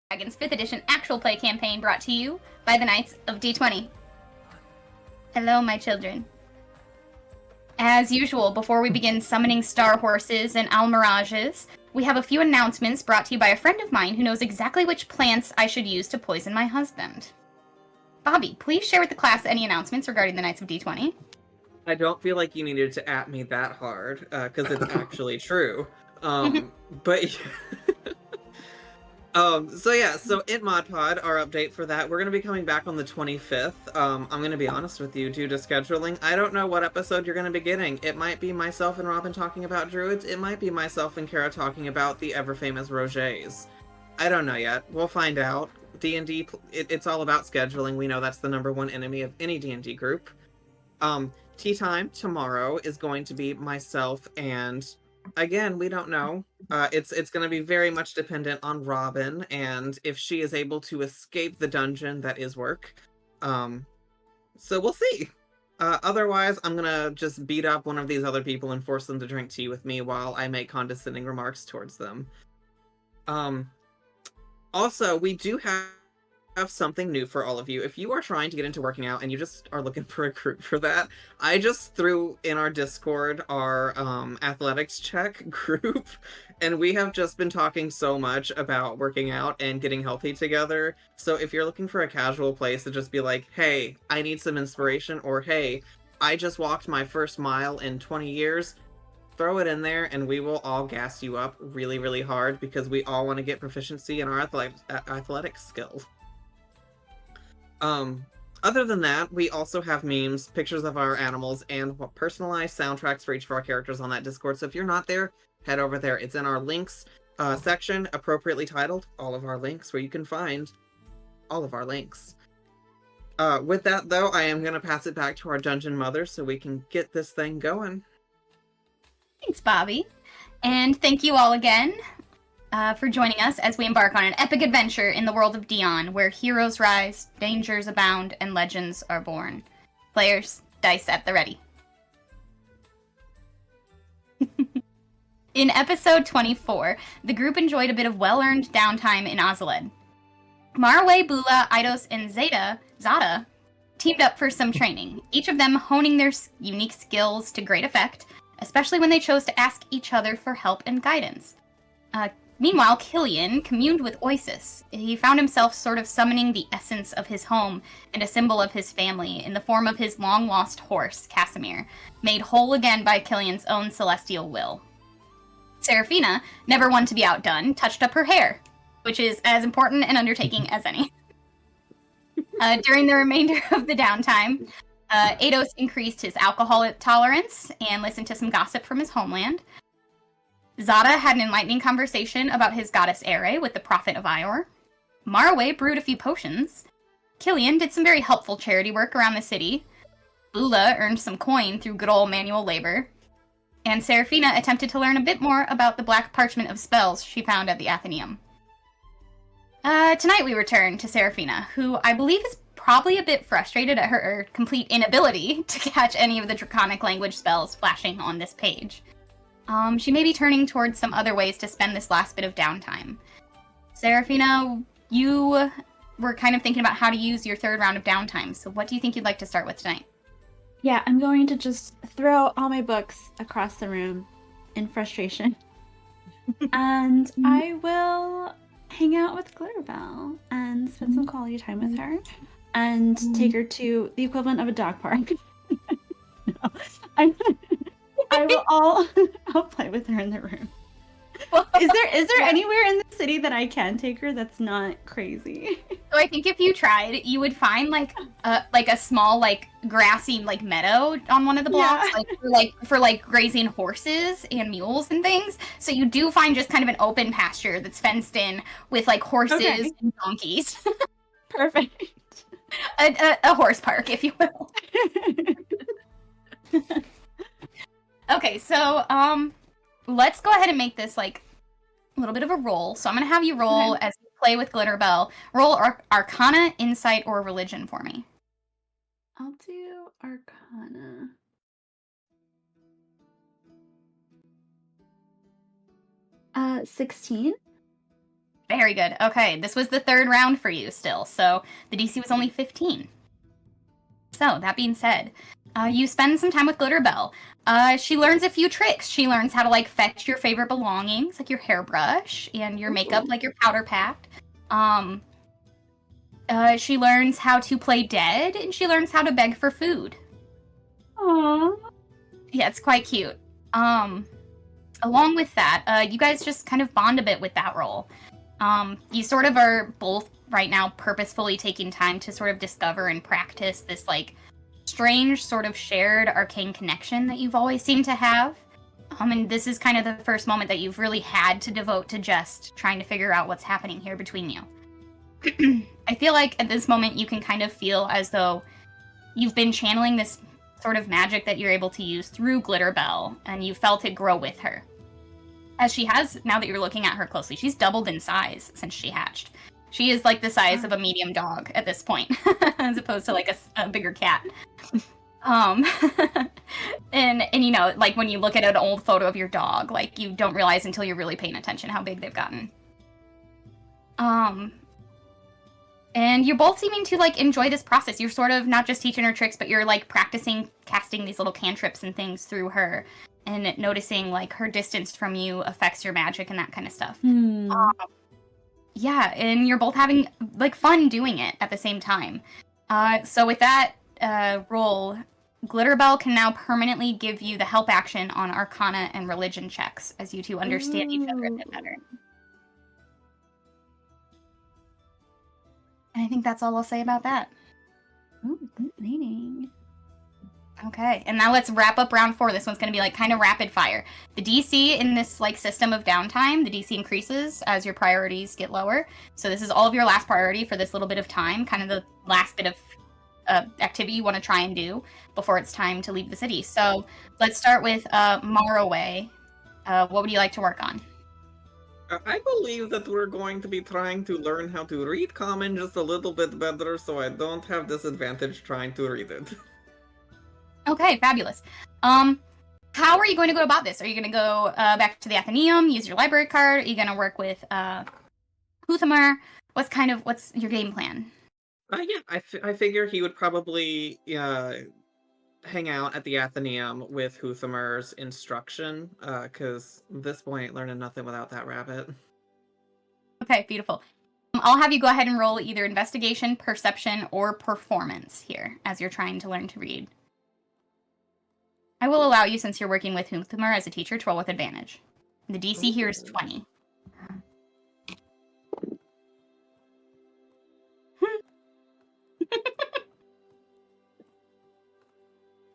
Wagons 5th edition actual play campaign brought to you by the Knights of D20. Hello, my children. As usual, before we begin summoning star horses and almirages, we have a few announcements brought to you by a friend of mine who knows exactly which plants I should use to poison my husband. Bobby, please share with the class any announcements regarding the Knights of D20. I don't feel like you needed to at me that hard, because it's actually true. But so in Mod Pod, our update for that, we're going to be coming back on the 25th. I'm going to be honest with you, due to scheduling, I don't know what episode you're going to be getting. It might be myself and Robin talking about druids. It might be myself and Kara talking about the ever-famous Rogers. I don't know yet. We'll find out. D&D, it's all about scheduling. We know that's the #1 enemy of any D&D group. Tea time tomorrow is going to be myself and, again, we don't know. It's going to be very much dependent on Robin and if she is able to escape the dungeon that is work. So we'll see. Otherwise, I'm going to just beat up one of these other people and force them to drink tea with me while I make condescending remarks towards them. Also, we do have something new for all of you. If you are trying to get into working out and you just are looking for a group for that, I just threw in our Discord our athletics check group, and we have just been talking so much about working out and getting healthy together. So if you're looking for a casual place to just be like, hey, I need some inspiration, or hey, I just walked my first mile in 20 years, throw it in there and we will all gas you up really, really hard because we all want to get proficiency in our athletic skills. Other than that, we also have memes, pictures of our animals, and personalized soundtracks for each of our characters on that Discord. So if you're not there, head over there. It's in our links section, appropriately titled All of Our Links, where you can find all of our links. With that, though, I am going to pass it back to our Dungeon Mother so we can get this thing going. Thanks, Bobby. And thank you all again for joining us as we embark on an epic adventure in the world of Dion, where heroes rise, dangers abound, and legends are born. Players, dice at the ready. In episode 24, the group enjoyed a bit of well-earned downtime in Ozaled. Marwe, Bula, Eidos, and Zada teamed up for some training, each of them honing their unique skills to great effect, especially when they chose to ask each other for help and guidance. Meanwhile, Killian communed with Oasis. He found himself sort of summoning the essence of his home and a symbol of his family in the form of his long-lost horse, Casimir, made whole again by Killian's own celestial will. Seraphina, never one to be outdone, touched up her hair, which is as important an undertaking as any. During the remainder of the downtime, Eidos increased his alcohol tolerance and listened to some gossip from his homeland. Zada had an enlightening conversation about his goddess Ere with the prophet of Ior. Marwe brewed a few potions. Killian did some very helpful charity work around the city. Bula earned some coin through good old manual labor. And Seraphina attempted to learn a bit more about the black parchment of spells she found at the Athenaeum. Tonight we return to Seraphina, who I believe is probably a bit frustrated at her complete inability to catch any of the draconic language spells flashing on this page. She may be turning towards some other ways to spend this last bit of downtime. Seraphina, you were kind of thinking about how to use your third round of downtime, so what do you think you'd like to start with tonight? Yeah, I'm going to just throw all my books across the room in frustration. And I will hang out with Glitterbell and spend some quality time with her and take her to the equivalent of a dog park. No, I'll play with her in the room. Is there anywhere in the city that I can take her that's not crazy? So I think if you tried, you would find like a small grassy meadow on one of the blocks, for grazing horses and mules and things. So you do find just kind of an open pasture that's fenced in with horses and donkeys. Perfect. A horse park, if you will. Okay, so let's go ahead and make this a little bit of a roll. So I'm gonna have you roll as you play with Glitterbell. Roll Arcana, Insight, or Religion for me. I'll do Arcana. 16. Very good. Okay, this was the third round for you still, so the DC was only 15. So, that being said, you spend some time with Glitterbell. She learns a few tricks. She learns how to, like, fetch your favorite belongings, like your hairbrush and your makeup, like your powder pack. She learns how to play dead, and she learns how to beg for food. Aww. Yeah, it's quite cute. Along with that, you guys just kind of bond a bit with that role. You sort of are both right now purposefully taking time to sort of discover and practice this, like, strange sort of shared arcane connection that you've always seemed to have. And this is kind of the first moment that you've really had to devote to just trying to figure out what's happening here between you. I feel like at this moment you can kind of feel as though you've been channeling this sort of magic that you're able to use through Glitterbell, and you felt it grow with her. As she has, now that you're looking at her closely, she's doubled in size since she hatched. She is like the size of a medium dog at this point, as opposed to like a bigger cat. And you know, like when you look at an old photo of your dog, like you don't realize until you're really paying attention how big they've gotten. And you're both seeming to like enjoy this process. You're sort of not just teaching her tricks, but you're like practicing casting these little cantrips and things through her, and noticing like her distance from you affects your magic and that kind of stuff. Yeah, and you're both having like fun doing it at the same time. So with that roll, Glitterbell can now permanently give you the help action on Arcana and Religion checks as you two understand each other a bit better. And I think that's all I'll say about that. Oh, fascinating. Okay, and now let's wrap up round 4. This one's going to be like kind of rapid fire. The DC in this like system of downtime, the DC increases as your priorities get lower. So this is all of your last priority for this little bit of time, kind of the last bit of activity you want to try and do before it's time to leave the city. So let's start with Maraway. What would you like to work on? I believe that we're going to be trying to learn how to read Common just a little bit better so I don't have disadvantage trying to read it. Okay, fabulous. How are you going to go about this? Are you going to go back to the Athenaeum, use your library card? Are you going to work with Huthamar? What's your game plan? Yeah, I figure he would probably hang out at the Athenaeum with Huthamar's instruction, because at this point, learning nothing without that rabbit. Okay, beautiful. I'll have you go ahead and roll either investigation, perception, or performance here as you're trying to learn to read. I will allow you, since you're working with Huthamar as a teacher, to roll with advantage. The DC here is 20.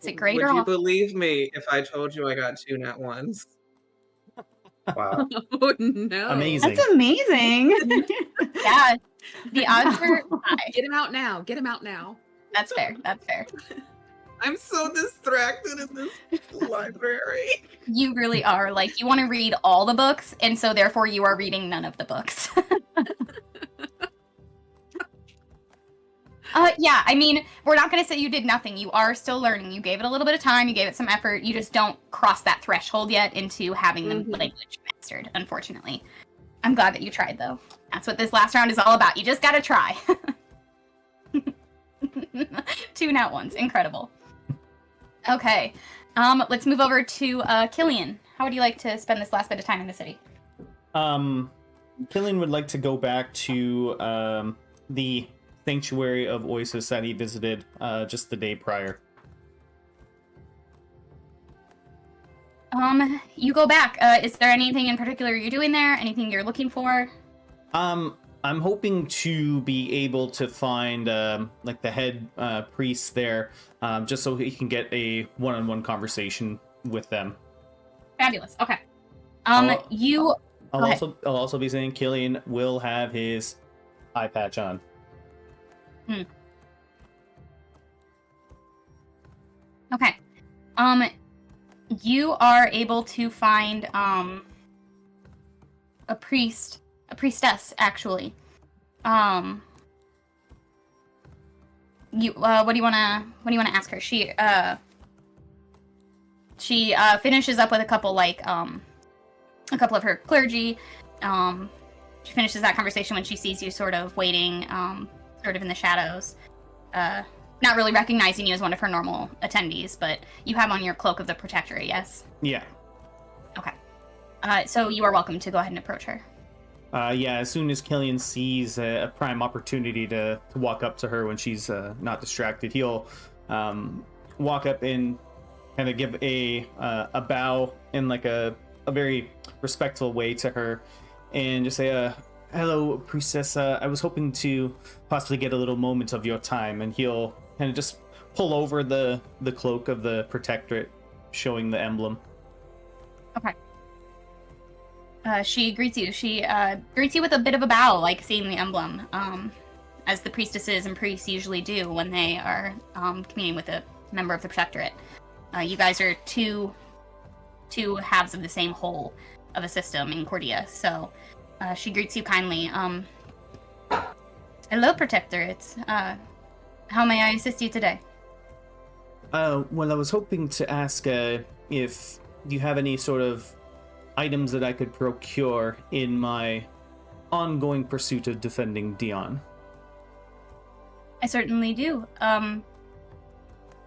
Is it great Would or you awful? believe me if I told you I got 2 nat ones? Wow. Oh no. Amazing. That's amazing. Yeah, the odds are high. Get him out now. Get him out now. That's fair. That's fair. I'm so distracted in this library. You really are. Like, you want to read all the books, and so therefore you are reading none of the books. Yeah, I mean, we're not going to say you did nothing. You are still learning. You gave it a little bit of time. You gave it some effort. You just don't cross that threshold yet into having the language mastered, unfortunately. I'm glad that you tried, though. That's what this last round is all about. You just got to try. 2 nat ones. Incredible. Okay. Let's move over to Killian. How would you like to spend this last bit of time in the city? Killian would like to go back to the Sanctuary of Oasis that he visited just the day prior. You go back. Is there anything in particular you're doing there? Anything you're looking for? I'm hoping to be able to find like the head priest there, just so he can get a one-on-one conversation with them. Fabulous. Okay. I'll Go ahead. also be saying Killian will have his eye patch on. Okay. You are able to find a priestess, actually. What do you wanna ask her? She finishes up with a couple of her clergy, She finishes that conversation when she sees you sort of waiting, sort of in the shadows. Not really recognizing you as one of her normal attendees, but you have on your cloak of the Protectorate, yes? Yeah. Okay. So you are welcome to go ahead and approach her. Yeah, as soon as Killian sees a prime opportunity to walk up to her when she's not distracted, he'll walk up and kind of give a bow in like a very respectful way to her, and just say, "Hello, priestess. I was hoping to possibly get a little moment of your time." And he'll kind of just pull over the cloak of the Protectorate, showing the emblem. Okay. She greets you. She greets you with a bit of a bow, like seeing the emblem, as the priestesses and priests usually do when they are communing with a member of the Protectorate. You guys are two halves of the same whole of a system in Cordia, so she greets you kindly. Hello, Protectorate. How may I assist you today? Well, I was hoping to ask if you have any sort of items that I could procure in my ongoing pursuit of defending Dion. I certainly do.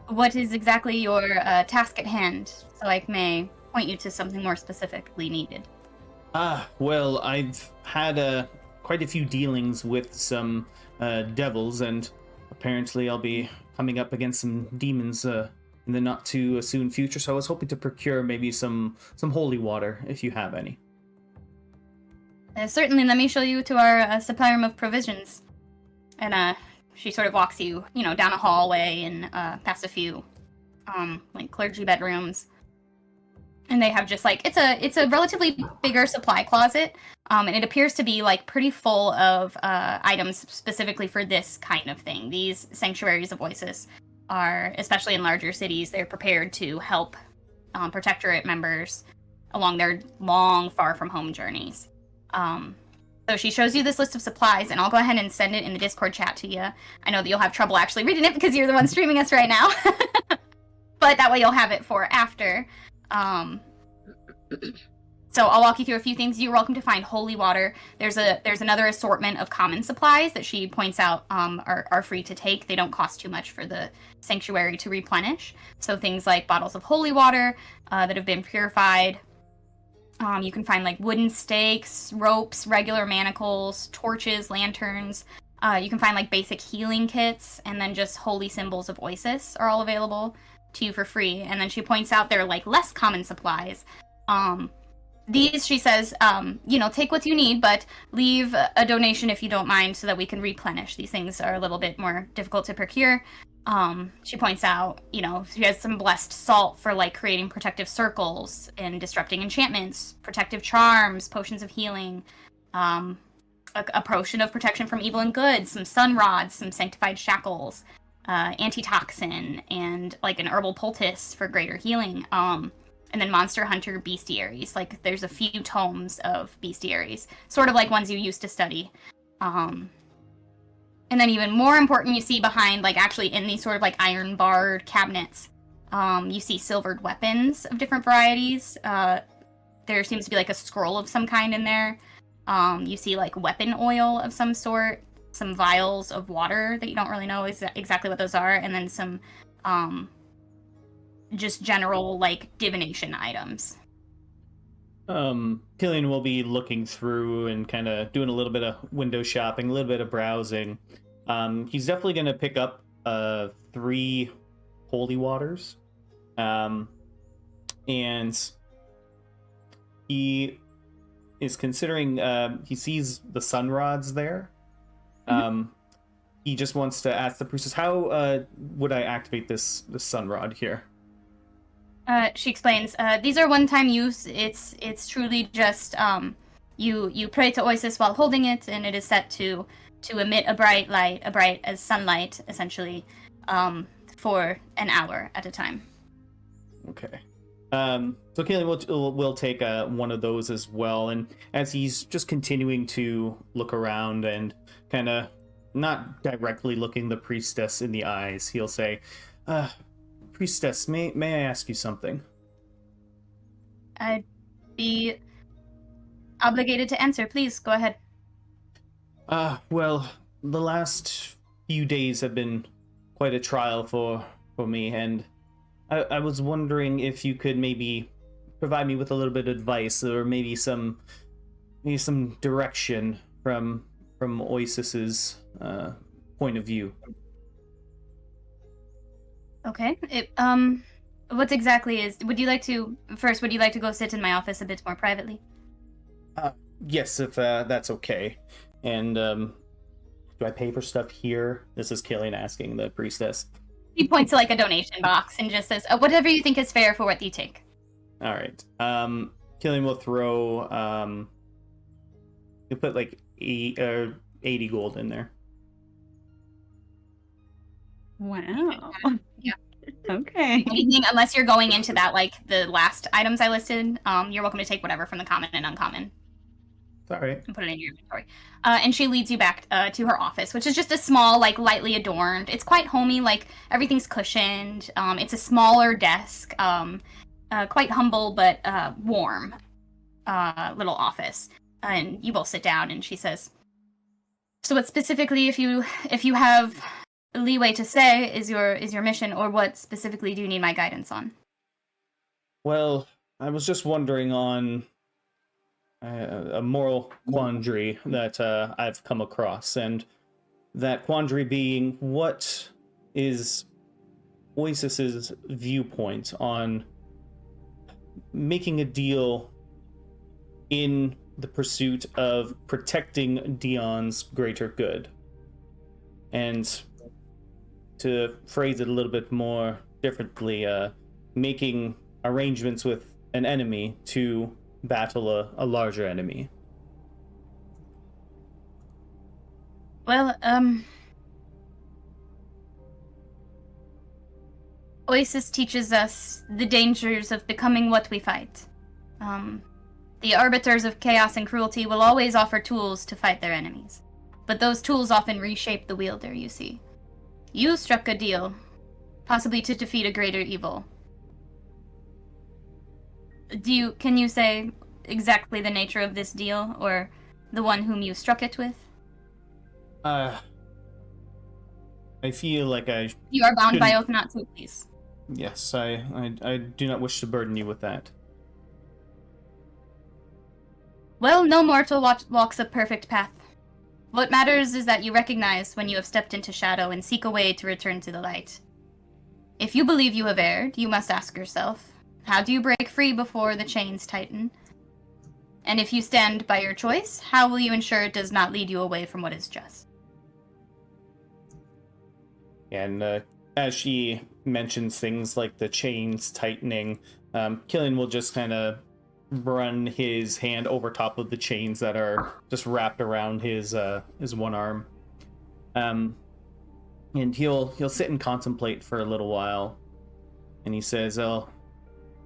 What is exactly your task at hand, so I may point you to something more specifically needed? Well, I've had quite a few dealings with some devils, and apparently I'll be coming up against some demons in the not too soon future, so I was hoping to procure maybe some holy water, if you have any. Certainly, let me show you to our supply room of provisions. And she sort of walks you, down a hallway and past a few, like clergy bedrooms. And they have just like it's a relatively bigger supply closet, and it appears to be like pretty full of items specifically for this kind of thing. These sanctuaries of Oasis are, especially in larger cities, they're prepared to help Protectorate members along their long, far from home journeys. So she shows you this list of supplies, and I'll go ahead and send it in the Discord chat to you. I know that you'll have trouble actually reading it because you're the one streaming us right now, but that way you'll have it for after. So I'll walk you through a few things. You're welcome to find holy water. There's another assortment of common supplies that she points out are free to take. They don't cost too much for the sanctuary to replenish. So things like bottles of holy water that have been purified. You can find like wooden stakes, ropes, regular manacles, torches, lanterns. You can find like basic healing kits, and then just holy symbols of Oasis are all available to you for free. And then she points out they're like less common supplies. These, she says, take what you need, but leave a donation if you don't mind so that we can replenish. These things are a little bit more difficult to procure. She points out, she has some blessed salt for like creating protective circles and disrupting enchantments, protective charms, potions of healing, a potion of protection from evil and good, some sun rods, some sanctified shackles, antitoxin, and like an herbal poultice for greater healing. And then Monster Hunter bestiaries. Like, there's a few tomes of bestiaries, sort of like ones you used to study. And then even more important, you see behind, like, actually in these sort of, like, iron-barred cabinets, you see silvered weapons of different varieties. There seems to be, like, a scroll of some kind in there. You see, like, weapon oil of some sort, some vials of water that you don't really know exactly what those are, and then some, just general, like, divination items. Killian will be looking through and kind of doing a little bit of window shopping, a little bit of browsing. He's definitely going to pick up 3 holy waters. And he is considering, he sees the sun rods there. He just wants to ask the priestess, how would I activate this sun rod here? She explains, these are one-time use. It's truly just, you pray to Oasis while holding it, and it is set to emit a bright light, bright as sunlight, essentially, for an hour at a time. Okay. So Killian will take one of those as well, and as he's just continuing to look around and kind of not directly looking the priestess in the eyes, he'll say, Priestess, may I ask you something? I'd be obligated to answer. Please, go ahead. Well, the last few days have been quite a trial for me, and I was wondering if you could maybe provide me with a little bit of advice, or maybe some direction from Oisis's point of view. Okay. What exactly is? Would you like to go sit in my office a bit more privately? Yes, if that's okay. And do I pay for stuff here? This is Killian asking the priestess. He points to like a donation box and just says, "Whatever you think is fair for what you take." All right. Killian will throw. You put like 80 gold in there. Wow. Yeah. Okay. Anything, unless you're going into that, like the last items I listed, you're welcome to take whatever from the common and uncommon All right. and put it in your inventory. And she leads you back to her office, which is just a small, like lightly adorned. It's quite homey, like everything's cushioned. It's a smaller desk, quite humble but warm little office. And you both sit down, and she says, "So, what specifically, if you have leeway to say, is your mission, or what specifically do you need my guidance on?" Well, I was just wondering on a moral quandary that I've come across, and that quandary being, what is Oisis's viewpoint on making a deal in the pursuit of protecting Dion's greater good? And to phrase it a little bit more differently, making arrangements with an enemy to battle a larger enemy. Well, Oasis teaches us the dangers of becoming what we fight. The arbiters of chaos and cruelty will always offer tools to fight their enemies. But those tools often reshape the wielder, you see. You struck a deal, possibly to defeat a greater evil. Can you say exactly the nature of this deal, or the one whom you struck it with? I feel like You are bound by shouldn't- oath not to, please. Yes, I do not wish to burden you with that. Well, no mortal walks a perfect path. What matters is that you recognize when you have stepped into shadow and seek a way to return to the light. If you believe you have erred, you must ask yourself, how do you break free before the chains tighten? And if you stand by your choice, how will you ensure it does not lead you away from what is just? And as she mentions things like the chains tightening, Killian will just kind of run his hand over top of the chains that are just wrapped around his one arm. And he'll sit and contemplate for a little while. And he says, "Oh,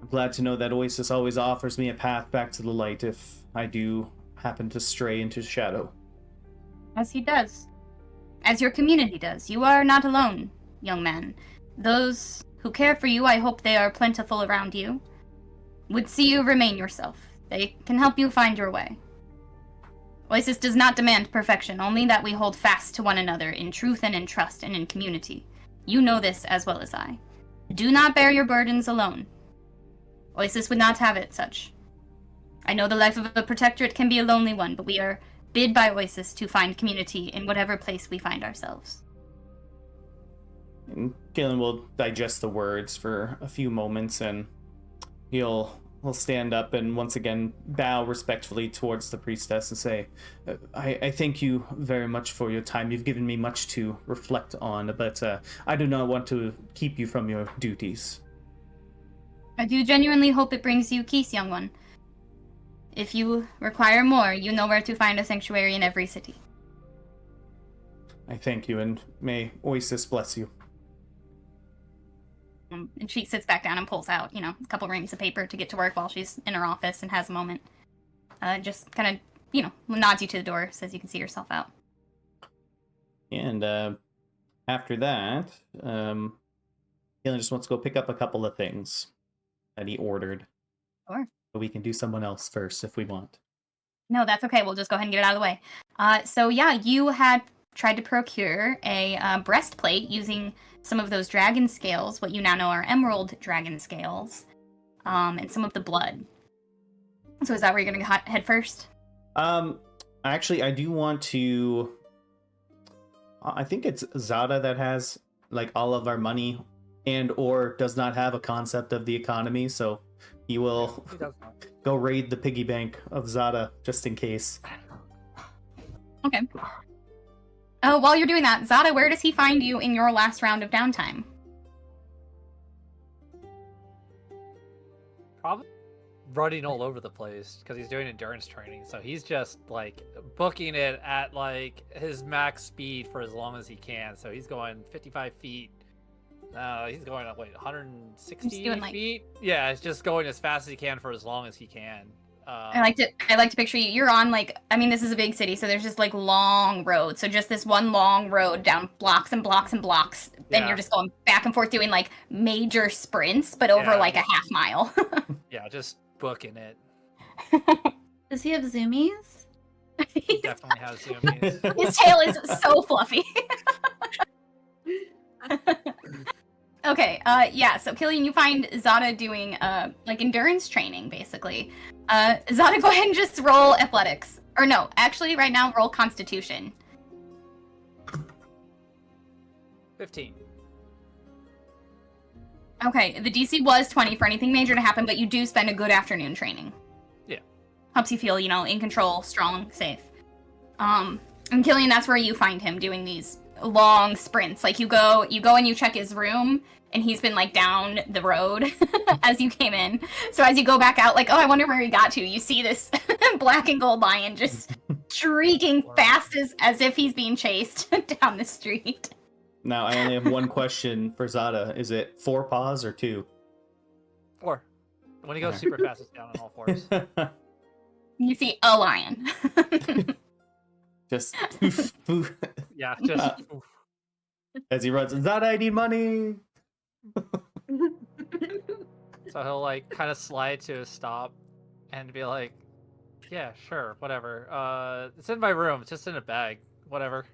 I'm glad to know that Oasis always offers me a path back to the light if I do happen to stray into shadow." As he does. As your community does. You are not alone, young man. Those who care for you, I hope they are plentiful around you, would see you remain yourself. They can help you find your way. Oasis does not demand perfection, only that we hold fast to one another in truth and in trust and in community. You know this as well as I. Do not bear your burdens alone. Oasis would not have it such. I know the life of a protectorate can be a lonely one, but we are bid by Oasis to find community in whatever place we find ourselves. And Galen will digest the words for a few moments, and he'll stand up and once again bow respectfully towards the priestess and say, I thank you very much for your time. You've given me much to reflect on, but I do not want to keep you from your duties." I do genuinely hope it brings you peace, young one. If you require more, you know where to find a sanctuary in every city. I thank you, and may Oasis bless you. And she sits back down and pulls out, a couple reams of paper to get to work while she's in her office and has a moment. Just kind of, nods you to the door, says you can see yourself out. And after that, Galen just wants to go pick up a couple of things that he ordered. Sure. But we can do someone else first if we want. No, that's okay. We'll just go ahead and get it out of the way. So yeah, you had tried to procure a breastplate using some of those dragon scales, what you now know are emerald dragon scales, and some of the blood. So is that where you're gonna head first? Actually, I do want to. I think it's Zada that has like all of our money, and or does not have a concept of the economy, so he will He does not. go raid the piggy bank of Zada just in case. Okay. While you're doing that, Zada, where does he find you in your last round of downtime? Probably running all over the place because he's doing endurance training. So he's just like booking it at like his max speed for as long as he can. So he's going 55 feet. He's going up, 160 He's doing, like- feet? Yeah, it's just going as fast as he can for as long as he can. I like to picture you. You're on this is a big city, so there's just like long roads. So just this one long road down blocks and blocks and blocks. Then Yeah. you're just going back and forth doing like major sprints, but over Yeah. like a half mile. Yeah, just booking it. Does he have zoomies? He definitely has zoomies. His tail is so fluffy. Okay, yeah, so Killian, you find Zada doing like endurance training basically. Zada, go ahead and just roll athletics. Or no, actually right now roll constitution. 15. Okay, the DC was 20 for anything major to happen, but you do spend a good afternoon training. Yeah. Helps you feel, in control, strong, safe. And Killian, that's where you find him doing these long sprints. Like you go and you check his room, and he's been like down the road as you came in. So as you go back out, like, oh, I wonder where he got to. You see this black and gold lion just shrieking fast as if he's being chased down the street. Now, I only have one question for Zada. Is it 4 paws or 2? 4. When he goes super fast, it's down on all fours. You see a lion. Just poof, poof, Yeah, just. Oof. as he runs. Zada, I need money. So he'll like kind of slide to a stop and be like, yeah, sure, whatever. It's in my room. It's just in a bag. Whatever.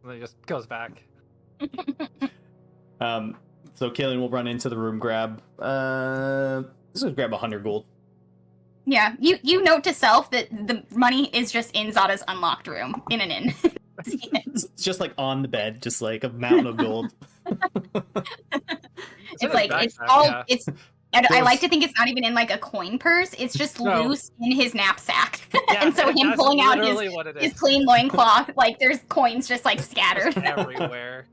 And then he just goes back. So Killian will run into the room, grab this is grab 100 gold. Yeah, you note to self that the money is just in Zada's unlocked room, in an inn. See it. It's just like on the bed, just like a mountain of gold. It's like it's backpack, all yeah. it's. I like to think it's not even in like a coin purse. It's just No. loose in his knapsack, Yeah, and so him that's pulling out literally what it his is. clean loincloth, like there's coins just like scattered. Just everywhere.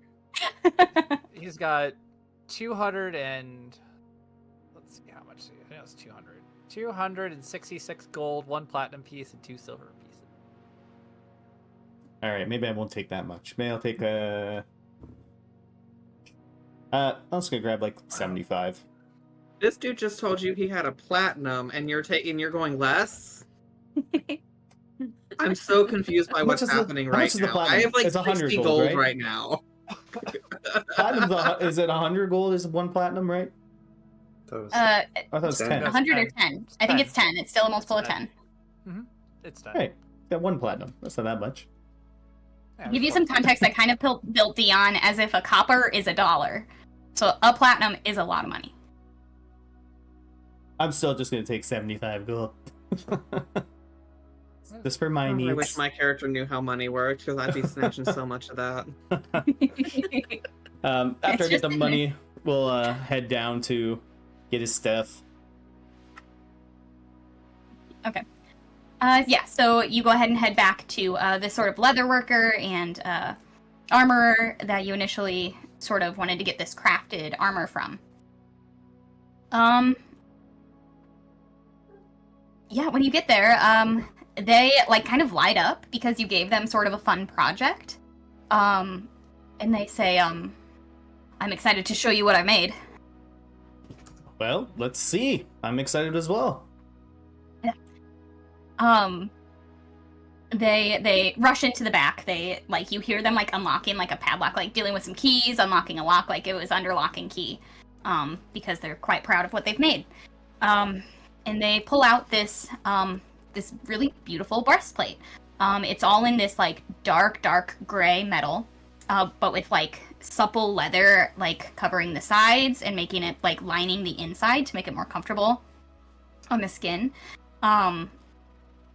He's got 200 and let's see how much. I think it was 200. 266 gold, 1 platinum piece, and 2 silver pieces. All right, maybe I won't take that much. Maybe I'll take a. I'm just gonna grab like 75. This dude just told you he had a platinum, and you're going less. I'm so confused by How what's much is the- happening how right much is the now. platinum? I have like It's 100 60 gold, gold right? now. Platinum's is it 100 gold? Is 1 platinum, right? Those. I thought it was 10. 100 or 10. 10. I think it's 10. It's still a multiple of 10. It's done. Hey, got 1 platinum. That's not that much. Yeah, To give you it's some one- context, I kind of built Dion as if a copper is $1. So a platinum is a lot of money. I'm still just gonna take 75 gold. Just for my needs. I wish my character knew how money worked, because I'd be snatching so much of that. After I It's get just the in money, we'll head down to get his stuff. Yeah, so you go ahead and head back to this sort of leather worker and armorer that you initially sort of wanted to get this crafted armor from. Yeah, when you get there, they like kind of light up because you gave them sort of a fun project. And they say, I'm excited to show you what I made. Well, let's see. I'm excited as well. They rush into the back. They like you hear them like unlocking like a padlock, like dealing with some keys, unlocking a lock like it was under lock and key, because they're quite proud of what they've made. And they pull out this this really beautiful breastplate. It's all in this like dark gray metal, but with like supple leather like covering the sides and making it like lining the inside to make it more comfortable on the skin. And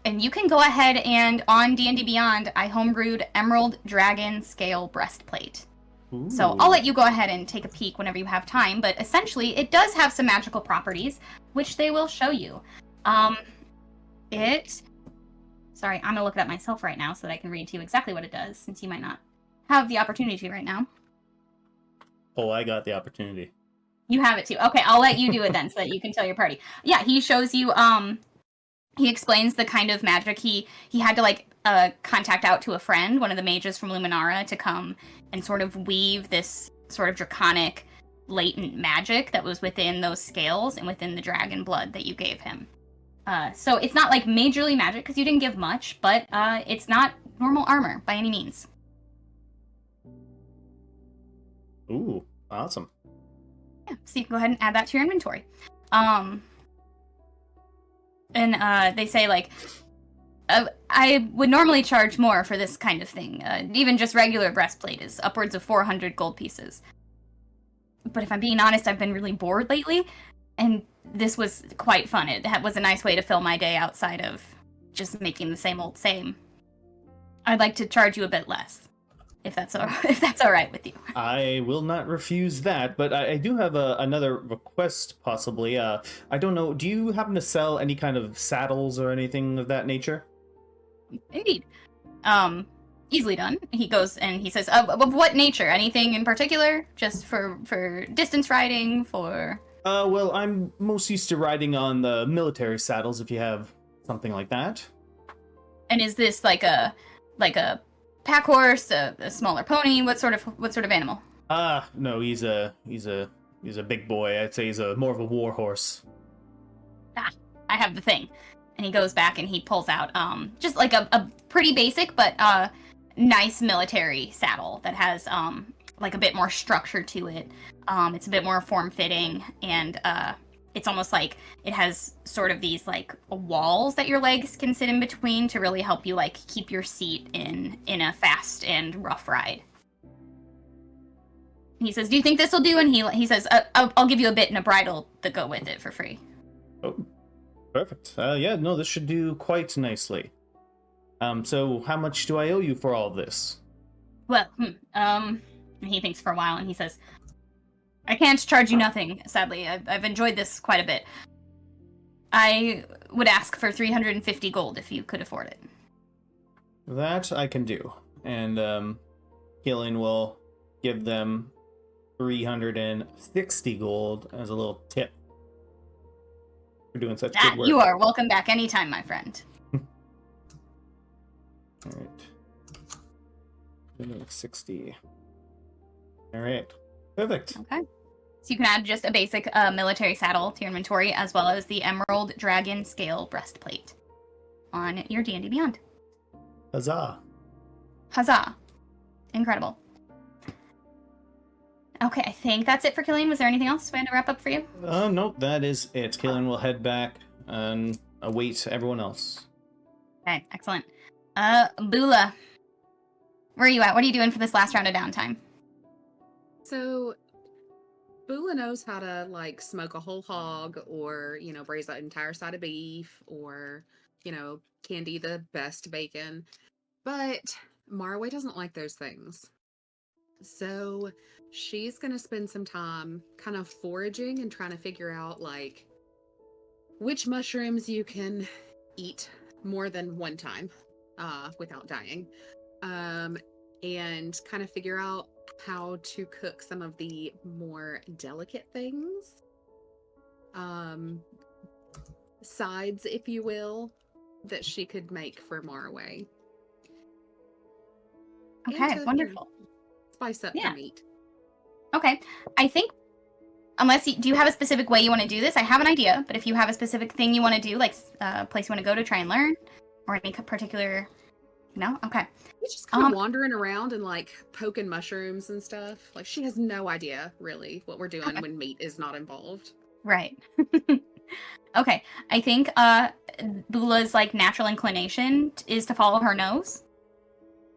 you can go ahead and on D&D Beyond, I homebrewed Emerald Dragon Scale Breastplate. Ooh. So I'll let you go ahead and take a peek whenever you have time, but essentially it does have some magical properties, which they will show you. Sorry, I'm gonna look it up myself right now so that I can read to you exactly what it does, since you might not have the opportunity to right now. Oh, I got the opportunity. You have it too. Okay, I'll let you do it then so that you can tell your party. Yeah, he shows you, he explains the kind of magic he had to like contact out to a friend, one of the mages from Luminara, to come and sort of weave this sort of draconic latent magic that was within those scales and within the dragon blood that you gave him. So it's not like majorly magic because you didn't give much, but it's not normal armor by any means. Ooh, awesome. Yeah, so you can go ahead and add that to your inventory. And they say, like, I would normally charge more for this kind of thing. Even just regular breastplate is upwards of 400 gold pieces. But if I'm being honest, I've been really bored lately, and this was quite fun. It was a nice way to fill my day outside of just making the same old same. I'd like to charge you a bit less, if that's all right with you. I will not refuse that, but I do have another request, possibly. I don't know, do you happen to sell any kind of saddles or anything of that nature? Indeed. Easily done. He goes and he says, of what nature? Anything in particular? Just for distance riding, for... Well, I'm most used to riding on the military saddles, if you have something like that. And is this like a pack horse, a smaller pony? What sort of animal? No, he's a big boy. I'd say he's more of a war horse. I have the thing. And he goes back and he pulls out just like a pretty basic but nice military saddle that has like a bit more structure to it. It's a bit more form-fitting, and it's almost like it has sort of these like walls that your legs can sit in between to really help you like keep your seat in a fast and rough ride. He says, "Do you think this will do?" And he says, "I'll give you a bit and a bridle to go with it for free." Oh, perfect. Yeah, no, this should do quite nicely. So how much do I owe you for all of this? Well, and he thinks for a while and he says, "I can't charge you nothing, sadly. I've enjoyed this quite a bit. I would ask for 350 gold if you could afford it." That I can do. And Killian will give them 360 gold as a little tip for doing such good work. You are welcome back anytime, my friend. Alright. 60. Alright. Perfect. Okay. So you can add just a basic military saddle to your inventory, as well as the Emerald Dragon Scale Breastplate on your D&D Beyond. Huzzah. Huzzah. Incredible. Okay, I think that's it for Killian. Was there anything else we had to wrap up for you? Nope, that is it. Killian will head back and await everyone else. Okay, excellent. Bula, where are you at? What are you doing for this last round of downtime? So, Bula knows how to, like, smoke a whole hog or, braise that entire side of beef or, candy the best bacon. But Marway doesn't like those things. So, she's going to spend some time kind of foraging and trying to figure out, like, which mushrooms you can eat more than one time without dying. And kind of figure out how to cook some of the more delicate things. Sides, if you will, that she could make for Marway. Okay, wonderful. Spice up Yeah. the meat. Okay, I think, do you have a specific way you want to do this? I have an idea, but if you have a specific thing you want to do, like a place you want to go to try and learn, or any particular, no? Okay. She's just kind of wandering around and like poking mushrooms and stuff. Like she has no idea really what we're doing when meat is not involved. Right. Okay, I think Bula's like natural inclination is to follow her nose,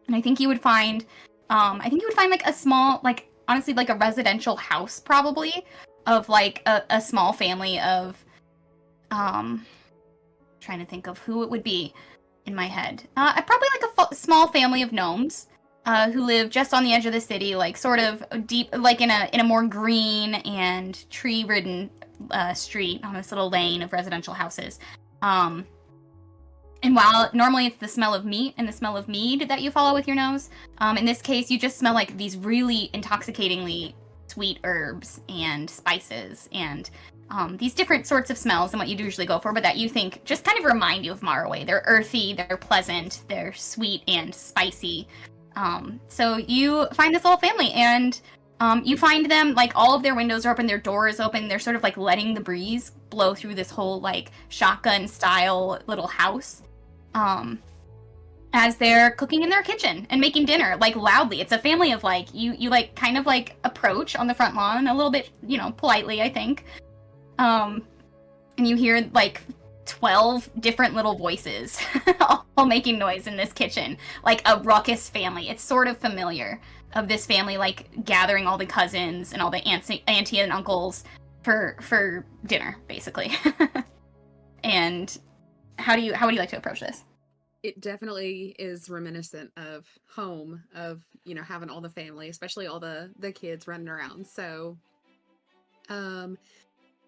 and I think you would find, like a small, like honestly, like a residential house probably of like a small family of, trying to think of who it would be in my head. Probably like a small family of gnomes. Who live just on the edge of the city, like sort of deep, like in a more green and tree-ridden street on this little lane of residential houses. And while normally it's the smell of meat and the smell of mead that you follow with your nose, in this case you just smell like these really intoxicatingly sweet herbs and spices and these different sorts of smells than what you'd usually go for, but that you think just kind of remind you of Maraway. They're earthy, they're pleasant, they're sweet and spicy. So you find this little family, and you find them, like, all of their windows are open, their door is open, they're sort of, like, letting the breeze blow through this whole, like, shotgun-style little house, as they're cooking in their kitchen and making dinner, like, loudly. It's a family of, like, you like, kind of, like, approach on the front lawn a little bit, politely, I think, and you hear, like, 12 different little voices all making noise in this kitchen, like a ruckus family. It's sort of familiar of this family, like gathering all the cousins and all the auntie and uncles for dinner, basically. And how would you like to approach this? It definitely is reminiscent of home, of having all the family, especially all the kids running around. So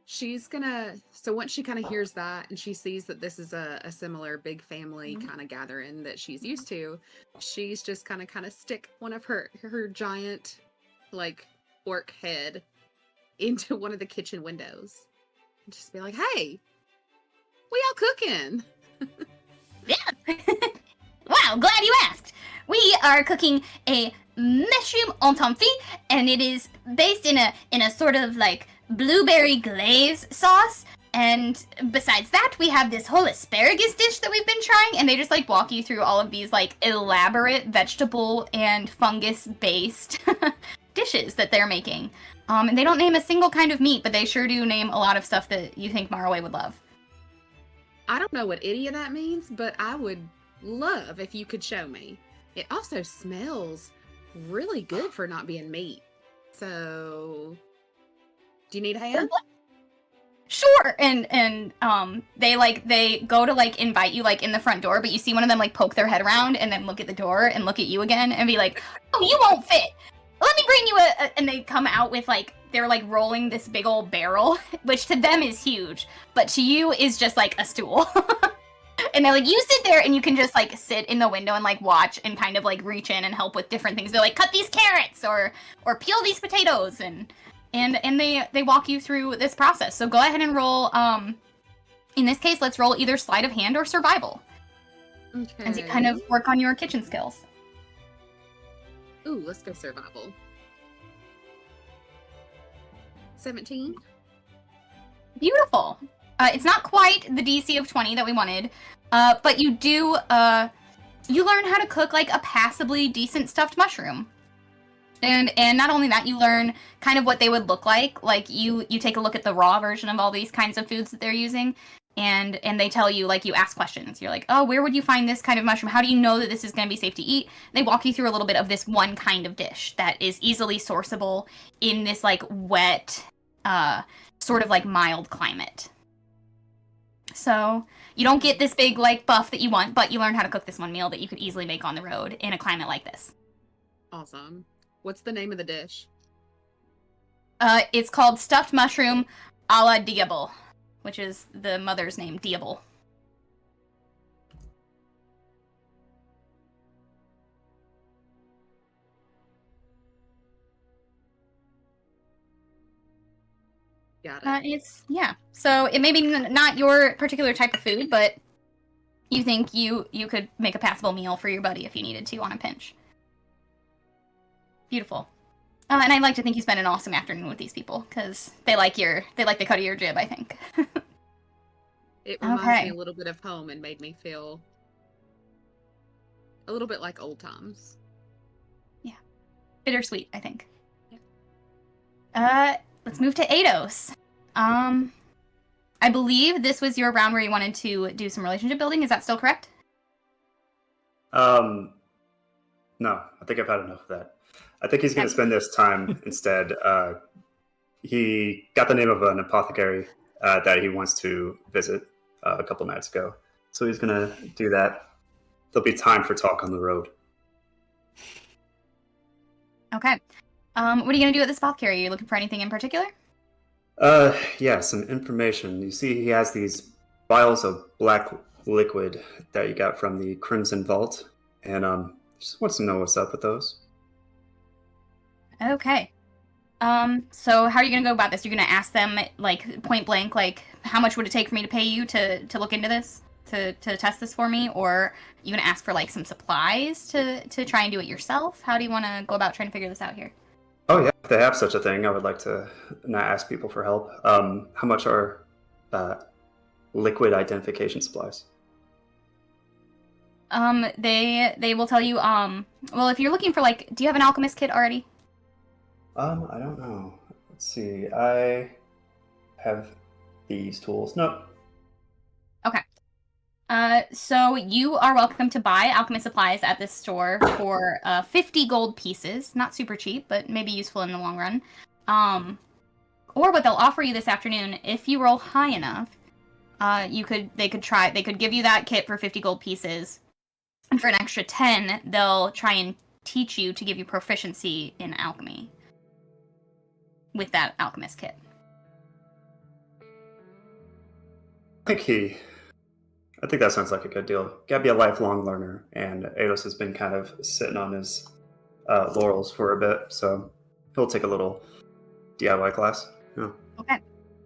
she's gonna, so once she kind of hears that and she sees that this is a similar big family kind of gathering that she's used to, she's just kind of stick one of her giant, like, orc head into one of the kitchen windows and just be like, "Hey, we all cooking?" Yeah. Wow, glad you asked. We are cooking a mushroom entampi, and it is based in a sort of like blueberry glaze sauce. And besides that, we have this whole asparagus dish that we've been trying, and they just like walk you through all of these like elaborate vegetable and fungus based dishes that they're making. And they don't name a single kind of meat, but they sure do name a lot of stuff that you think Maraway would love. I don't know what any of that means, but I would love if you could show me. It also smells really good for not being meat. So, do you need a hand? Sure. And they go to like invite you like in the front door, but you see one of them like poke their head around and then look at the door and look at you again and be like, "Oh, you won't fit. Let me bring you and they come out with like, they're like rolling this big old barrel, which to them is huge, but to you is just like a stool." And they're like, "You sit there and you can just like sit in the window and like watch and kind of like reach in and help with different things." They're like, "Cut these carrots or peel these potatoes," and they walk you through this process. So go ahead and roll, in this case, let's roll either sleight of hand or survival. Okay. As you kind of work on your kitchen skills. Ooh, let's go survival. 17. Beautiful. It's not quite the DC of 20 that we wanted, but you do, you learn how to cook like a passably decent stuffed mushroom. And not only that, you learn kind of what they would look like. Like you take a look at the raw version of all these kinds of foods that they're using, and they tell you, like, you ask questions. You're like, "Oh, where would you find this kind of mushroom? How do you know that this is going to be safe to eat?" They walk you through a little bit of this one kind of dish that is easily sourceable in this like wet, sort of like mild climate. So you don't get this big like buff that you want, but you learn how to cook this one meal that you could easily make on the road in a climate like this. Awesome. What's the name of the dish? It's called stuffed mushroom a la Diable, which is the mother's name, Diable. Got it. So it may be not your particular type of food, but you think you could make a passable meal for your buddy if you needed to on a pinch. Beautiful. And I'd like to think you spent an awesome afternoon with these people because they like the cut of your jib, I think. It reminds Okay. me a little bit of home and made me feel a little bit like old times. Bittersweet, I think. Yeah. Let's move to Eidos. I believe this was your round where you wanted to do some relationship building. Is that still correct? No, I think I've had enough of that. I think he's going to spend this time instead. He got the name of an apothecary that he wants to visit a couple nights ago. So he's going to do that. There'll be time for talk on the road. Okay. What are you going to do at this apothecary? Are you looking for anything in particular? Yeah, some information. You see, he has these vials of black liquid that you got from the Crimson Vault, and just wants to know what's up with those. Okay. So how are you gonna go about this? You're gonna ask them, like, point blank, like, how much would it take for me to pay you to look into this, to test this for me, or are you gonna ask for like some supplies to try and do it yourself? How do you want to go about trying to figure this out here? Oh yeah, if they have such a thing, I would like to not ask people for help. How much are liquid identification supplies? They will tell you, well, if you're looking for, like, do you have an alchemist kit already? I don't know. Let's see. I have these tools. No. Okay. So you are welcome to buy alchemist supplies at this store for 50 gold pieces. Not super cheap, but maybe useful in the long run. Or what they'll offer you this afternoon, if you roll high enough, they could give you that kit for 50 gold pieces. And for an extra 10, they'll try and teach you to give you proficiency in alchemy with that alchemist kit. I think that sounds like a good deal. Gotta be a lifelong learner, and Eidos has been kind of sitting on his laurels for a bit, so he'll take a little DIY class. Yeah.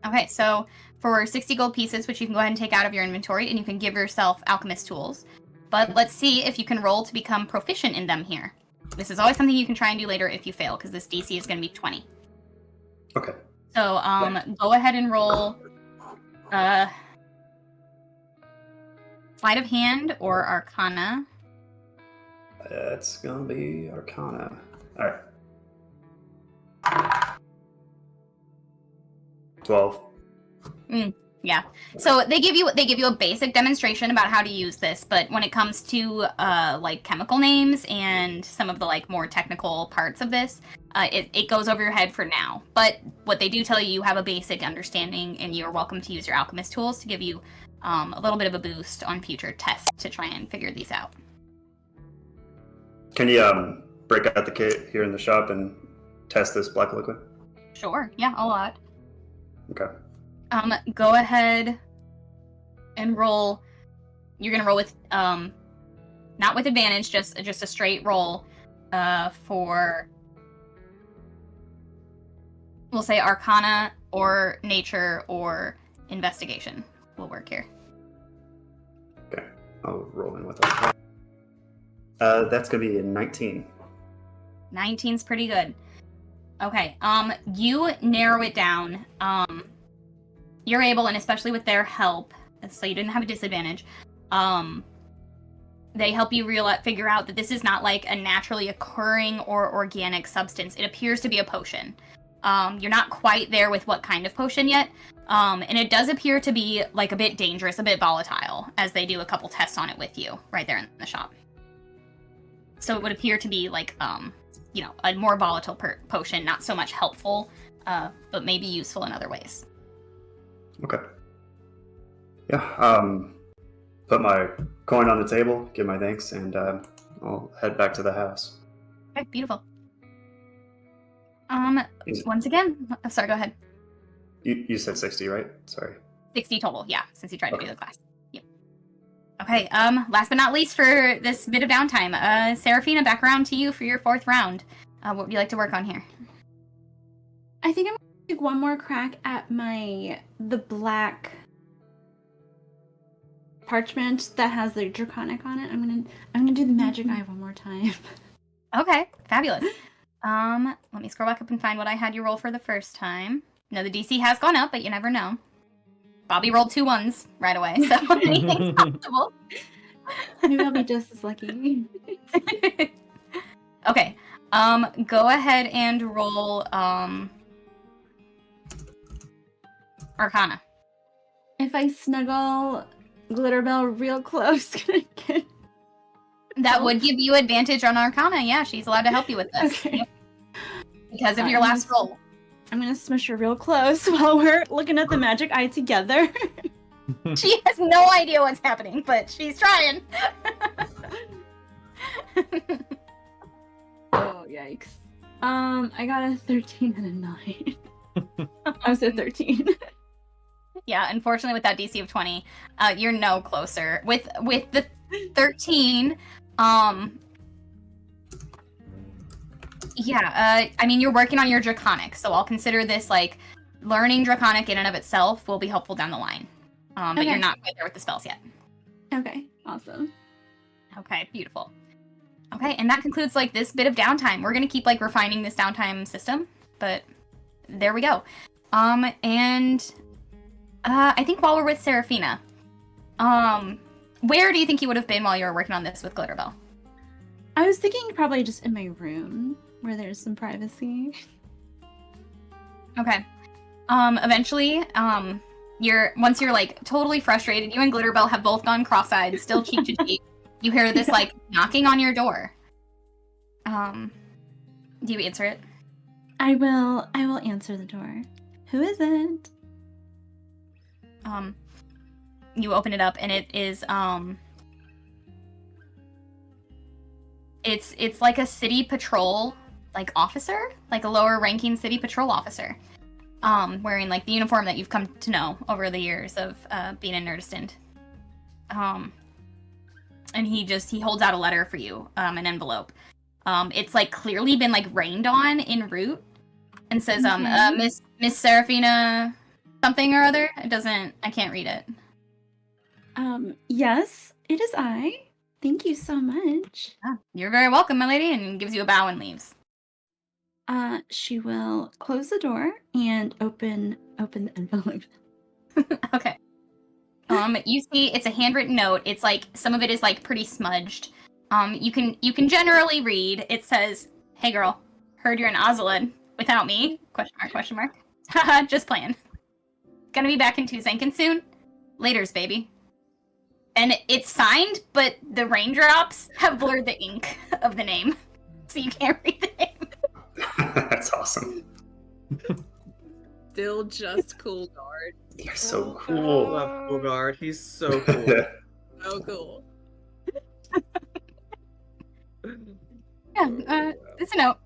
Okay, so for 60 gold pieces, which you can go ahead and take out of your inventory, and you can give yourself alchemist tools. But let's see if you can roll to become proficient in them here. This is always something you can try and do later if you fail, because this DC is going to be 20. Okay. So go ahead and roll sleight of hand or arcana. It's gonna be Arcana. All right. 12. Yeah. So they give you a basic demonstration about how to use this, but when it comes to like chemical names and some of the like more technical parts of this, it goes over your head for now. But what they do tell you, you have a basic understanding, and you're welcome to use your alchemist tools to give you a little bit of a boost on future tests to try and figure these out. Can you break out the kit here in the shop and test this black liquid? Sure. Yeah, a lot. Okay. Go ahead and roll. You're gonna roll with not with advantage, just a straight roll for, we'll say, Arcana or Nature or Investigation will work here. Okay. I'll roll in with that. That's gonna be a 19. 19's pretty good. Okay. You narrow it down. You're able, and especially with their help, so you didn't have a disadvantage, they help you figure out that this is not like a naturally occurring or organic substance. It appears to be a potion. You're not quite there with what kind of potion yet, and it does appear to be like a bit dangerous, a bit volatile, as they do a couple tests on it with you right there in the shop. So it would appear to be like, a more volatile potion, not so much helpful, but maybe useful in other ways. Okay. Yeah. Put my coin on the table, give my thanks, and I'll head back to the house. Okay, beautiful. Once again, sorry, go ahead. You said 60, right? Sorry. 60 total, yeah, since you tried to do the class. Yep. Okay, last but not least for this bit of downtime, Seraphina, back around to you for your 4th round. What would you like to work on here? I think I'm gonna take one more crack at the black parchment that has the draconic on it. I'm gonna do the magic eye one more time. Okay, fabulous. Let me scroll back up and find what I had you roll for the first time. No, the DC has gone up, but you never know. Bobby rolled 2 1s right away, so anything's possible. Maybe I'll be just as lucky. Okay, go ahead and roll Arcana. if I snuggle Glitterbell real close, can I get... That would give you advantage on Arcana. Yeah, she's allowed to help you with this. Okay. Yep. Because of your last roll. I'm gonna smush her real close while we're looking at the magic eye together. She has no idea what's happening, but she's trying. Oh, yikes. I got a 13 and a 9. I was at 13. Yeah, unfortunately with that DC of 20, you're no closer. With the 13, yeah, I mean, you're working on your Draconic, so I'll consider this, like, learning Draconic in and of itself will be helpful down the line. But Okay. you're not quite there with the spells yet. Okay, awesome. Okay, beautiful. Okay, and that concludes, like, this bit of downtime. We're gonna keep, like, refining this downtime system, but there we go. And I think while we're with Seraphina, where do you think you would have been while you were working on this with Glitterbell? I was thinking probably just in my room, where there's some privacy. Okay. Eventually, once you're like totally frustrated, you and Glitterbell have both gone cross-eyed, still cheek to cheek. You hear this like knocking on your door. Do you answer it? I will answer the door. Who is it? You open it up and it is it's like a city patrol like officer, like a lower ranking city patrol officer. Wearing like the uniform that you've come to know over the years of being in Nurdistand. And he holds out a letter for you, an envelope. It's like clearly been like rained on en route, and says, Miss Seraphina something or other. I can't read it. Yes, it is I. Thank you so much. You're very welcome, my lady, and gives you a bow and leaves. She will close the door and open the envelope. Okay. You see it's a handwritten note. It's like some of it is like pretty smudged. You can generally read. It says, "Hey girl, heard you're in Ozolid without me?" ? Haha, just playing. Gonna be back in Tuzenkin soon. Laters, baby. And it's signed, but the raindrops have blurred the ink of the name, so you can't read the name. That's awesome. Still just cool guard. You're so I cool. love Bogart. He's so cool. So cool. Yeah, it's a note.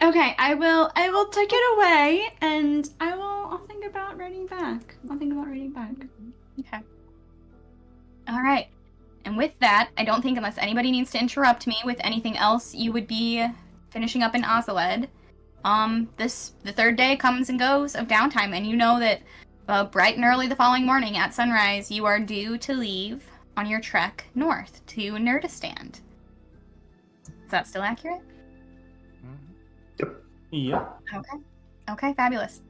Okay, I will take it away and I'll think about writing back. Okay. All right. And with that, I don't think unless anybody needs to interrupt me with anything else, you would be finishing up in Ozolid. The third day comes and goes of downtime, and you know that bright and early the following morning at sunrise, you are due to leave on your trek north to Nurdistand. Is that still accurate? Yep. Okay, fabulous.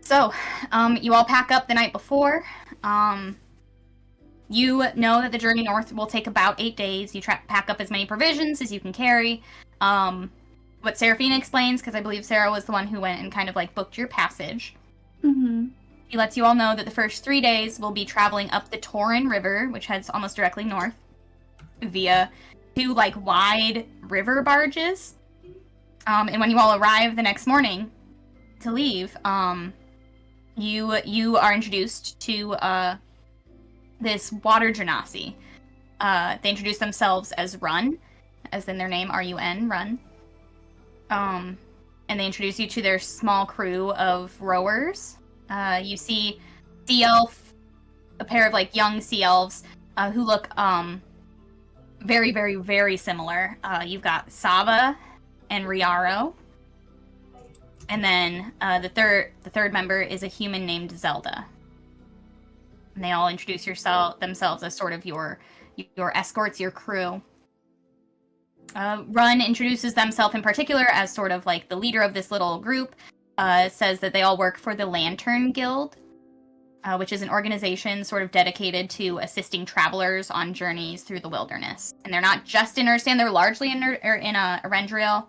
So, you all pack up the night before. You know that the journey north will take about 8 days. You pack up as many provisions as you can carry. What Seraphina explains, because I believe Sarah was the one who went and kind of like booked your passage. Mm-hmm. He lets you all know that the first 3 days will be traveling up the Torin River, which heads almost directly north, via 2 like wide river barges. And when you all arrive the next morning to leave, you are introduced to this water genasi. They introduce themselves as Run, as in their name, R-U-N, Run. And they introduce you to their small crew of rowers. You see sea elf, a pair of like young sea elves who look very, very, very similar. You've got Sava and Riaro. And then the third member is a human named Zelda. And they all introduce themselves as sort of your escorts, your crew. Run introduces themselves in particular as sort of like the leader of this little group. Says that they all work for the Lantern Guild, which is an organization sort of dedicated to assisting travelers on journeys through the wilderness. And they're not just in Nurdistand, they're largely in Erendriel.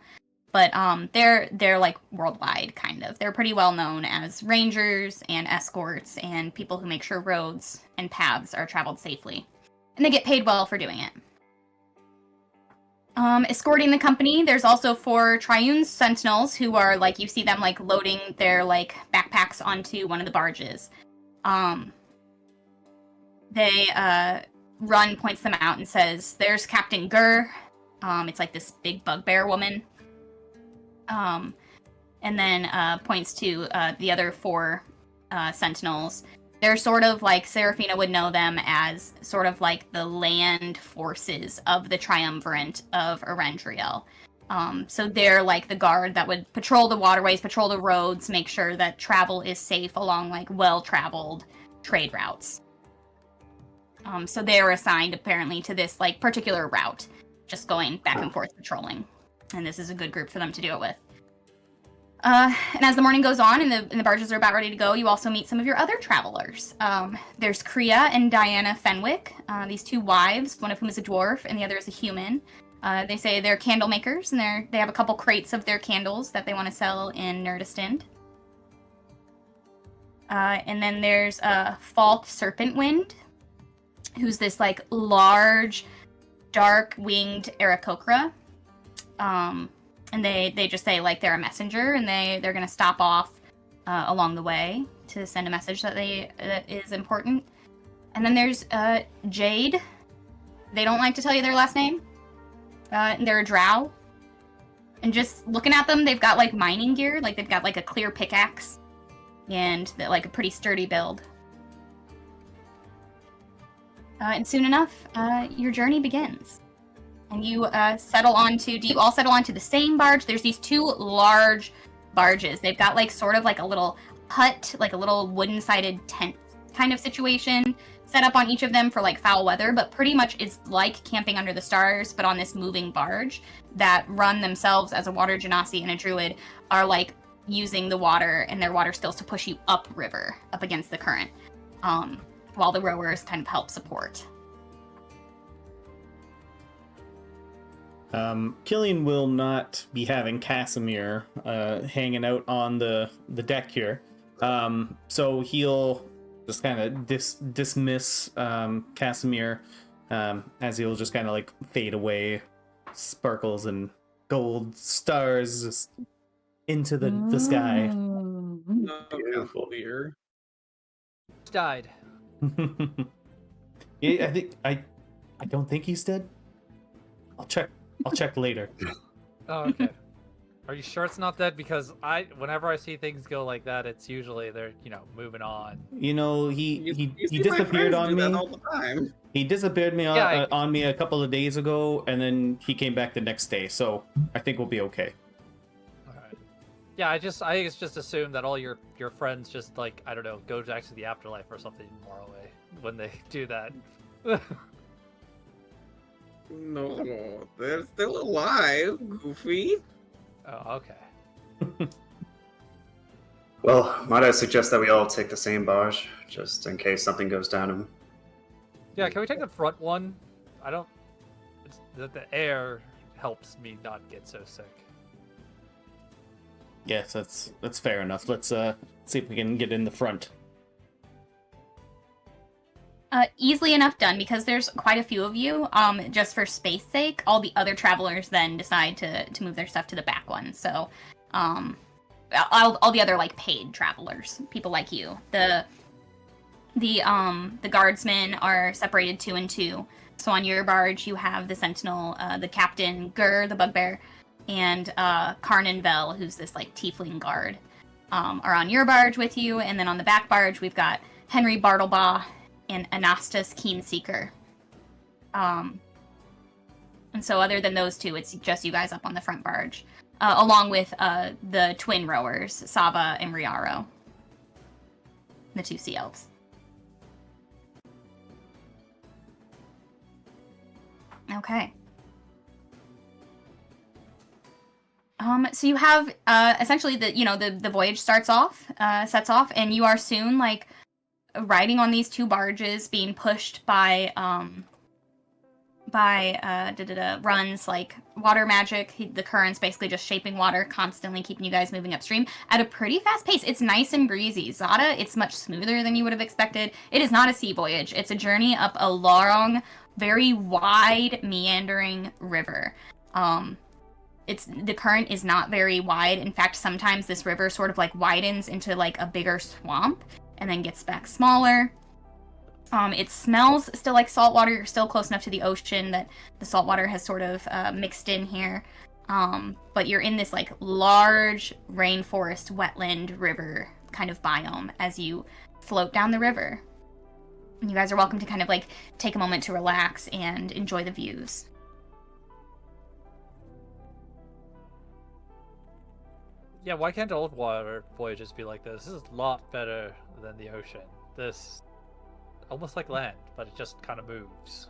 but they're like worldwide kind of. They're pretty well known as rangers and escorts and people who make sure roads and paths are traveled safely, and they get paid well for doing it. Escorting the company, there's also 4 Triune Sentinels who are like, you see them like loading their like backpacks onto one of the barges. Run points them out and says, "There's Captain Gur." It's like this big bugbear woman. And then points to the other 4 Sentinels. They're sort of like, Seraphina would know them as sort of like the land forces of the Triumvirate of Erendriel. So they're like the guard that would patrol the waterways, patrol the roads, make sure that travel is safe along like well-traveled trade routes. So they're assigned apparently to this like particular route, just going back and forth patrolling. And this is a good group for them to do it with. And as the morning goes on and the barges are about ready to go, you also meet some of your other travelers. There's Kriya and Diana Fenwick, these 2 wives, one of whom is a dwarf and the other is a human. They say they're candle makers, and they have a couple crates of their candles that they want to sell in Nurdistand. And then there's Falk Serpentwind, who's this like large, dark-winged Aarakocra. And they just say like they're a messenger, and they're gonna stop off along the way to send a message that is important. And then there's Jade. They don't like to tell you their last name. And they're a drow. And just looking at them, they've got like mining gear, like they've got like a clear pickaxe, and like a pretty sturdy build. And soon enough, your journey begins. And you do you all settle onto the same barge? There's these 2 large barges. They've got like sort of like a little hut, like a little wooden-sided tent kind of situation set up on each of them for like foul weather, but pretty much it's like camping under the stars, but on this moving barge that run themselves as a water genasi and a druid are like using the water and their water skills to push you upriver, up against the current, while the rowers kind of help support. Killian will not be having Casimir hanging out on the deck here. So he'll just kind of dismiss Casimir as he'll just kind of like fade away, sparkles and gold stars just into the sky. Beautiful beer. Died. Yeah, I don't think he's dead. I'll check later. Oh, okay. Are you sure it's not dead? Because whenever I see things go like that, it's usually they're moving on. He see my disappeared friends on do that me. all the time. He disappeared on me a couple of days ago, and then he came back the next day. So I think we'll be okay. All right. Yeah, I just assumed that all your friends just like, I don't know, go back to the afterlife or something more away when they do that. No, they're still alive, Goofy. Oh, okay. Well, might I suggest that we all take the same barge, just in case something goes down? Yeah, can we take the front one? The air helps me not get so sick. Yes, that's fair enough. Let's see if we can get in the front. Easily enough done, because there's quite a few of you. Just for space sake, all the other travelers then decide to move their stuff to the back one. So, all the other like paid travelers, people like you. The guardsmen are separated 2 and 2. So on your barge you have the sentinel, the captain Gur, the bugbear, and Karnanvel, who's this like tiefling guard, are on your barge with you. And then on the back barge we've got Henry Bartlebaugh and Anastas Keenseeker. And so other than those 2, it's just you guys up on the front barge, along with the twin rowers, Saba and Riaro, the 2 sea elves. Okay. So you have essentially the voyage sets off, and you are soon like riding on these 2 barges, being pushed by runs like water magic. The current's basically just shaping water, constantly keeping you guys moving upstream at a pretty fast pace. It's nice and breezy. Zada, it's much smoother than you would have expected. It is not a sea voyage. It's a journey up a long, very wide, meandering river. The current is not very wide. In fact, sometimes this river sort of like widens into like a bigger swamp and then gets back smaller. It smells still like salt water. You're still close enough to the ocean that the salt water has sort of mixed in here. But you're in this like large rainforest, wetland, river kind of biome as you float down the river. And you guys are welcome to kind of like take a moment to relax and enjoy the views. Yeah, why can't old water voyages be like this? This is a lot better than the ocean. This almost like land, but it just kind of moves.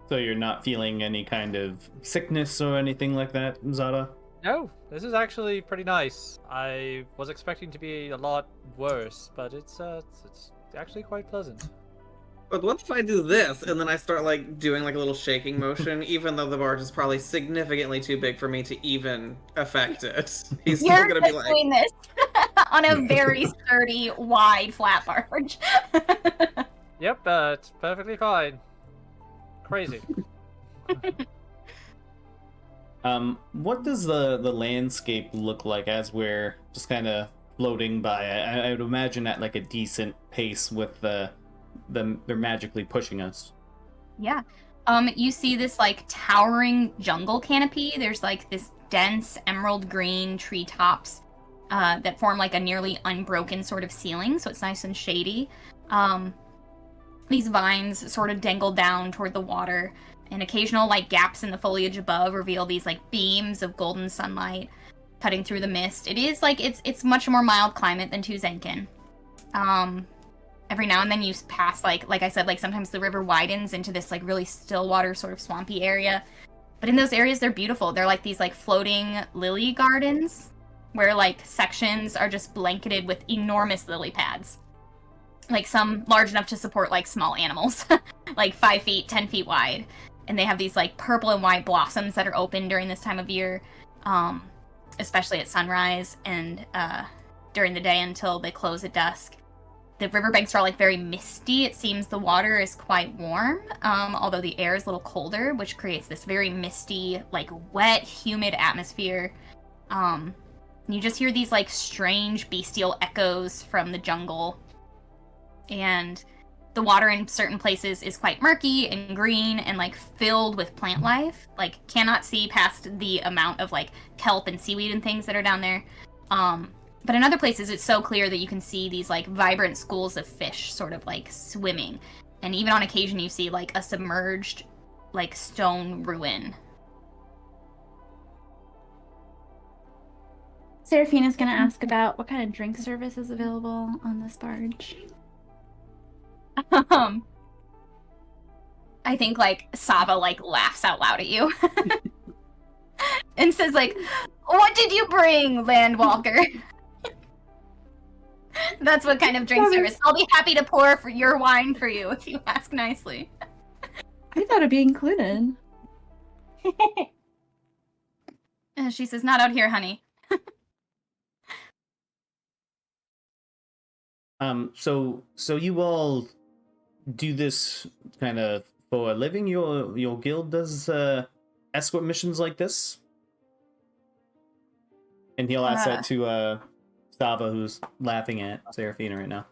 So you're not feeling any kind of sickness or anything like that, Zada? No, this is actually pretty nice. I was expecting to be a lot worse, but it's actually quite pleasant. But what if I do this and then I start like doing like a little shaking motion, even though the barge is probably significantly too big for me to even affect it? He's still You're gonna be like, doing this on a very sturdy, wide, flat barge. Yep, it's perfectly fine. Crazy. What does the landscape look like as we're just kind of floating by? I would imagine at like a decent pace with they're magically pushing us. Yeah. You see this like towering jungle canopy. There's like this dense emerald green treetops that form like a nearly unbroken sort of ceiling, so it's nice and shady. These vines sort of dangle down toward the water, and occasional like gaps in the foliage above reveal these like beams of golden sunlight cutting through the mist. It is like it's much more mild climate than Tuzenkin. Every now and then you pass like I said, like sometimes the river widens into this like really still water sort of swampy area. But in those areas they're beautiful. They're like these like floating lily gardens where like sections are just blanketed with enormous lily pads. Like some large enough to support like small animals, like 5 feet, 10 feet wide. And they have these like purple and white blossoms that are open during this time of year, especially at sunrise and during the day until they close at dusk. The riverbanks are like very misty. It seems the water is quite warm, although the air is a little colder, which creates this very misty, like wet, humid atmosphere. And you just hear these like strange bestial echoes from the jungle. And the water in certain places is quite murky and green and like filled with plant life. Like cannot see past the amount of like kelp and seaweed and things that are down there. But in other places, it's so clear that you can see these, like, vibrant schools of fish sort of, like, swimming. And even on occasion, you see, like, a submerged, like, stone ruin. Seraphina's gonna ask about what kind of drink service is available on this barge. I think, like, Sava, like, laughs out loud at you. And says, like, "What did you bring, Landwalker?" That's what kind of drink service. I'll be happy to pour for your wine for you if you ask nicely. I thought it'd be included. And she says, "Not out here, honey." So you all do this kind of for a living? Your guild does escort missions like this? And he'll ask that to Sava, who's laughing at Seraphina right now.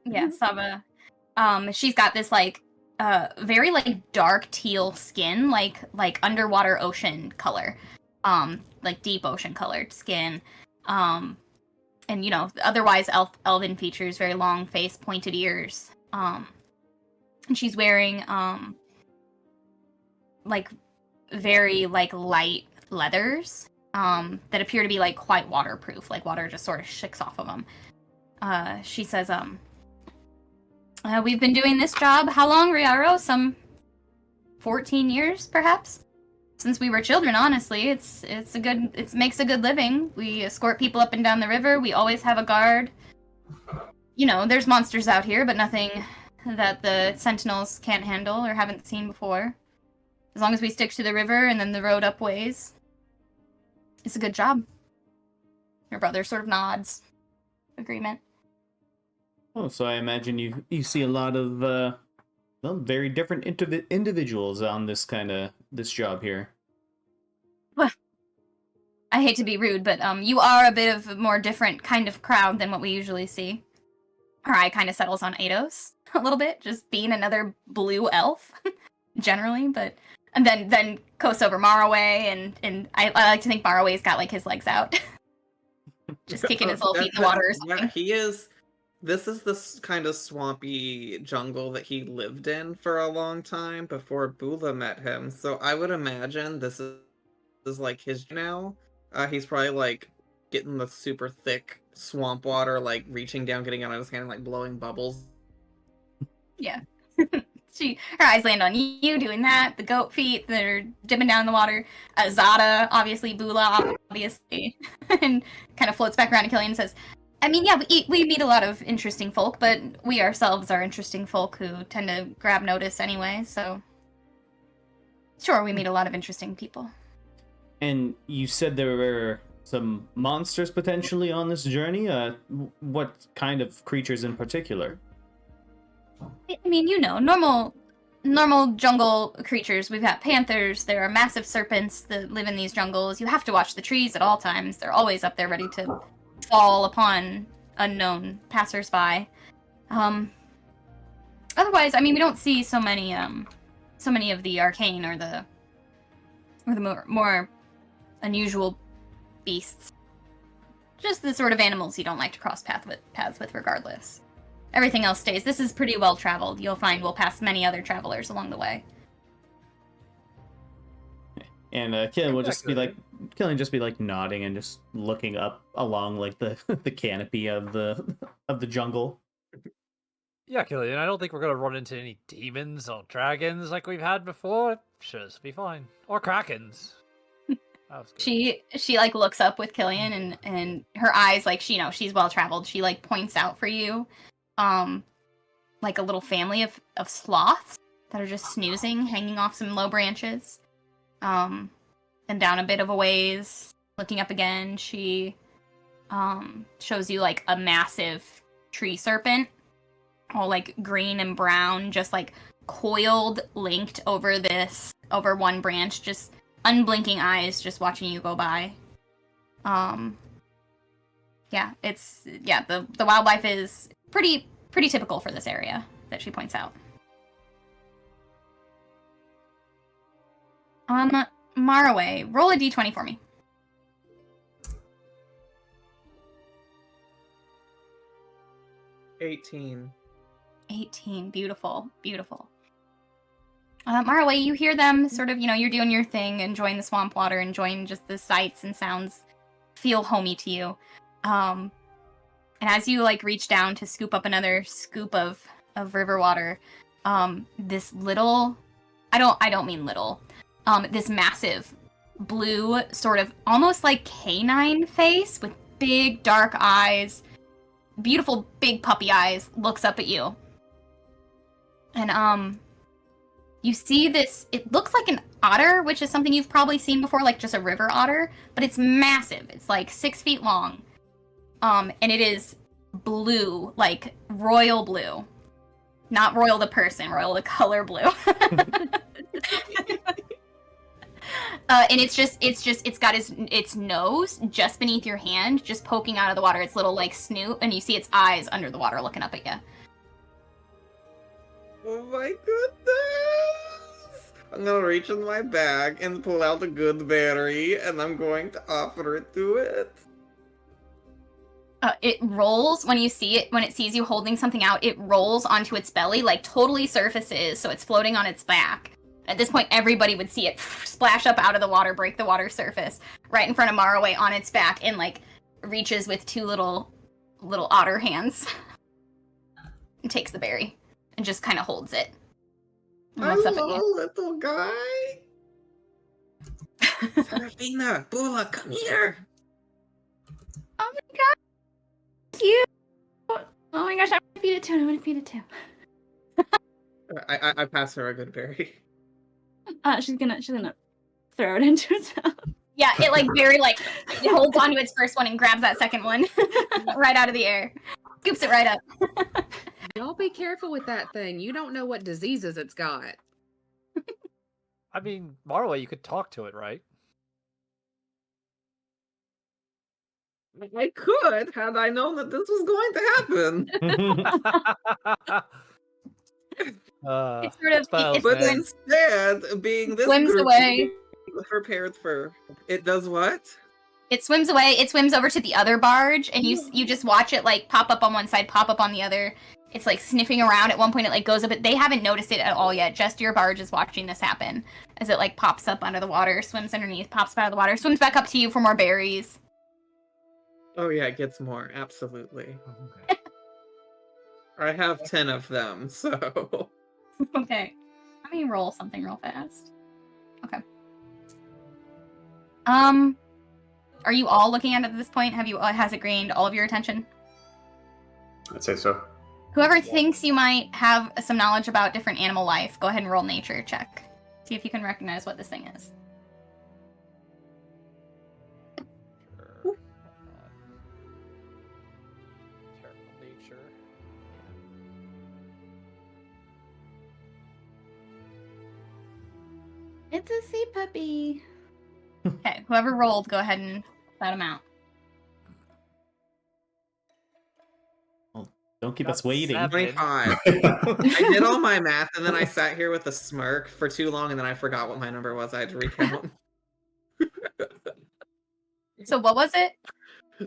Yeah, Sava. She's got this like very like dark teal skin, like underwater ocean color, like deep ocean colored skin, and you know otherwise elven features, very long face, pointed ears, and she's wearing like very like light leathers. That appear to be like quite waterproof, like water just sort of shicks off of them. She says, we've been doing this job, how long, Riaro? Some 14 years, perhaps? Since we were children, honestly. It makes a good living. We escort people up and down the river. We always have a guard. You know, there's monsters out here, but nothing that the sentinels can't handle or haven't seen before. As long as we stick to the river and then the road up ways, it's a good job. Your brother sort of nods. Agreement. Oh, so I imagine you see a lot of well, very different individuals on this job here. Well, I hate to be rude, but you are a bit of a more different kind of crowd than what we usually see. Her eye kind of settles on Eidos a little bit, just being another blue elf, generally, but... And then coasts over Maraway, and I like to think Maraway's got, like, his legs out. Just kicking his little feet in the water or something. Yeah, he is... This is the kind of swampy jungle that he lived in for a long time before Bula met him, so I would imagine this is like, his now. He's probably, like, getting the super thick swamp water, like, reaching down, getting out of his hand, and, like, blowing bubbles. Yeah. Her eyes land on you doing that. The goat feet that are dipping down in the water. Zada, obviously. Bula, obviously. And kind of floats back around to Killian and says, I mean, yeah, we meet a lot of interesting folk, but we ourselves are interesting folk who tend to grab notice anyway, so... Sure, we meet a lot of interesting people. And you said there were some monsters potentially on this journey? What kind of creatures in particular? I mean, you know, normal jungle creatures. We've got panthers, there are massive serpents that live in these jungles. You have to watch the trees at all times. They're always up there ready to fall upon unknown passersby. Otherwise, I mean, we don't see so many of the arcane or the more unusual beasts. Just the sort of animals you don't like to cross paths with regardless. Everything else stays. This is pretty well traveled. You'll find we'll pass many other travelers along the way. And Killian will just be like nodding and just looking up along like the the canopy of the jungle. Yeah, Killian, I don't think we're gonna run into any demons or dragons like we've had before. It should be fine. Or krakens. That was good. She like looks up with Killian and her eyes, like, she, you know, she's well traveled. She like points out for you like a little family of sloths that are just snoozing, hanging off some low branches. And down a bit of a ways, looking up again, she shows you like a massive tree serpent, all like green and brown, just like coiled, linked over one branch, just unblinking eyes, just watching you go by. Yeah, the wildlife is pretty typical for this area that she points out. Maraway, roll a d20 for me. 18. 18, beautiful. Maraway, you hear them sort of, you know, you're doing your thing, enjoying the swamp water, enjoying just the sights and sounds feel homey to you. And as you like reach down to scoop up another scoop of river water, this little, I don't mean little, this massive blue sort of almost like canine face with big dark eyes, beautiful big puppy eyes, looks up at you. And you see this, it looks like an otter, which is something you've probably seen before, like just a river otter, but it's massive. It's like 6 feet long. And it is blue, like royal blue. Not royal the person, royal the color blue. And it's got its nose just beneath your hand, just poking out of the water, its little like snoot, and you see its eyes under the water looking up at you. Oh my goodness! I'm gonna reach in my bag and pull out the good berry, and I'm going to offer it to it. It rolls when you see it, when it sees you holding something out, it rolls onto its belly, like totally surfaces, so it's floating on its back. At this point, everybody would see it splash up out of the water, break the water surface, right in front of Maraway on its back, and like reaches with two little otter hands and takes the berry and just kind of holds it. And looks up at you. Little guy. Serafina, Bula, come here. Oh my god, cute! Oh my gosh, I'm gonna feed it too. I pass her a good berry. She's gonna throw it into its mouth. Yeah, it like very like it holds onto its first one and grabs that second one right out of the air, scoops it right up. Y'all be careful with that thing. You don't know what diseases it's got. I mean, Marwa, you could talk to it, right? I could, had I known that this was going to happen. It's sort of spells, But man. instead, being this swims group away. prepared for it does what? It swims away. It swims over to the other barge, and you just watch it like pop up on one side, pop up on the other. It's like sniffing around. At one point, it like goes up. They haven't noticed it at all yet. Just your barge is watching this happen as it like pops up under the water, swims underneath, pops up out of the water, swims back up to you for more berries. Oh yeah, it gets more, absolutely. Okay. I have 10 of them, so Okay, let me roll something real fast. Okay. Are you all looking at it at this point? Has it gained all of your attention? I'd say so. Whoever thinks you might have some knowledge about different animal life, go ahead and roll nature check. See if you can recognize what this thing is. Sure. Terrible nature. It's a sea puppy. Okay, whoever rolled, go ahead and let them out. Don't keep Got us waiting. 7. 25. I did all my math and then I sat here with a smirk for too long and then I forgot what my number was. I had to recount. So what was it?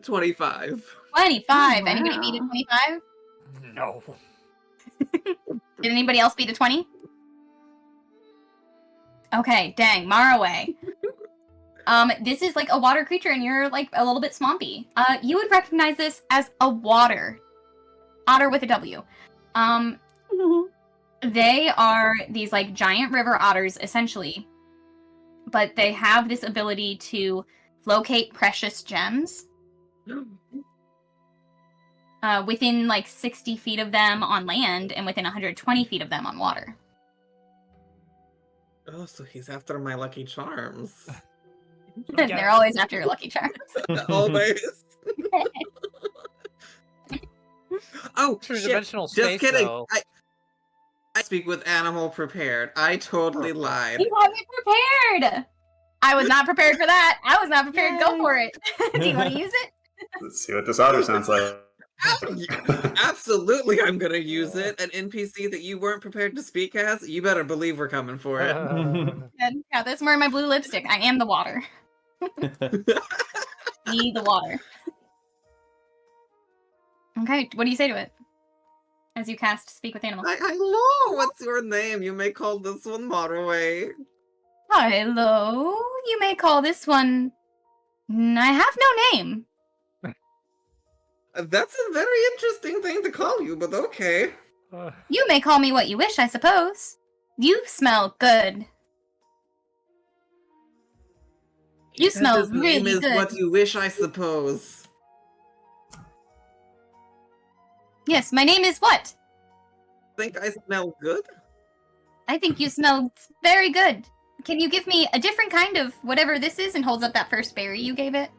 25. 25. Oh, Anybody beat a wow. 25? No. Did anybody else beat a 20? Okay, dang, Maraway. This is like a water creature and you're like a little bit swampy. You would recognize this as a water. Otter with a W. They are these like giant river otters essentially, but they have this ability to locate precious gems within like 60 feet of them on land and within 120 feet of them on water. Oh, so he's after my lucky charms. They're always after your lucky charms. Always. Oh, shit. Dimensional Just space, kidding. though. I speak with animal prepared. I totally lied. You have me prepared! I was not prepared for that. I was not prepared. Go for it. Do you want to use it? Let's see what this otter sounds like. Absolutely, I'm gonna use it. An NPC that you weren't prepared to speak as, you better believe we're coming for it. And yeah, this is wearing my blue lipstick. I am the water. Be the water. Okay, what do you say to it? As you cast Speak with Animals. Hello, what's your name? You may call this one Motorway. Hello, you may call this one... I have no name. That's a very interesting thing to call you, but okay. You may call me what you wish, I suppose. You smell good. You smell His name really is good. what you wish, I suppose. Yes, my name is what? Think I smell good? I think you smell very good. Can you give me a different kind of whatever this is? And holds up that first berry you gave it.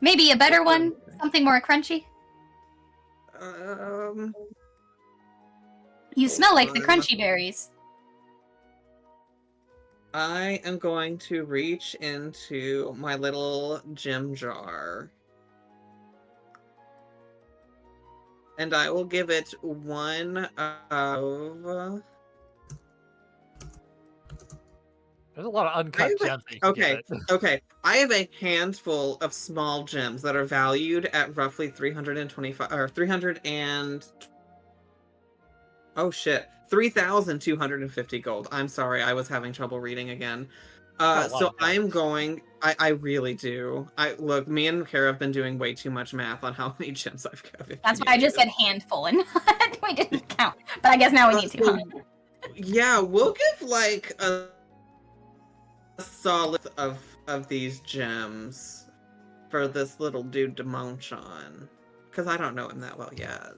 Maybe a better one? Something more crunchy? You smell like the crunchy berries. I am going to reach into my little gem jar. And I will give it one of... There's a lot of uncut gems that you can Okay, get it. okay. I have a handful of small gems that are valued at roughly 325 or 300 and oh shit, 3,250 gold. I'm sorry, I was having trouble reading again. So I'm going. I really do. Look. Me and Kara have been doing way too much math on how many gems I've given. That's why I just said handful and we didn't count. But I guess now we need to. Huh? Yeah, we'll give like a solid of these gems for this little dude to munch on, because I don't know him that well yet.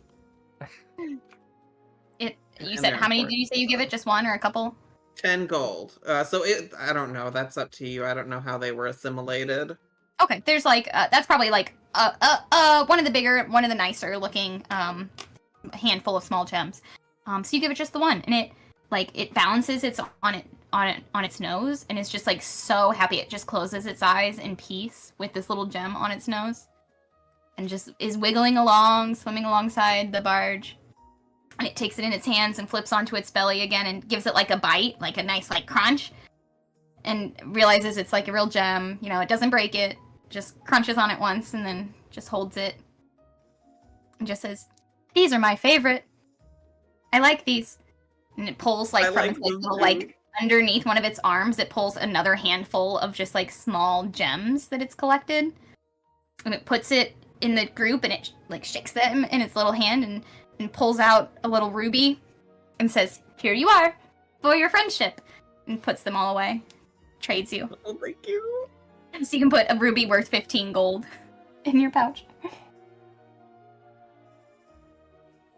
You And said they're how many important. did you say you give it? Just one or a couple? 10 gold. So I don't know. That's up to you. I don't know how they were assimilated. Okay, there's like that's probably like one of the nicer looking handful of small gems. So you give it just the one, and it balances on its nose, and it's just like so happy. It just closes its eyes in peace with this little gem on its nose, and just is wiggling along, swimming alongside the barge. And it takes it in its hands and flips onto its belly again and gives it like a bite, like a nice like crunch, and realizes it's like a real gem. You know, it doesn't break it, just crunches on it once and then just holds it and just says, "These are my favorite. I like these." And it pulls like I from like its like them little too. like underneath one of its arms, it pulls another handful of just like small gems that it's collected, and it puts it in the group and it like shakes them in its little hand and pulls out a little ruby and says, "Here you are for your friendship," and puts them all away. Trades you. Oh, thank you. So you can put a ruby worth 15 gold in your pouch.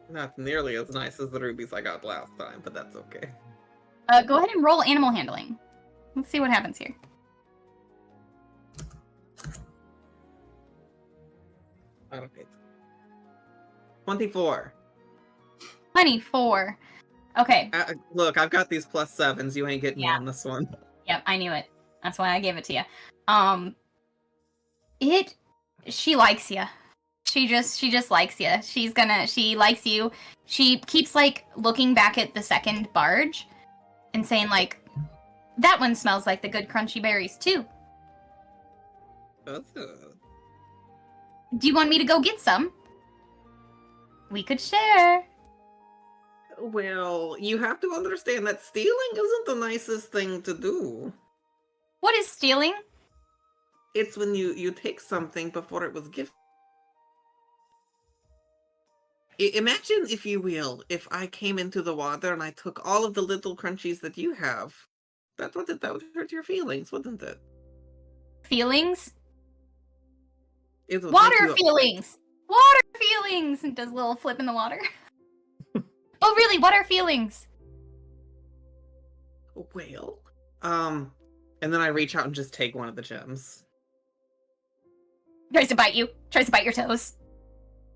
Not nearly as nice as the rubies I got last time, but that's okay. Go ahead and roll animal handling. Let's see what happens here. Okay. 24. 24. Okay. Look, I've got these +7s. You ain't getting me Yeah. on this one. Yep, I knew it. That's why I gave it to you. She likes you. She just likes you. She likes you. She keeps like looking back at the second barge and saying like, "That one smells like the good crunchy berries too. Ugh. Do you want me to go get some? We could share." Well, you have to understand that stealing isn't the nicest thing to do. What is stealing? It's when you take something before it was given. Imagine, if you will, if I came into the water and I took all of the little crunchies that you have. That would hurt your feelings, wouldn't it? Feelings? It would make Water you- feelings! Water feelings! And does a little flip in the water. Oh, really? What are feelings? Well, and then I reach out and just take one of the gems. Tries to bite you. Tries to bite your toes.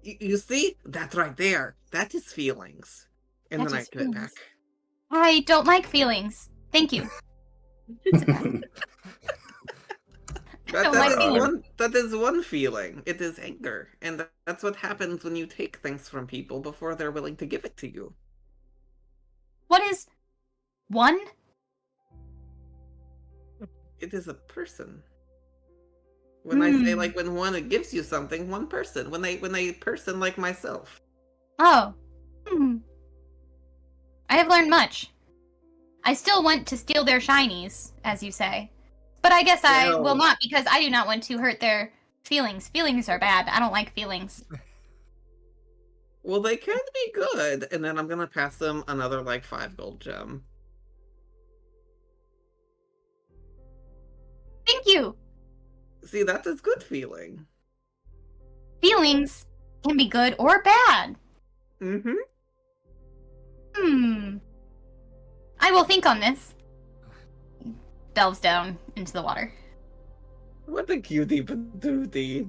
You see? That right there. That is feelings. And That then I is give it back. feelings. I don't like feelings. Thank you. don't like feelings. That is one feeling. It is anger. And that's what happens when you take things from people before they're willing to give it to you. What is one? It is a person. When I say like when one gives you something, one person. When a person like myself. Oh. I have learned much. I still want to steal their shinies, as you say. But I guess I will not, because I do not want to hurt their feelings. Feelings are bad. I don't like feelings. Well, they can be good. And then I'm gonna pass them another like 5 gold gem. Thank you. See, that is good feeling. Feelings can be good or bad. Mm-hmm. I will think on this. Delves down into the water. What a cutie patootie.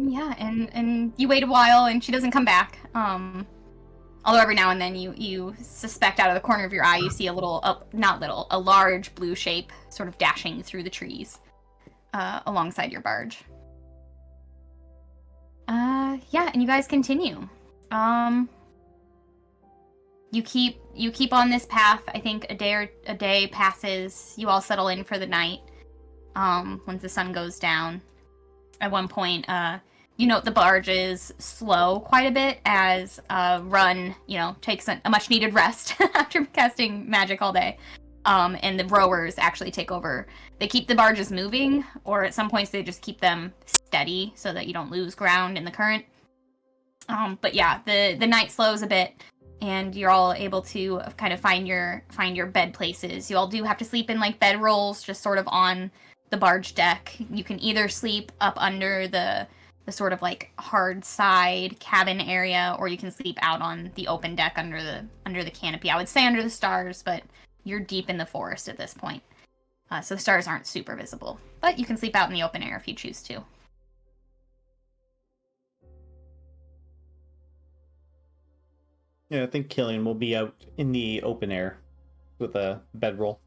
Yeah, and you wait a while and she doesn't come back. Although every now and then you suspect out of the corner of your eye you see a large blue shape sort of dashing through the trees alongside your barge. Yeah, and you guys continue. You keep on this path. I think a day passes. You all settle in for the night. Once the sun goes down. At one point, you note the barge is slow quite a bit as Run, takes a much needed rest after casting magic all day. And the rowers actually take over. They keep the barges moving, or at some points they just keep them steady so that you don't lose ground in the current. But yeah, the night slows a bit, and you're all able to kind of find your bed places. You all do have to sleep in like bedrolls, just sort of on the barge deck. You can either sleep up under the sort of like hard side cabin area, or you can sleep out on the open deck under the canopy. I would say under the stars, but you're deep in the forest at this point. So the stars aren't super visible, but you can sleep out in the open air if you choose to. Yeah, I think Killian will be out in the open air with a bedroll.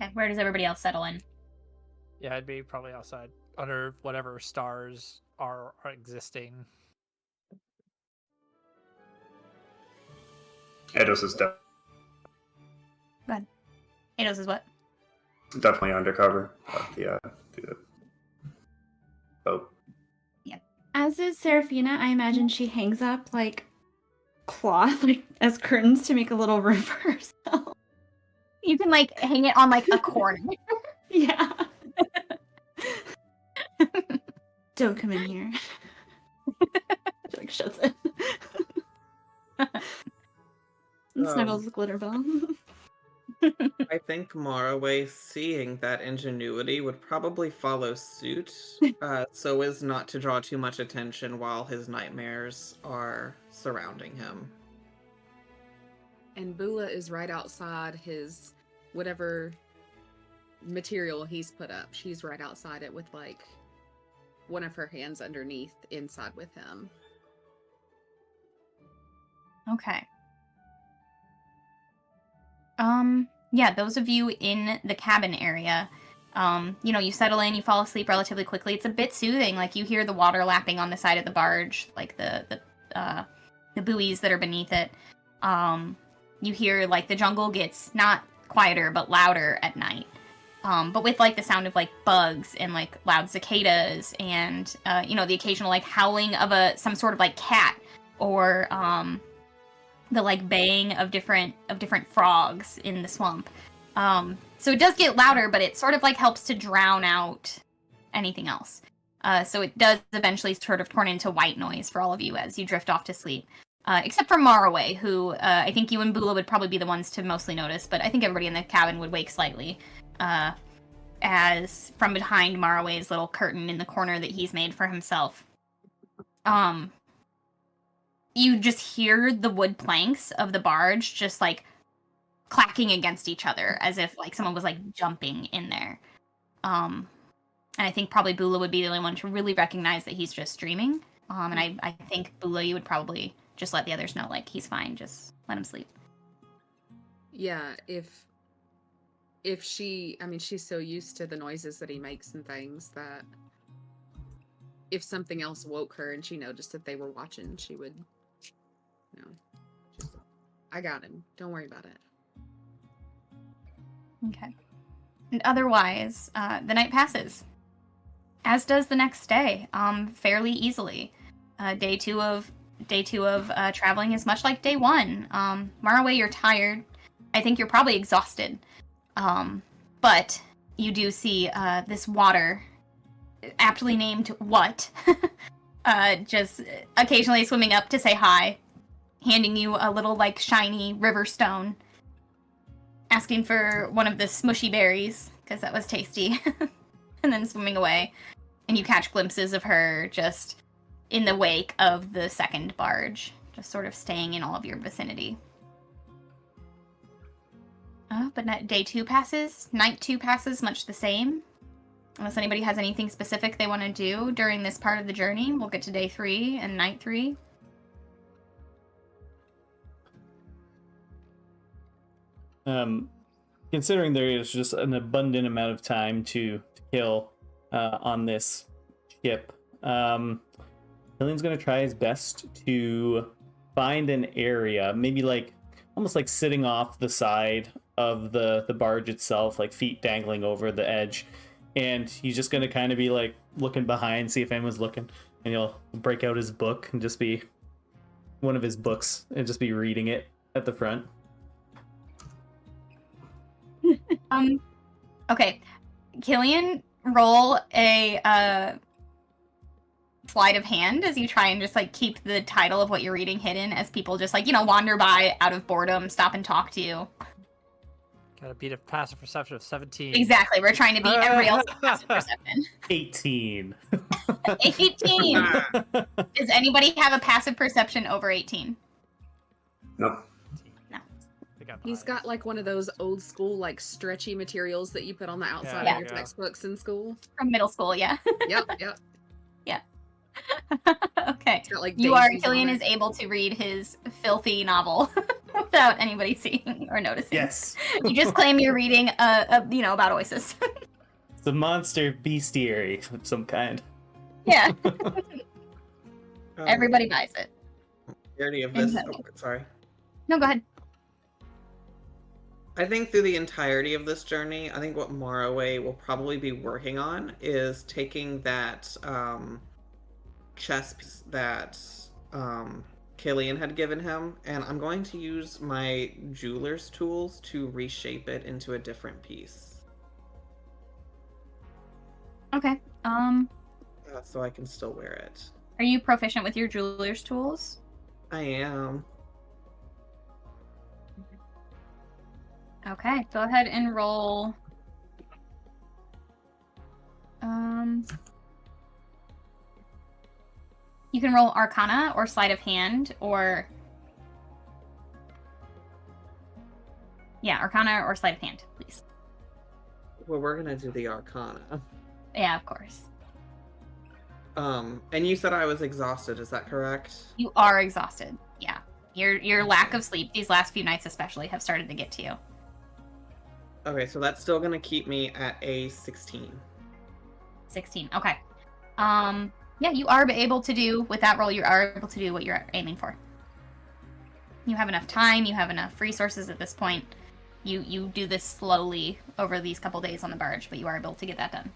Okay, where does everybody else settle in? Yeah, I'd be probably outside under whatever stars are existing. Eidos is Eidos is what? definitely undercover of the boat. As is Seraphina, I imagine she hangs up like cloth, like as curtains to make a little room for herself. You can like hang it on like a corner. Yeah. Don't come in here. She like shuts it. And snuggles with Glitterbell. I think Maraway, seeing that ingenuity, would probably follow suit, so as not to draw too much attention while his nightmares are surrounding him. And Bula is right outside his whatever material he's put up. She's right outside it with like one of her hands underneath inside with him. Okay. Yeah, those of you in the cabin area, you settle in, you fall asleep relatively quickly. It's a bit soothing. Like you hear the water lapping on the side of the barge, like the buoys that are beneath it. You hear like the jungle gets not quieter but louder at night. But with like the sound of like bugs and like loud cicadas and the occasional like howling of some sort of like cat or the like baying of different frogs in the swamp. So it does get louder, but it sort of like helps to drown out anything else. So it does eventually sort of turn into white noise for all of you as you drift off to sleep. Except for Maraway, who I think you and Bula would probably be the ones to mostly notice, but I think everybody in the cabin would wake slightly. As from behind Maraway's little curtain in the corner that he's made for himself, you just hear the wood planks of the barge just like clacking against each other as if like someone was like jumping in there. And I think probably Bula would be the only one to really recognize that he's just dreaming. And I think Bula, you would probably just let the others know like he's fine, just let him sleep. Yeah, if she's so used to the noises that he makes and things that if something else woke her and she noticed that they were watching, she would, just, I got him. Don't worry about it. Okay. And otherwise, the night passes, as does the next day, fairly easily. Day two of traveling is much like day one. Maraway, you're tired. I think you're probably exhausted. But you do see this water, aptly named What, just occasionally swimming up to say hi, handing you a little like shiny river stone, asking for one of the smushy berries because that was tasty, and then swimming away. And you catch glimpses of her just in the wake of the second barge, just sort of staying in all of your vicinity. But day two passes. Night two passes much the same. Unless anybody has anything specific they want to do during this part of the journey, we'll get to day 3 and night 3. Considering there is just an abundant amount of time to kill on this ship, Killian's going to try his best to find an area, maybe like almost like sitting off the side of the barge itself, like feet dangling over the edge, and he's just gonna kind of be like looking behind, see if anyone's looking, and he'll break out his book and just be one of his books and just be reading it at the front. Okay, Killian, roll a sleight of hand as you try and just like keep the title of what you're reading hidden as people just like wander by out of boredom, stop and talk to you. Gotta beat a passive perception of 17. Exactly. We're trying to beat every else's passive perception. 18. 18. Does anybody have a passive perception over 18? Nope. He's got like one of those old school like stretchy materials that you put on the outside Yeah. of your textbooks in school. From middle school, yeah. Yep. Okay. It's got, like, You are, daisies on Killian it. is able to read his filthy novel without anybody seeing or noticing. Yes. You just claim you're reading, about Oasis. It's a monster bestiary of some kind. Yeah. Everybody buys it. Entirety of this. Exactly. Oh, sorry. No, go ahead. I think through the entirety of this journey, I think what Morrowind will probably be working on is taking that chess piece that Killian had given him, and I'm going to use my jeweler's tools to reshape it into a different piece. Okay. So I can still wear it. Are you proficient with your jeweler's tools? I am. Okay, go ahead and roll. You can roll Arcana or Sleight of Hand or... Yeah, Arcana or Sleight of Hand, please. Well, we're gonna do the Arcana. Yeah, of course. And you said I was exhausted, is that correct? You are exhausted. Yeah. Your lack of sleep, these last few nights especially, have started to get to you. Okay, so that's still gonna keep me at a 16. 16. Okay. Yeah, you are able to do, with that roll, you are able to do what you're aiming for. You have enough time, you have enough resources at this point. You do this slowly over these couple days on the barge, but you are able to get that done.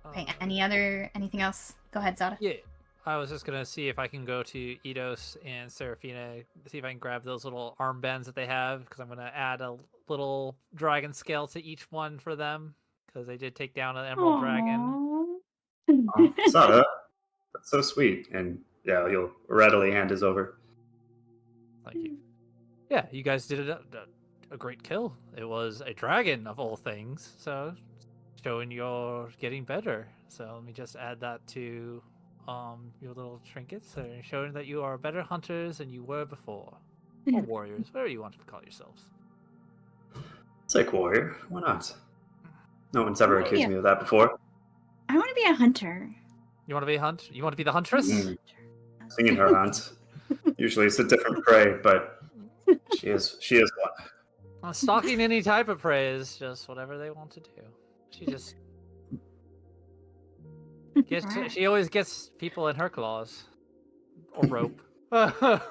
Okay, anything else? Go ahead, Zada. Yeah. I was just gonna see if I can go to Eidos and Serafina, see if I can grab those little armbands that they have, because I'm gonna add a little dragon scale to each one for them, because they did take down an emerald dragon. Oh, Sada, that's so sweet. And yeah, you'll readily hand his over. Thank you. Yeah, you guys did a great kill. It was a dragon of all things, so showing you're getting better. So let me just add that to your little trinkets, so showing that you are better hunters than you were before, or warriors, whatever you want to call yourselves. It's like warrior. Why not? No one's ever Oh, accused yeah. me of that before. I want to be a hunter. You want to be a hunt? You want to be the huntress? Singing her hunt. Usually it's a different prey, but she is one. Stalking any type of prey is just whatever they want to do. She just Right. she always gets people in her claws or rope. So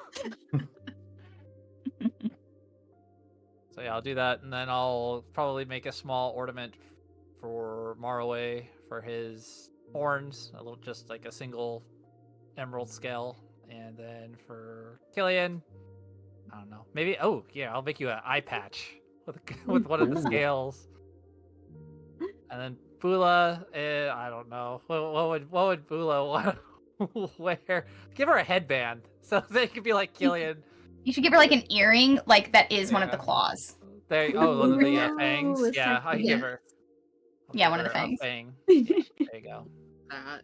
yeah, I'll do that, and then I'll probably make a small ornament for Morrowind for his horns, a little, just like a single emerald scale, and then for Killian, I don't know, maybe. Oh yeah, I'll make you an eye patch with one of the scales, and then Bula, I don't know, what would Bula want to wear? Give her a headband so they could be like Killian. You should give her like an earring, like that is one of the Yeah. claws. One of the Ooh, fangs. it's Yeah, like- I can yeah. give her. I'll Yeah, give one of the her a fangs. fang. There you go. That.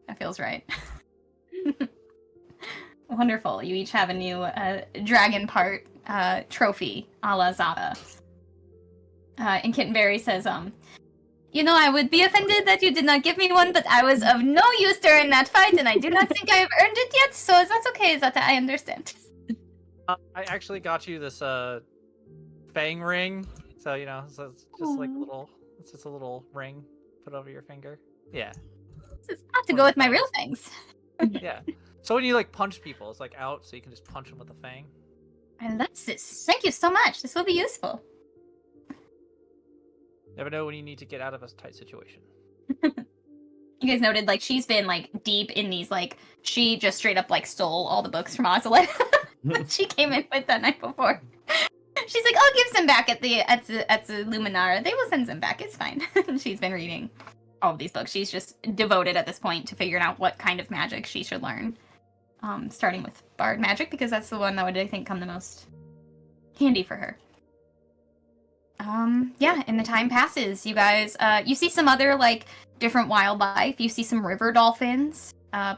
That feels right. Wonderful. You each have a new dragon part trophy a la Zada. And Kittenberry says, I would be offended that you did not give me one, but I was of no use during that fight, and I do not think I have earned it yet, so that's okay, Zata, I understand. I actually got you this fang ring. So, so it's just like it's just a little ring put over your finger. Yeah. This is not to go with my real things. Yeah. So when you like punch people, it's like out, so you can just punch them with a fang. I love this. Thank you so much. This will be useful. Never know when you need to get out of a tight situation. You guys noted, like, she's been, like, deep in these, like, she just straight up, like, stole all the books from Ozolith that she came in with that night before. She's like, I'll give some back at the Luminara. They will send some back. It's fine. She's been reading all of these books. She's just devoted at this point to figuring out what kind of magic she should learn. starting with Bard Magic, because that's the one that would, I think, come the most handy for her. Yeah, and the time passes. You guys, you see some other, like, different wildlife. You see some river dolphins,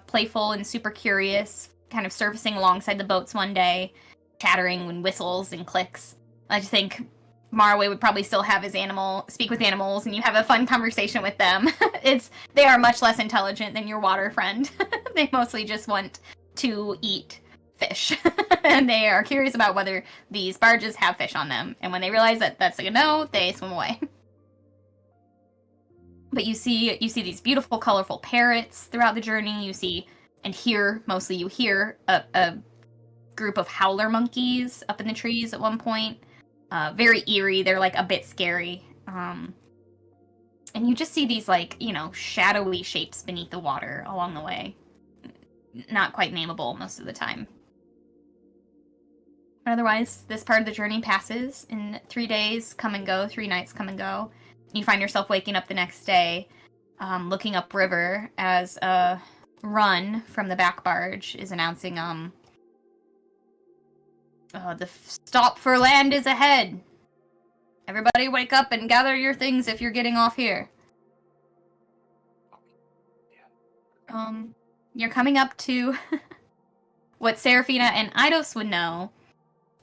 playful and super curious, kind of surfacing alongside the boats one day, chattering and whistles and clicks. I just think Marway would probably still have his speak with animals, and you have a fun conversation with them. They are much less intelligent than your water friend. They mostly just want to eat fish. And they are curious about whether these barges have fish on them. And when they realize that that's like a no, they swim away. But you see these beautiful, colorful parrots throughout the journey. You see and hear, mostly you hear, a group of howler monkeys up in the trees at one point. Very eerie. They're like a bit scary. And you just see these, like, you know, shadowy shapes beneath the water along the way. Not quite nameable most of the time. But otherwise, this part of the journey passes in 3 days come and go, 3 nights come and go. You find yourself waking up the next day, looking upriver as a run from the back barge is announcing, the stop for land is ahead. Everybody wake up and gather your things if you're getting off here. You're coming up to what Seraphina and Eidos would know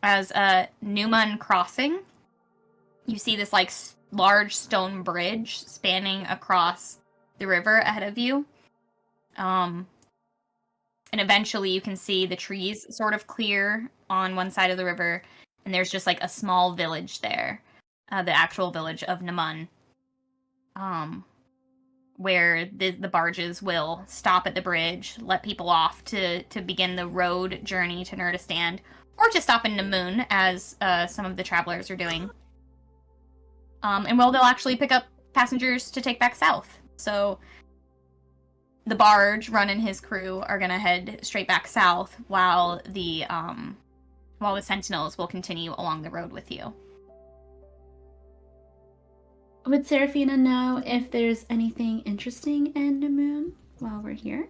as Newman Crossing. You see this, like, large stone bridge spanning across the river ahead of you. And eventually you can see the trees sort of clear on one side of the river, and there's just, like, a small village there. The actual village of Namun. Where the barges will stop at the bridge, let people off to begin the road journey to Nurdistand, or to stop in Namun, as some of the travelers are doing. And they'll actually pick up passengers to take back south. So the barge, Run and his crew, are gonna head straight back south, while the sentinels will continue along the road with you. Would Seraphina know if there's anything interesting in Namun while we're here?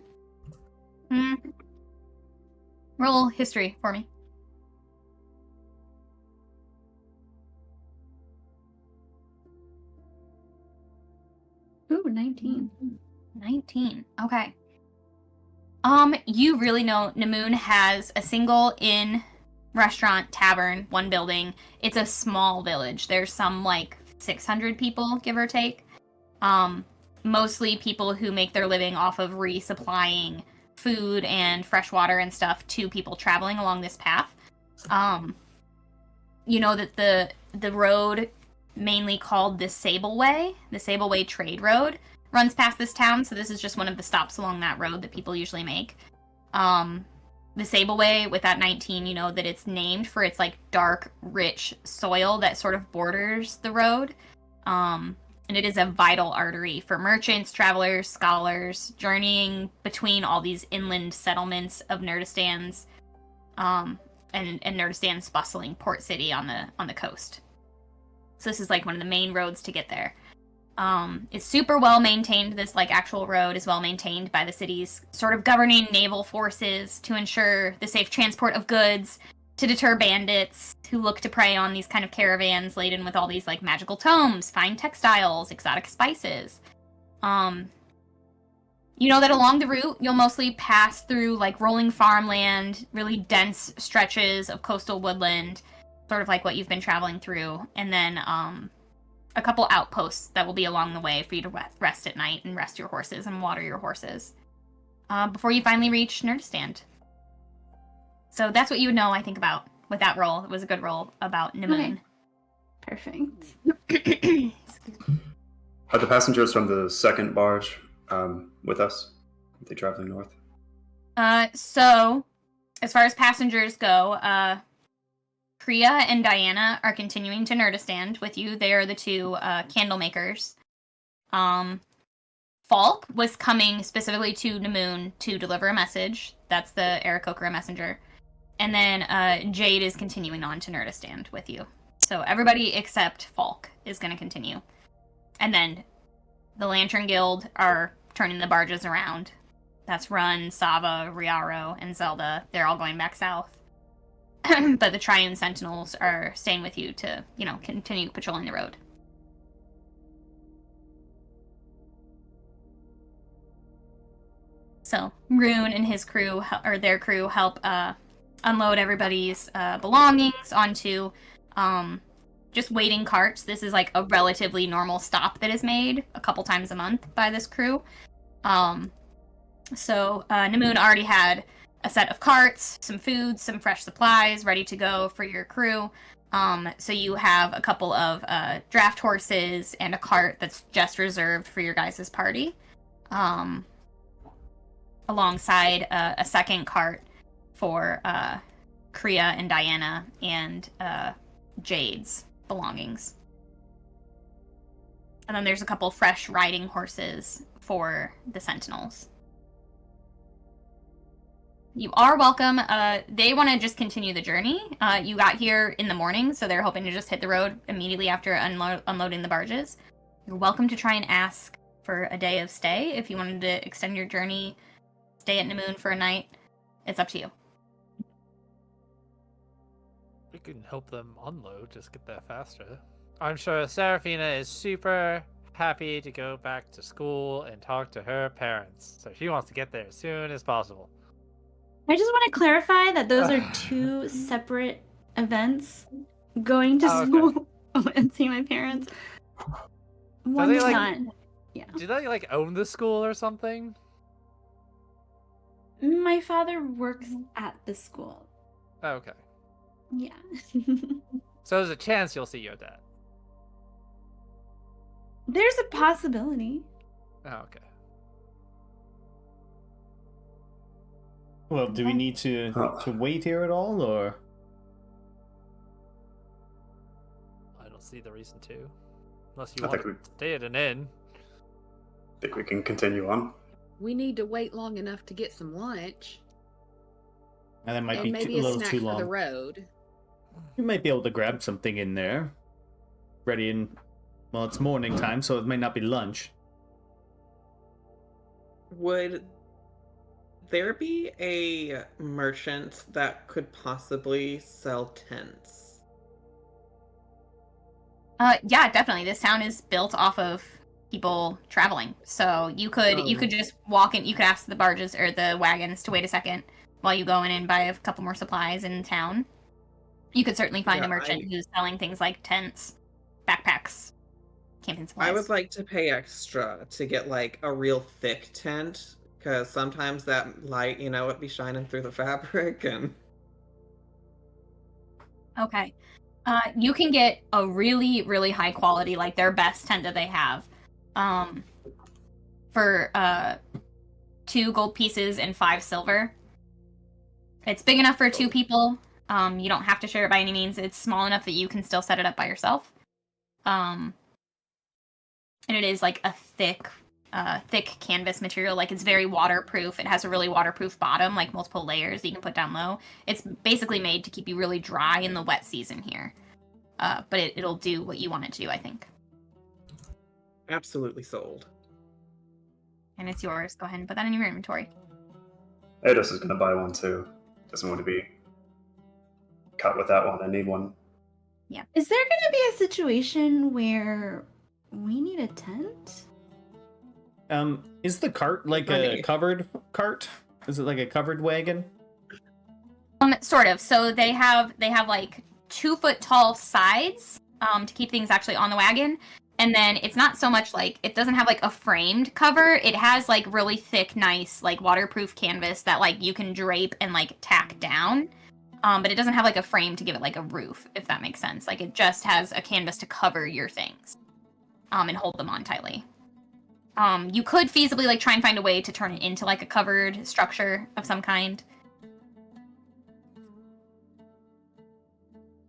Roll history for me. Ooh, 19. 19. Okay. You really know Namun has a single inn, restaurant, tavern, one building. It's a small village. There's some, like, 600 people, give or take. Mostly people who make their living off of resupplying food and fresh water and stuff to people traveling along this path. You know that the road, mainly called the Sableway Trade Road, runs past this town, so this is just one of the stops along that road that people usually make. The Sableway, with that 19, you know that it's named for its, like, dark, rich soil that sort of borders the road. And it is a vital artery for merchants, travelers, scholars, journeying between all these inland settlements of Nurdistands, and Nurdistand's bustling port city on the coast. So this is, like, one of the main roads to get there. It's super well maintained. This, like, actual road is well maintained by the city's sort of governing naval forces to ensure the safe transport of goods, to deter bandits who look to prey on these kind of caravans laden with all these, like, magical tomes, fine textiles, exotic spices. You know that along the route, you'll mostly pass through, like, rolling farmland, really dense stretches of coastal woodland, sort of like what you've been traveling through, and then, a couple outposts that will be along the way for you to rest at night and rest your horses and water your horses before you finally reach Nurdistand. So that's what you would know, I think, about with that roll. It was a good roll about Namun. Okay. Perfect. Are the passengers from the second barge with us? Are they traveling north? So, as far as passengers go, Priya and Diana are continuing to Nurdistand with you. They are the two candle makers. Falk was coming specifically to Namun to deliver a message. That's the Aarakocra messenger. And then Jade is continuing on to Nurdistand with you. So everybody except Falk is going to continue. And then the Lantern Guild are turning the barges around That's Run, Sava, Riaro, and Zelda. They're all going back south. But the Triune Sentinels are staying with you to, continue patrolling the road. So Rune and his crew, or their crew, help unload everybody's belongings onto just waiting carts. This is like a relatively normal stop that is made a couple times a month by this crew. So Namoon already had a set of carts, some food, some fresh supplies ready to go for your crew. So you have a couple of draft horses and a cart that's just reserved for your guys' party. Alongside a second cart for Kriya and Diana and Jade's belongings. And then there's a couple fresh riding horses for the Sentinels. You are welcome. They want to just continue the journey. You got here in the morning, so they're hoping to just hit the road immediately after unloading the barges. You're welcome to try and ask for a day of stay if you wanted to extend your journey, stay at Namoon for a night. It's up to you. We can help them unload, just get there faster. I'm sure Seraphina is super happy to go back to school and talk to her parents, so she wants to get there as soon as possible. I just want to clarify that those are two separate events. Going to school and seeing my parents. One's not. Yeah. Do they like own the school or something? My father works at the school. Oh, okay. Yeah. So there's a chance you'll see your dad. There's a possibility. Oh, okay. Well, do we need to wait here at all, or? I don't see the reason to. Unless you want to stay at an inn. I think we can continue on. We need to wait long enough to get some lunch. And that might and be maybe a a little snack too for long. the road. You might be able to grab something in there. Ready in... Well, it's morning time, so it might not be lunch. Would there be a merchant that could possibly sell tents? Yeah, definitely. This town is built off of people traveling. So you could just walk in, you could ask the barges or the wagons to wait a second while you go in and buy a couple more supplies in town. You could certainly find a merchant who's selling things like tents, backpacks, camping supplies. I would like to pay extra to get like a real thick tent, because sometimes that light, it'd be shining through the fabric and... Okay. You can get a really, really high quality, like their best tent that they have, for 2 gold pieces and 5 silver. It's big enough for 2 people. You don't have to share it by any means. It's small enough that you can still set it up by yourself. And it is like a thick canvas material. Like, it's very waterproof. It has a really waterproof bottom, like multiple layers that you can put down low. It's basically made to keep you really dry in the wet season here. But it'll do what you want it to do, I think. Absolutely sold. And it's yours. Go ahead and put that in your inventory. Eidos is going to buy one too. Doesn't want to be cut with that one. I need one. Yeah. Is there going to be a situation where we need a tent? Is the cart like a covered cart? Is it like a covered wagon? Sort of. So they have like 2-foot tall sides to keep things actually on the wagon. And then it's not so much like, it doesn't have like a framed cover. It has like really thick, nice, like waterproof canvas that like you can drape and like tack down. But it doesn't have like a frame to give it like a roof, if that makes sense. Like, it just has a canvas to cover your things and hold them on tightly. You could feasibly like try and find a way to turn it into like a covered structure of some kind.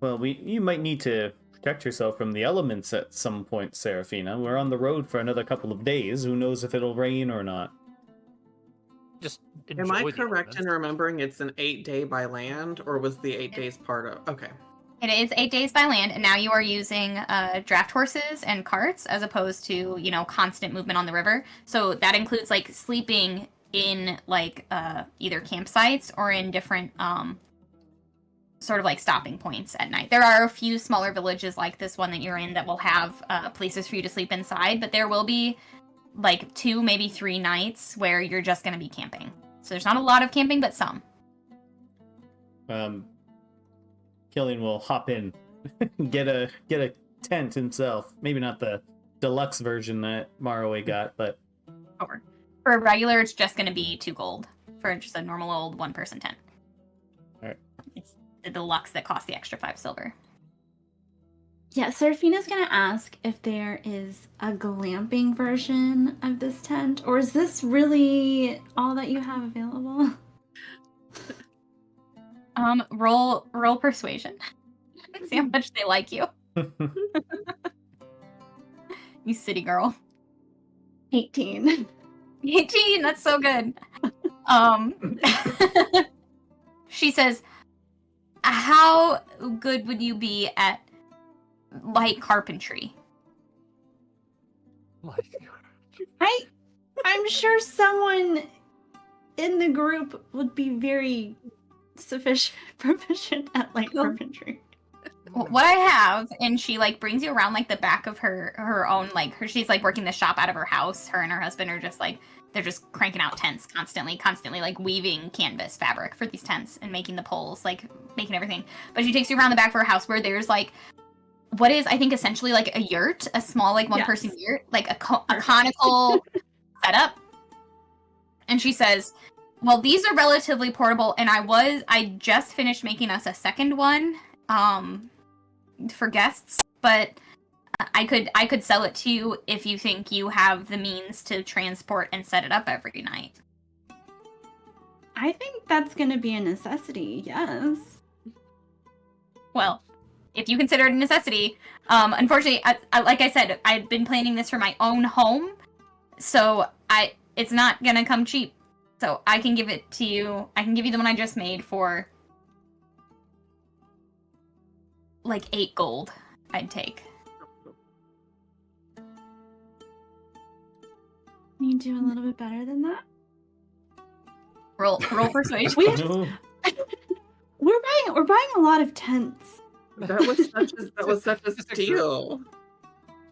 Well, you might need to protect yourself from the elements at some point, Seraphina. We're on the road for another couple of days. Who knows if it'll rain or not? Just Am I correct in remembering it's an 8-day by land, or was the 8 days part of... Okay. It is 8 days by land, and now you are using draft horses and carts as opposed to, constant movement on the river. So that includes like sleeping in like either campsites or in different sort of like stopping points at night. There are a few smaller villages like this one that you're in that will have places for you to sleep inside, but there will be like 2, maybe 3 nights where you're just going to be camping. So there's not a lot of camping, but some. Killian will hop in, get a tent himself. Maybe not the deluxe version that Marway got, but For a regular, it's just going to be 2 gold for just a normal old 1-person tent. All right. It's the deluxe that costs the extra 5 silver. Yeah, Seraphina's gonna ask if there is a glamping version of this tent, or is this really all that you have available? Roll persuasion. See how much they like you. You city girl. 18. 18, that's so good. She says, how good would you be at light carpentry? I'm sure someone in the group would be very proficient at light carpentry. What I have, and she like brings you around like the back of her own, like she's like working the shop out of her house. Her and her husband are just like, they're just cranking out tents constantly like weaving canvas fabric for these tents and making the poles, like making everything. But she takes you around the back of her house where there's like what is, I think, essentially like a yurt, a small like 1-person yurt, like a conical setup. And she says, well, these are relatively portable, and I just finished making us a second one for guests, but I could sell it to you if you think you have the means to transport and set it up every night. I think that's gonna be a necessity, yes. Well, if you consider it a necessity, unfortunately, I like I said, I've been planning this for my own home, so it's not gonna come cheap. So I can give it to you. I can give you the one I just made for like 8 gold. I'd take. Can you do a little bit better than that? Roll persuasion. We're buying a lot of tents. That was such a steal.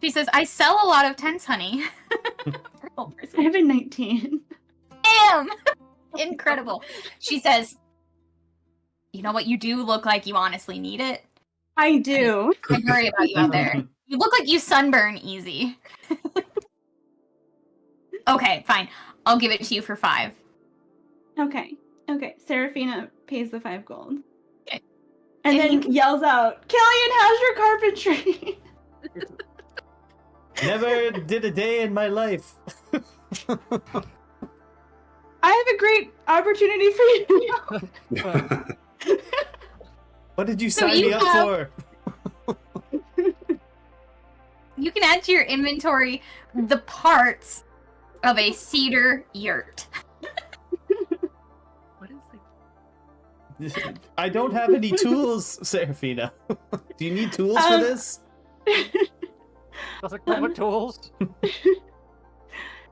She says, I sell a lot of tents, honey. Roll I persuasion. have a 19. Damn! Incredible. She says, you know what? You do look like you honestly need it. I do. I worry about you out there. You look like you sunburn easy. Okay, fine. I'll give it to you for 5. Okay. Seraphina pays the 5 gold. Okay. And then you yells out, Killian, how's your carpentry? Never did a day in my life. I have a great opportunity for you. What did you So sign you me up have- for? You can add to your inventory the parts of a cedar yurt. What is it? I don't have any tools, Seraphina. Do you need tools for this? Does it come with tools?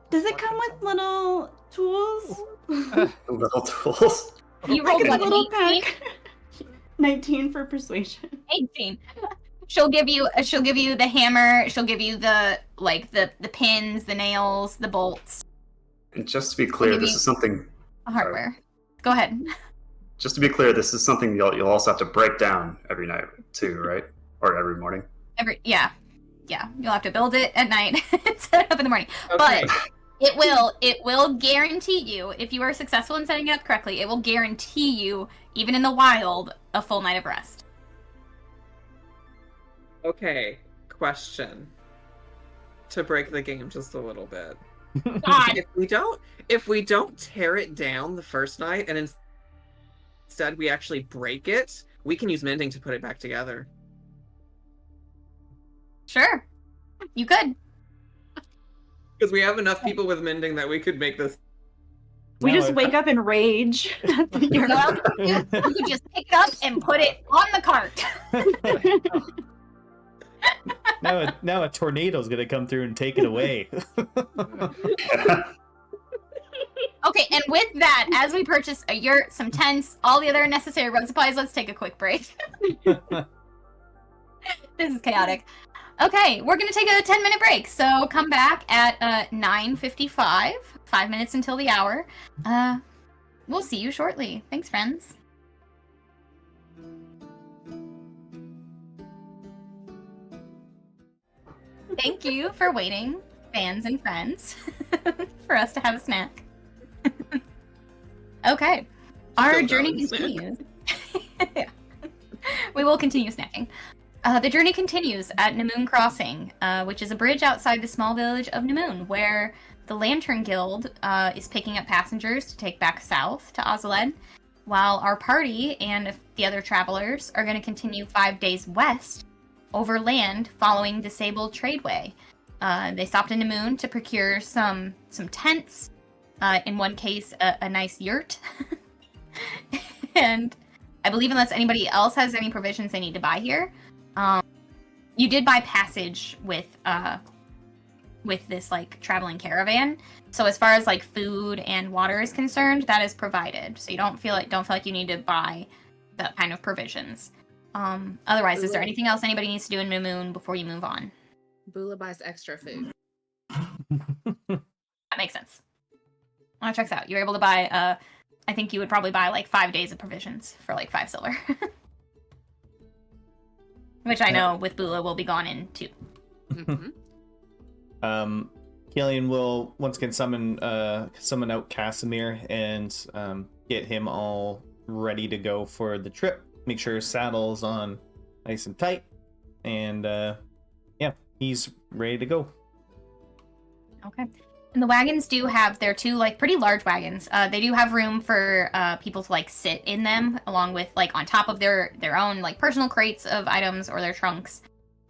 Does it come with little tools? Little tools. You rolled Like a what, little 18? pack. 19 for persuasion. 18. She'll give you the hammer, she'll give you the pins, the nails, the bolts, And just to be clear, this is something. the hardware. Go ahead. Just to be clear, this is something you'll also have to break down every night too, right? Or every morning. Yeah. You'll have to build it at night and set it up in the morning. Okay. But it will guarantee you, if you are successful in setting it up correctly, it will guarantee you, even in the wild, a full night of rest. Okay, question. To break the game just a little bit. God. If we don't tear it down the first night and instead we actually break it, we can use mending to put it back together. Sure. You could. Because we have enough people with mending that we could make this. We Now just I- wake up and rage. At the You know yard. what else you could just pick it up and put it on the cart. Now a tornado's gonna come through and take it away. Okay, and with that, as we purchase a yurt, some tents, all the other necessary road supplies, let's take a quick break. This is chaotic. Okay, we're gonna take a 10-minute break, so come back at 9:55, 5 minutes until the hour. We'll see you shortly. Thanks, friends. Thank you for waiting, fans and friends, for us to have a snack. Okay, our Still journey having a snack. continues. Yeah. We will continue snacking. The journey continues at Namoon Crossing, which is a bridge outside the small village of Namoon, where the Lantern Guild is picking up passengers to take back south to Ozaled, while our party and the other travelers are going to continue 5 days west over land following Disabled Tradeway. They stopped in Namoon to procure some tents, in one case a nice yurt, and I believe unless anybody else has any provisions they need to buy here, you did buy passage with this like traveling caravan. So as far as like food and water is concerned, that is provided. So you don't feel like you need to buy that kind of provisions. Otherwise, is there anything else anybody needs to do in Namoon before you move on? Bula buys extra food. That makes sense. Well, that checks out. You're able to buy, I think you would probably buy like 5 days of provisions for like 5 silver. Which I know with Bula will be gone in 2. Mhm. Killian will once again summon out Casimir and get him all ready to go for the trip. Make sure his saddle's on nice and tight, and yeah, he's ready to go. Okay. And the wagons do have, they're 2 like pretty large wagons. They do have room for people to like sit in them, along with like on top of their own like personal crates of items or their trunks.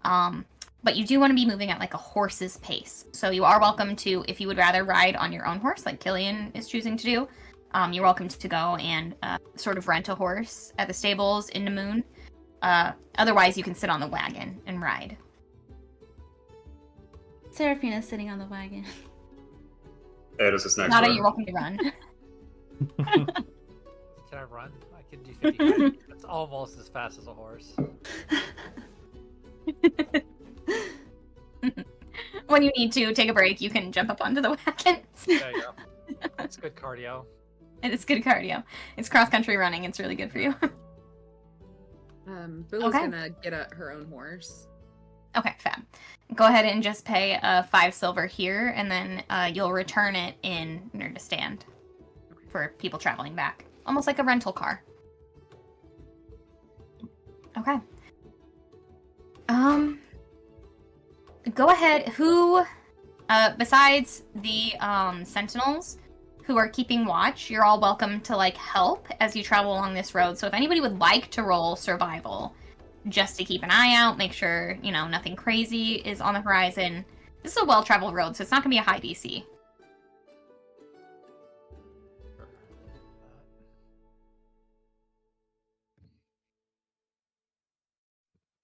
But you do want to be moving at like a horse's pace. So you are welcome to, if you would rather ride on your own horse, like Killian is choosing to do, you're welcome to go and sort of rent a horse at the stables in Namoon. Otherwise, you can sit on the wagon and ride. Seraphina's sitting on the wagon. Eidos is next. Nada, door. you're welcome to run. Can I run? I can do 50. That's almost as fast as a horse. When you need to take a break, you can jump up onto the wagons. There you go. That's good cardio. And it's good cardio. It's cross-country running. It's really good for you. Bula's Okay. gonna get her own horse. Okay, fab. Go ahead and just pay 5 silver here, and then you'll return it in Nurdistand for people traveling back. Almost like a rental car. Okay. Go ahead. Who, besides the sentinels who are keeping watch, you're all welcome to like help as you travel along this road. So if anybody would like to roll survival, just to keep an eye out, make sure, you know, nothing crazy is on the horizon. This is a well-traveled road, so it's not going to be a high DC.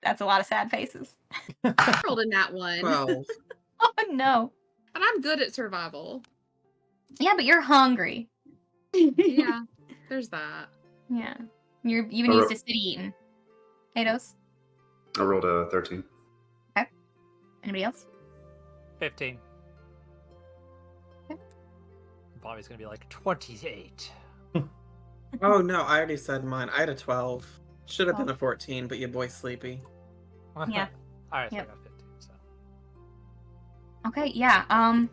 That's a lot of sad faces. I rolled in that one. 12. Oh, no. And I'm good at survival. Yeah, but you're hungry. Yeah, there's that. Yeah. You've been used to city eating. Eidos? I rolled a 13. Anybody else? 15. Okay. Bobby's gonna be like 28. Oh no, I already said mine. I had a 12. Should have been a 14, but your boy's sleepy. Yeah. Alright, so Yep. I got 15. So. Okay, yeah.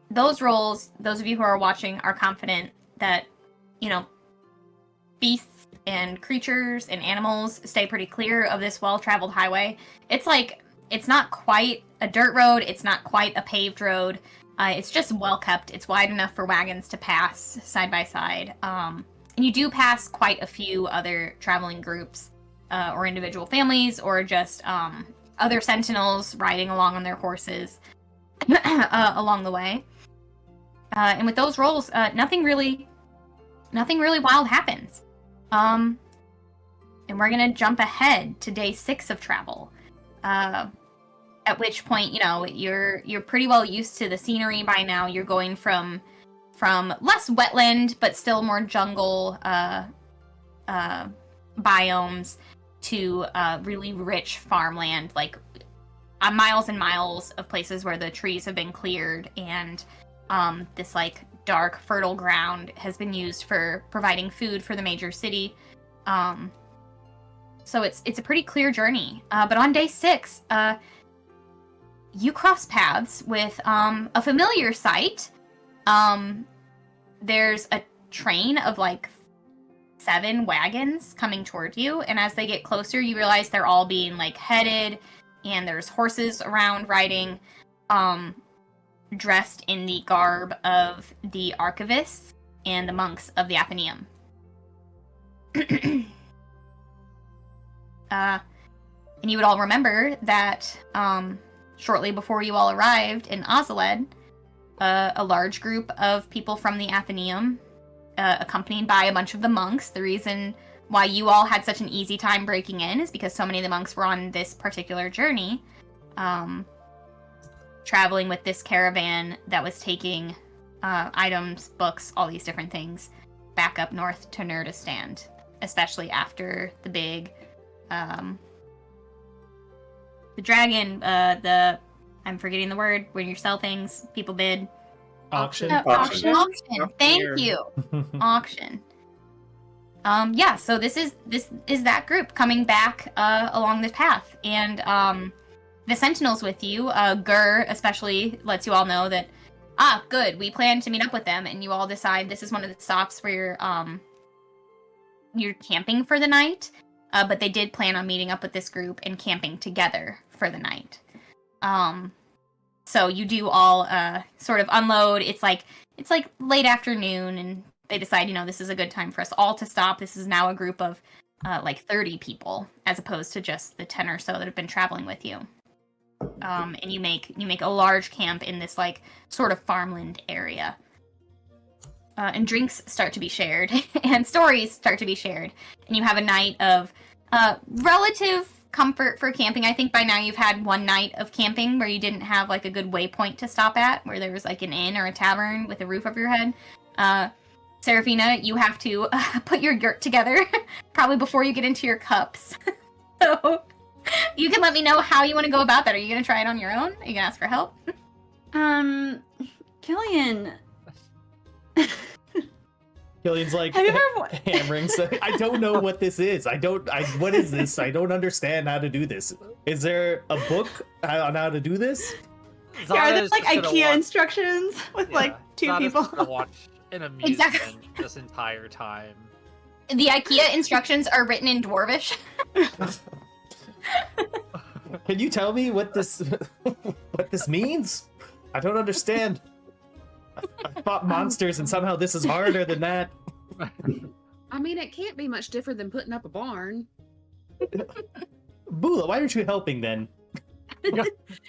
Those rolls, those of you who are watching are confident that, you know, beasts and creatures and animals stay pretty clear of this well-traveled highway. It's like, it's not quite a dirt road, it's not quite a paved road. It's just well kept. It's wide enough for wagons to pass side by side. And you do pass quite a few other traveling groups or individual families or just other sentinels riding along on their horses along the way. And with those rolls, nothing really wild happens. And we're gonna jump ahead to day 6 of travel. At which point, you know, you're pretty well used to the scenery by now. You're going from from less wetland but still more jungle biomes to really rich farmland, like miles and miles of places where the trees have been cleared, and this like dark fertile ground has been used for providing food for the major city. So it's a pretty clear journey. But on day 6, you cross paths with a familiar sight. There's a train of like 7 wagons coming toward you, and as they get closer, you realize they're all being like headed, and there's horses around riding, dressed in the garb of the archivists and the monks of the Athenaeum. And you would all remember that shortly before you all arrived in Ozoled, a large group of people from the Athenaeum, accompanied by a bunch of the monks. The reason why you all had such an easy time breaking in is because so many of the monks were on this particular journey, traveling with this caravan that was taking items, books, all these different things back up north to Nurdistand, especially after the big, the dragon, I'm forgetting the word, when you sell things, people bid. Auction. Auction. Thank you. Auction. Yeah, so this is that group coming back along this path, and the sentinels with you, Gur especially lets you all know that good, we plan to meet up with them, and you all decide this is one of the stops where you're camping for the night. But they did plan on meeting up with this group and camping together for the night. So you do all sort of unload. It's like late afternoon, and they decide, this is a good time for us all to stop. This is now a group of like 30 people, as opposed to just the 10 or so that have been traveling with you. And you make a large camp in this like sort of farmland area. And drinks start to be shared, and stories start to be shared, and you have a night of relative comfort for camping. I think by now you've had one night of camping where you didn't have like a good waypoint to stop at, where there was like an inn or a tavern with a roof over your head. Seraphina, you have to put your yurt together probably before you get into your cups. So you can let me know how you want to go about that. Are you going to try it on your own? Are you going to ask for help? Killian. Killian's like Have you ever hammering. So I don't know what this is. What is this? I don't understand how to do this. Is there a book on how to do this? Yeah, are there Zada's like just gonna IKEA watch- instructions with like 2 Zada's people? just gonna watch an amusement Exactly. this entire time. The IKEA instructions are written in Dwarvish. Can you tell me what this means? I don't understand. I fought monsters, and somehow this is harder than that. I mean, it can't be much different than putting up a barn. Bula, why aren't you helping then?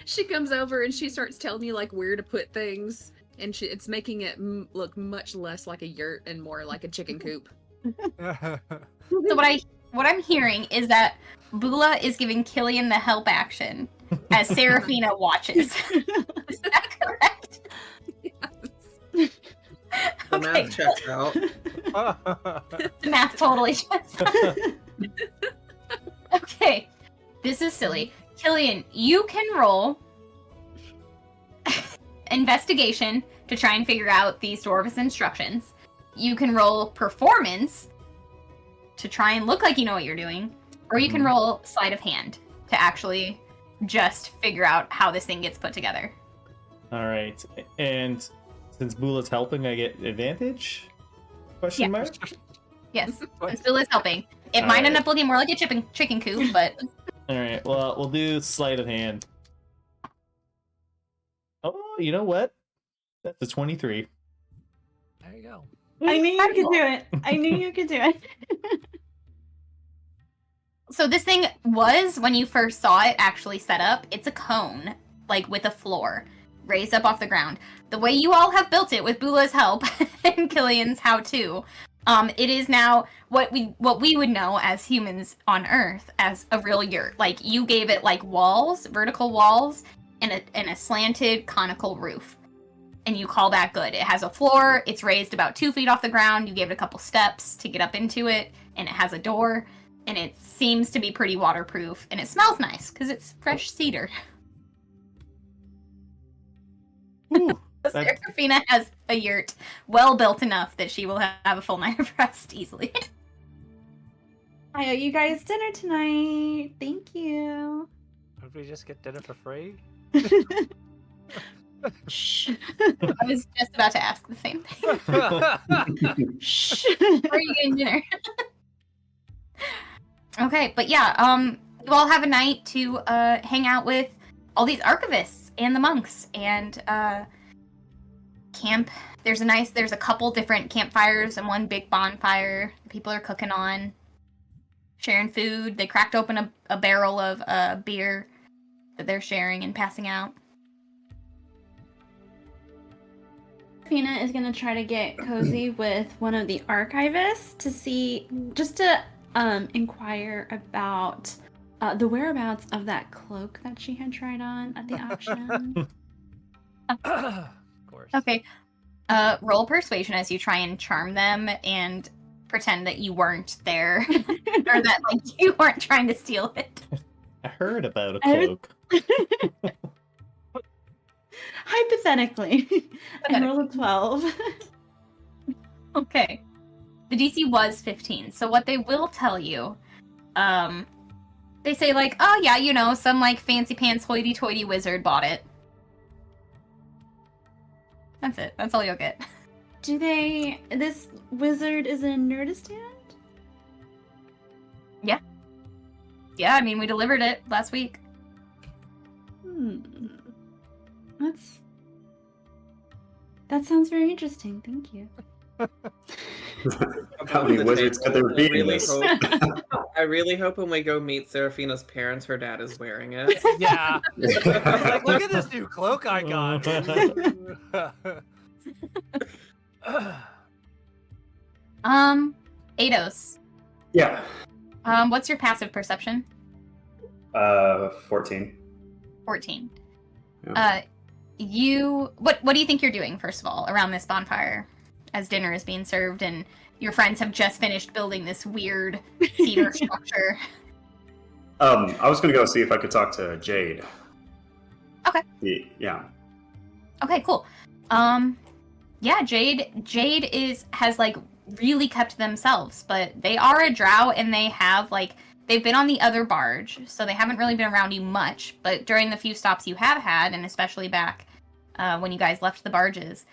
She comes over and she starts telling you like where to put things, and it's making it look much less like a yurt and more like a chicken coop. So what I'm hearing is that Bula is giving Killian the help action as Seraphina watches. Is that correct? Yes. The Okay. math checks out. The math totally checks out. Okay, this is silly. Killian, you can roll investigation to try and figure out these dwarves' instructions. You can roll performance to try and look like you know what you're doing, or you can roll sleight of hand to actually just figure out how this thing gets put together. All right, and since Bula's helping, I get advantage? Question Yeah. mark? Yes, since Bula's helping. It All might right. end up looking more like a chicken coop, but All right, well, we'll do sleight of hand. Oh, you know what? That's a 23. There you go. I knew you could do it. I knew you could do it. So this thing was, when you first saw it actually set up, it's a cone, like with a floor, raised up off the ground. The way you all have built it with Bula's help and Killian's how-to, it is now what we would know as humans on Earth as a real yurt. Like, you gave it like walls, vertical walls, and a slanted conical roof. and you call that good. It has a floor. It's raised about 2 feet off the ground. You gave it a couple steps to get up into it, and it has a door, and it seems to be pretty waterproof, and it smells nice because it's fresh cedar. Ooh, Serafina has a yurt well built enough that she will have a full night of rest easily. I owe you guys dinner tonight. Thank you. Would we just get dinner for free? Shh. I was just about to ask the same thing. Shh. Where are you getting dinner? Okay, but yeah, you all have a night to hang out with all these archivists and the monks and camp. There's a couple different campfires and one big bonfire people are cooking on, sharing food. They cracked open a barrel of beer that they're sharing and passing out. Fina is gonna try to get cozy with one of the archivists to see, just to inquire about the whereabouts of that cloak that she had tried on at the auction. Of course. Okay. Roll persuasion as you try and charm them and pretend that you weren't there or that like you weren't trying to steal it. I heard about a cloak. Hypothetically, I rolled a 12. Okay. The DC was 15. So what they will tell you, they say like, oh yeah, you know, some like fancy pants hoity-toity wizard bought it. That's it. That's all you'll get. This wizard is in Nurdistand? Yeah, I mean, we delivered it last week. That sounds very interesting. Thank you. How many wizards could there be in this? I really hope when we go meet Serafina's parents, her dad is wearing it. Yeah. Like, look at this new cloak I got. Eidos. Yeah. What's your passive perception? 14. 14. Yeah. What do you think you're doing, first of all, around this bonfire as dinner is being served and your friends have just finished building this weird cedar structure? I was gonna go see if I could talk to Jade. Okay. Yeah. Okay, cool. Yeah, Jade has like really kept to themselves, but they are a drow and they've been on the other barge, so they haven't really been around you much, but during the few stops you have had, and especially back when you guys left the barges,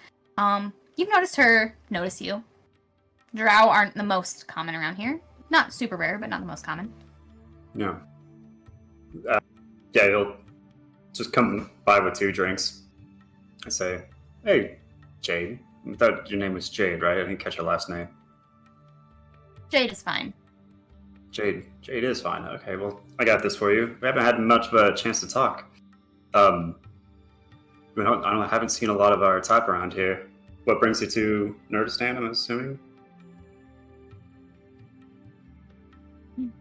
you've noticed her notice you. Drow aren't the most common around here. Not super rare, but not the most common. Yeah. Yeah, he'll just come by with 2 drinks. I say, hey, Jade. I thought your name was Jade, right? I didn't catch your last name. Jade is fine. Jade is fine. Okay, well, I got this for you. We haven't had much of a chance to talk. I haven't seen a lot of our type around here. What brings you to Nurdistand, I'm assuming?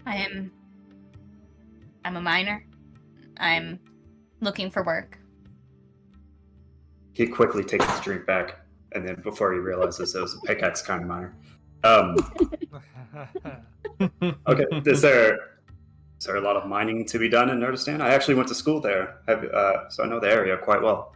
I'm a miner. I'm looking for work. He quickly takes his drink back, and then before he realizes it was a pickaxe kind of miner. Okay, is there a lot of mining to be done in Nurdistand? I actually went to school there, so I know the area quite well.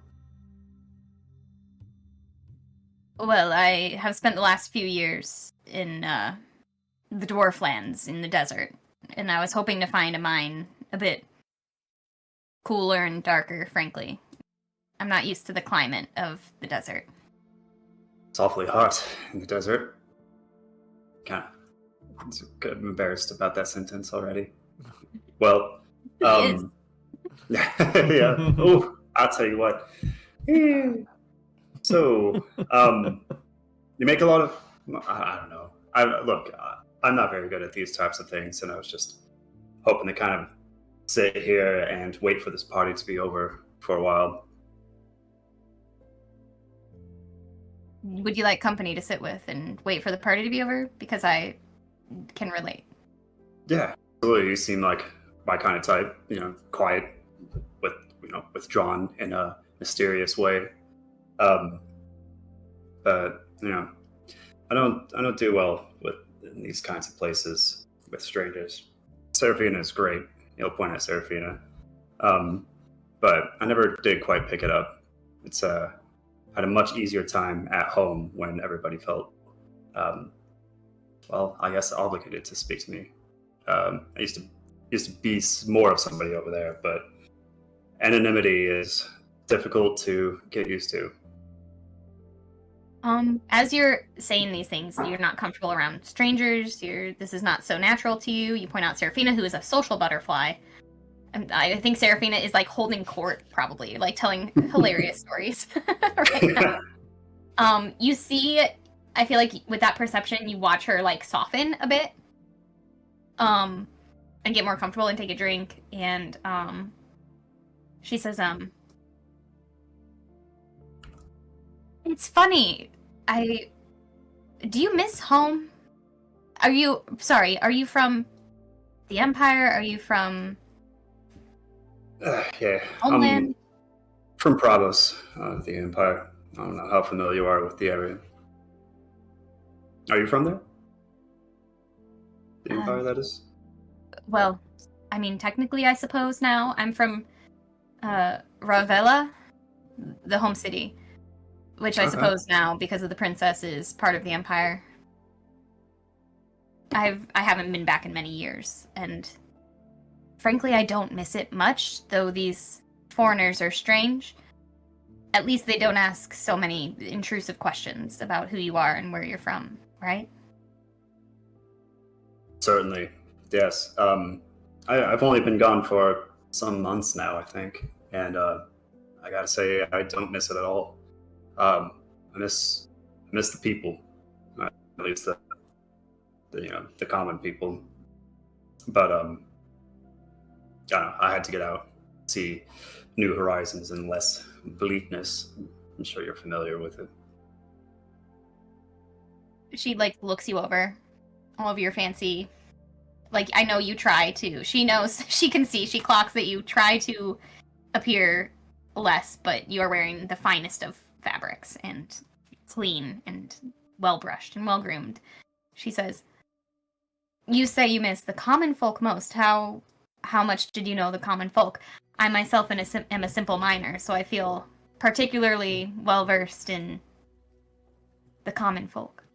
Well, I have spent the last few years in the dwarf lands in the desert, and I was hoping to find a mine a bit cooler and darker, frankly. I'm not used to the climate of the desert. It's awfully hot in the desert. I'm embarrassed about that sentence already. Well, It is. yeah. Oh, I'll tell you what. So, you make a lot of. I don't know. I'm not very good at these types of things, and I was just hoping to kind of sit here and wait for this party to be over for a while. Would you like company to sit with and wait for the party to be over? Because I can relate. Yeah, absolutely. You seem like my kind of type. Quiet, withdrawn in a mysterious way. But I don't do well with in these kinds of places with strangers. Serafina is great. You'll point at Serafina, but I never did quite pick it up. It's had a much easier time at home when everybody felt, well, I guess obligated to speak to me. I used to be more of somebody over there, but anonymity is difficult to get used to. As you're saying these things, you're not comfortable around strangers. This is not so natural to you. You point out Serafina, who is a social butterfly. And I think Serafina is like holding court, probably, like telling hilarious stories right now. You see, I feel like with that perception, you watch her like soften a bit, and get more comfortable and take a drink. And she says, "It's funny. Do you miss home? Are you from the Empire? Are you from Yeah, Homeland?" I'm from Pravos, the Empire. I don't know how familiar you are with the area. Are you from there? The Empire, that is? Well, I mean, technically, I suppose now. I'm from Ravella, the home city, which I Okay. suppose now, because of the princess, is part of the Empire. I haven't been back in many years, and frankly, I don't miss it much, though these foreigners are strange. At least they don't ask so many intrusive questions about who you are and where you're from, right? Certainly, yes. I've only been gone for some months now, I think, and I gotta say, I don't miss it at all. I miss the people, at least the common people. But I don't know, I had to get out, see new horizons and less bleakness. I'm sure you're familiar with it. She, like, looks you over. All of your fancy... Like, I know you try to. She knows, she can see, she clocks that you try to appear less, but you are wearing the finest of fabrics and clean and well-brushed and well-groomed. She says, "You say you miss the common folk most. How much did you know the common folk? I myself am a simple miner, so I feel particularly well-versed in the common folk."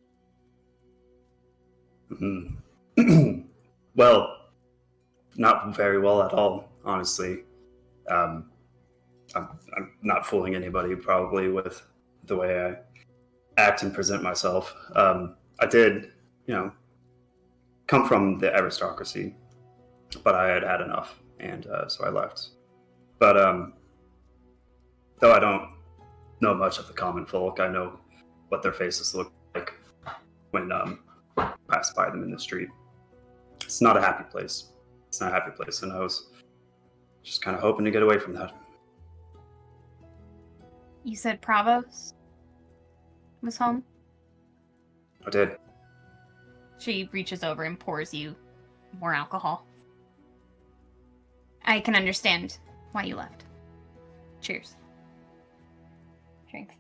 Mhm. Well, not very well at all, honestly. I'm not fooling anybody probably with the way I act and present myself. I did, come from the aristocracy, but I had had enough, and so I left. But though I don't know much of the common folk, I know what their faces look like when I pass by them in the street. It's not a happy place. It's not a happy place, and I was just kind of hoping to get away from that. You said Pravos was home? I did. She reaches over and pours you more alcohol. I can understand why you left. Cheers. Drink.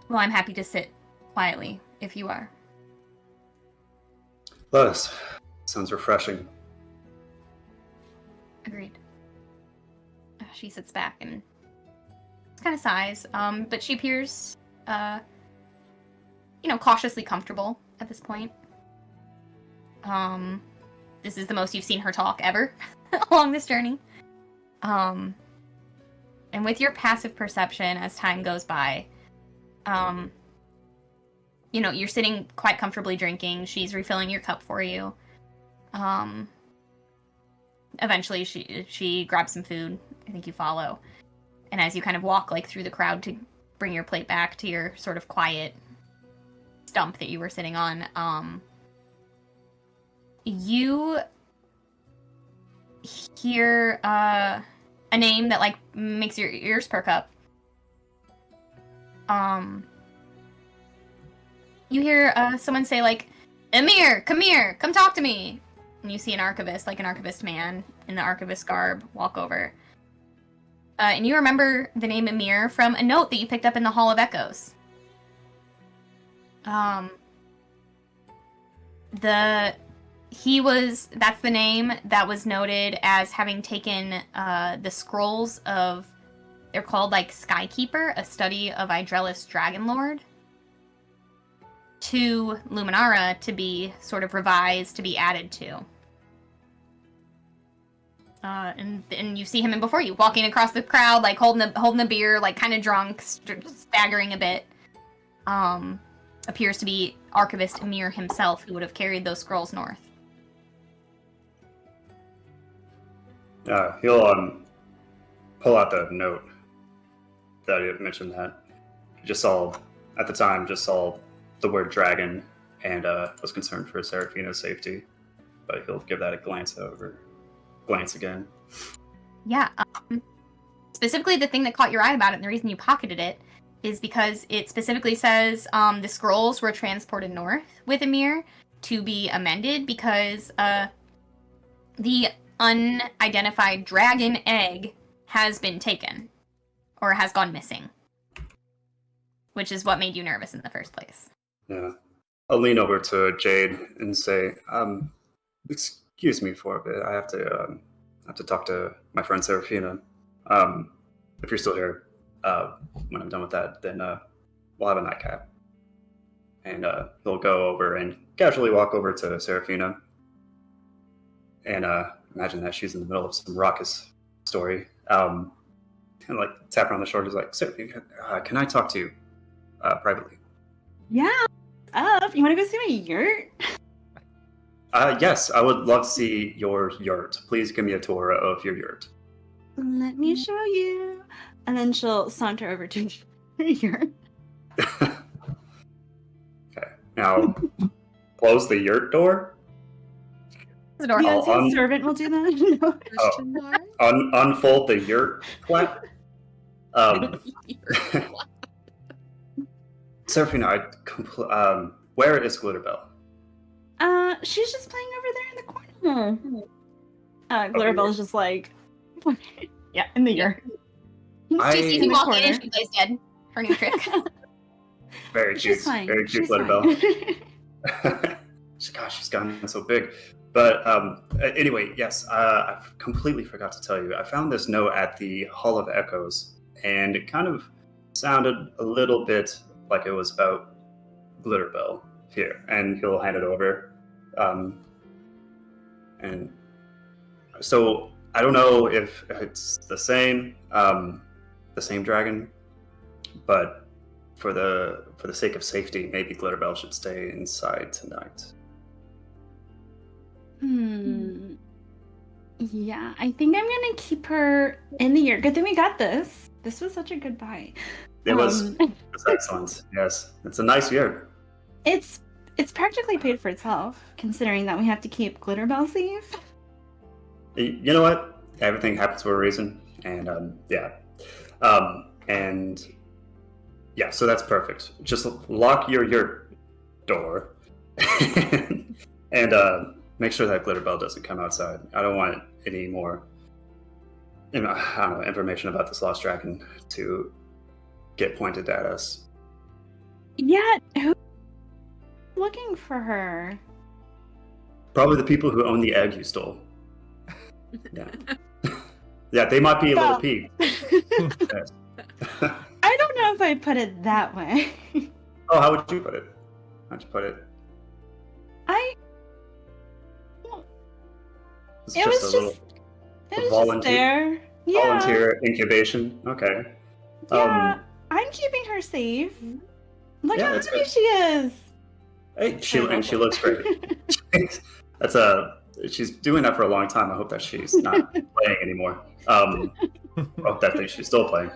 Well, I'm happy to sit quietly, if you are. Lotus, sounds refreshing. Agreed. She sits back and kind of sighs, but she appears, cautiously comfortable at this point. This is the most you've seen her talk ever along this journey. And with your passive perception as time goes by, you're sitting quite comfortably drinking. She's refilling your cup for you. Eventually she grabs some food. I think you follow. And as you kind of walk through the crowd to bring your plate back to your sort of quiet stump that you were sitting on, you hear a name that makes your ears perk up. You hear someone say "Emir, come here, come talk to me." And you see an archivist man in the archivist garb walk over. And you remember the name Emir from a note that you picked up in the Hall of Echoes. That's the name that was noted as having taken the scrolls of, they're called like Skykeeper, a study of Idrelis Dragonlord, to Luminara to be sort of revised, to be added to. And you see him in before you, walking across the crowd, like holding a beer, like kind of drunk, staggering a bit. Appears to be Archivist Emir himself, who would have carried those scrolls north. He'll pull out the note that you mentioned that. At the time, just saw the word dragon and was concerned for Seraphina's safety. But he'll give that a glance again. Yeah. Specifically, the thing that caught your eye about it, and the reason you pocketed it, is because it specifically says the scrolls were transported north with Emir to be amended because the unidentified dragon egg has been taken or has gone missing, which is what made you nervous in the first place. Yeah. I'll lean over to Jade and say, excuse me for a bit. I have to talk to my friend Seraphina. If you're still here, when I'm done with that, then we'll have a nightcap. And he'll go over and casually walk over to Seraphina and imagine that she's in the middle of some raucous story. And like tap her on the shoulders, like, Seraphina, can I talk to you privately? Yeah. You want to go see my yurt? Yes, I would love to see your yurt. Please give me a tour of your yurt. Let me show you. And then she'll saunter over to her yurt. Okay. Now, close the yurt door. The door. Yeah, I'll the servant will do that. No. Question mark? Unfold the yurt flap. Seraphina, where is Glitterbell? She's just playing over there in the corner. Glitterbell's just like, yeah, in the yurt. She sees you walk in and corner. she plays dead. Her new trick. Very cute. She's fine. Very cute, She's Glitterbell. fine. Gosh, she's gotten so big. But anyway, yes, I completely forgot to tell you. I found this note at the Hall of Echoes, and it kind of sounded a little bit like it was about Glitterbell here. And he'll hand it over. And so I don't know if it's the same dragon, but for the sake of safety, maybe Glitterbell should stay inside tonight. Yeah, I think I'm gonna keep her in the yurt. Good thing we got this. This was such a good buy. It was excellent. Yes, it's a nice yurt. It's practically paid for itself, considering that we have to keep Glitterbell safe. You know what? Everything happens for a reason, and so that's perfect. Just lock your yurt door, and make sure that Glitterbell doesn't come outside. I don't want any more, information about this lost dragon to get pointed at us. Yeah, who's looking for her? Probably the people who own the egg you stole. Yeah, yeah, they might be a little Well. peeved. Yes. I don't know if I'd put it that way. Oh, how would you put it? How'd you put it? It's It was a little just volunteer- there. Yeah. volunteer incubation. Okay. Yeah, I'm keeping her safe. Look Yeah, how that's happy good. she is. Hey, she looks great. She's doing that for a long time. I hope that she's not playing anymore. Hope that she's still playing.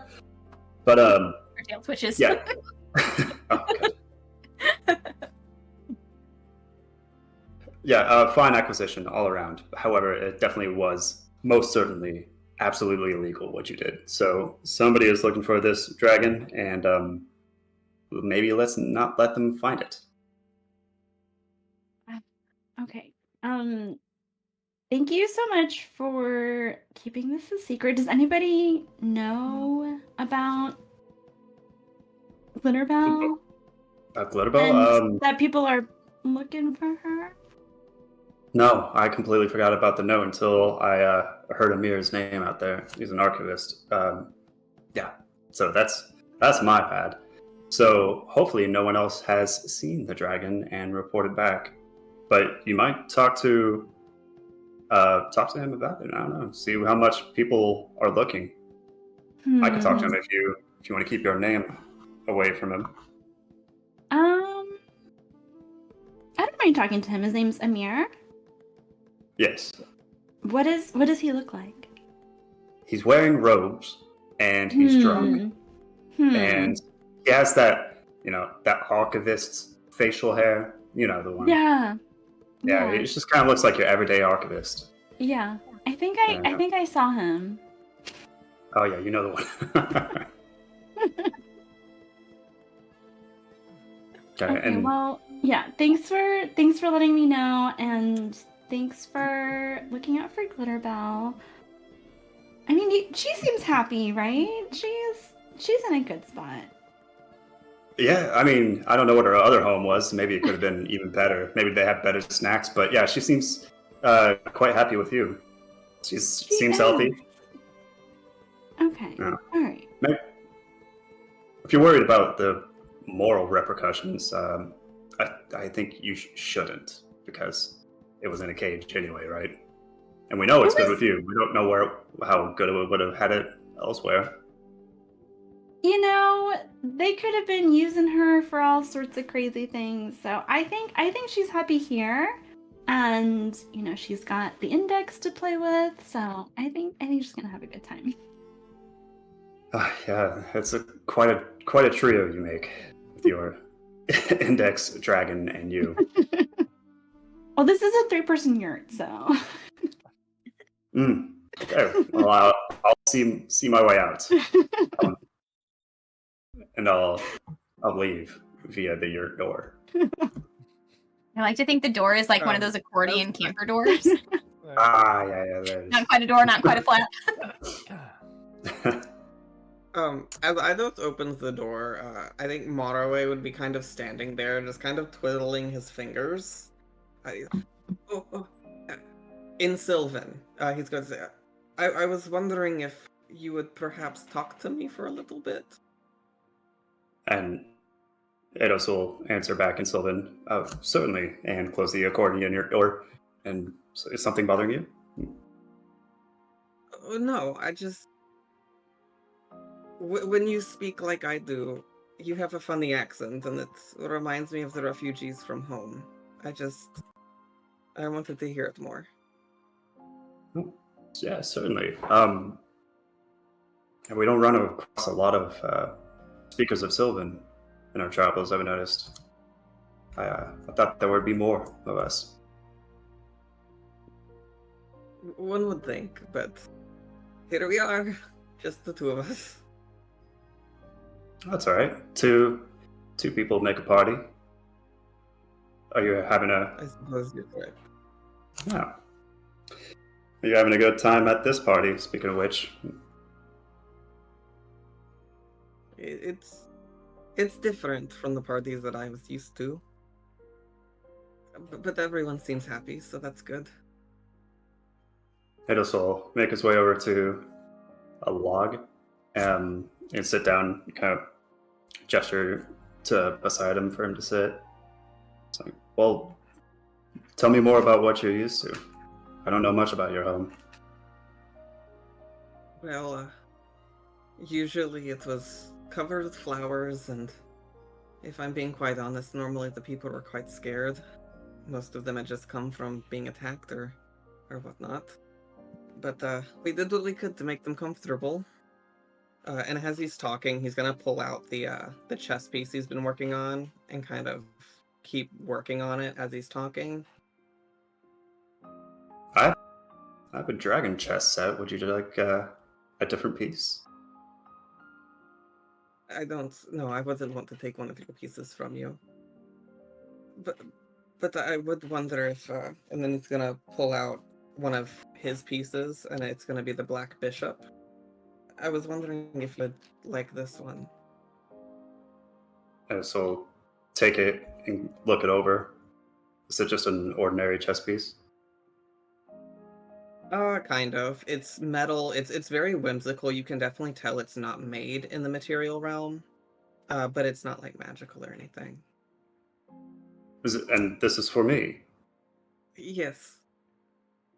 But Her tail twitches. yeah. Oh, good. Yeah, fine acquisition all around. However, it definitely was most certainly absolutely illegal what you did. So somebody is looking for this dragon, and maybe let's not let them find it. Okay. Thank you so much for keeping this a secret. Does anybody know about Glitterbell? Glitterbell? And that people are looking for her? No, I completely forgot about the note until I heard Amir's name out there. He's an archivist. Yeah, so that's my bad. So hopefully no one else has seen the dragon and reported back. But you might talk to him about it. I don't know. See how much people are looking. I could talk to him if you want to keep your name away from him. I don't mind talking to him. His name's Amir. Yes. What does he look like? He's wearing robes and he's drunk. And he has that, that archivist facial hair. You know the one. Yeah. Yeah, it just kind of looks like your everyday archivist. Yeah. I think I saw him. Oh yeah, you know the one. Okay, well, yeah, thanks for letting me know, and thanks for looking out for Glitterbell. I mean, she seems happy, right? She's in a good spot. Yeah, I mean, I don't know what her other home was. Maybe it could have been even better. Maybe they have better snacks. But yeah, she seems quite happy with you. She seems healthy. Okay. Yeah. All right. Maybe, if you're worried about the moral repercussions, I think you shouldn't, because it was in a cage anyway, right? And we know it's good with you. We don't know how good it would have had it elsewhere. They could have been using her for all sorts of crazy things. So I think she's happy here, and she's got the index to play with. So I think she's gonna have a good time. Yeah, it's quite a trio you make with your index, dragon, and you. Well, this is a 3-person yurt, so. Okay. Well, I'll see my way out, and I'll leave via the yurt door. I like to think the door is like one of those accordion camper doors. Yeah. Not quite a door, not quite a flap. As Eidos opens the door, I think Morrowind would be kind of standing there, just kind of twiddling his fingers. In Sylvan, he's going to say, I was wondering if you would perhaps talk to me for a little bit. And Eidos will answer back in Sylvan, certainly, and close the accordion yurt door. And is something bothering you? No, I just... when you speak like I do, you have a funny accent, and it reminds me of the refugees from home. I wanted to hear it more. Yeah, certainly. And we don't run across a lot of speakers of Sylvan in our travels, I've noticed. I thought there would be more of us. One would think, but here we are, just the two of us. That's all right. Two people make a party. Are you having I suppose you're correct. Yeah. Are you having a good time at this party, speaking of which? It's different from the parties that I was used to. But everyone seems happy, so that's good. Eidos will make his way over to a log and sit down, kind of gesture to beside him for him to sit. It's like, well, tell me more about what you're used to. I don't know much about your home. Well, usually it was covered with flowers, and if I'm being quite honest, normally the people were quite scared. Most of them had just come from being attacked or whatnot. But we did what we could to make them comfortable. And as he's talking, he's gonna pull out the chess piece he's been working on and kind of keep working on it as he's talking. I have a dragon chess set. Would you like a different piece? I don't know. I wouldn't want to take one of your pieces from you. But I would wonder if... and then he's gonna pull out one of his pieces, and it's gonna be the Black Bishop. I was wondering if you would like this one. So take it and look it over. Is it just an ordinary chess piece? Kind of. It's metal. It's very whimsical. You can definitely tell it's not made in the material realm, but it's not like magical or anything. And this is for me. Yes.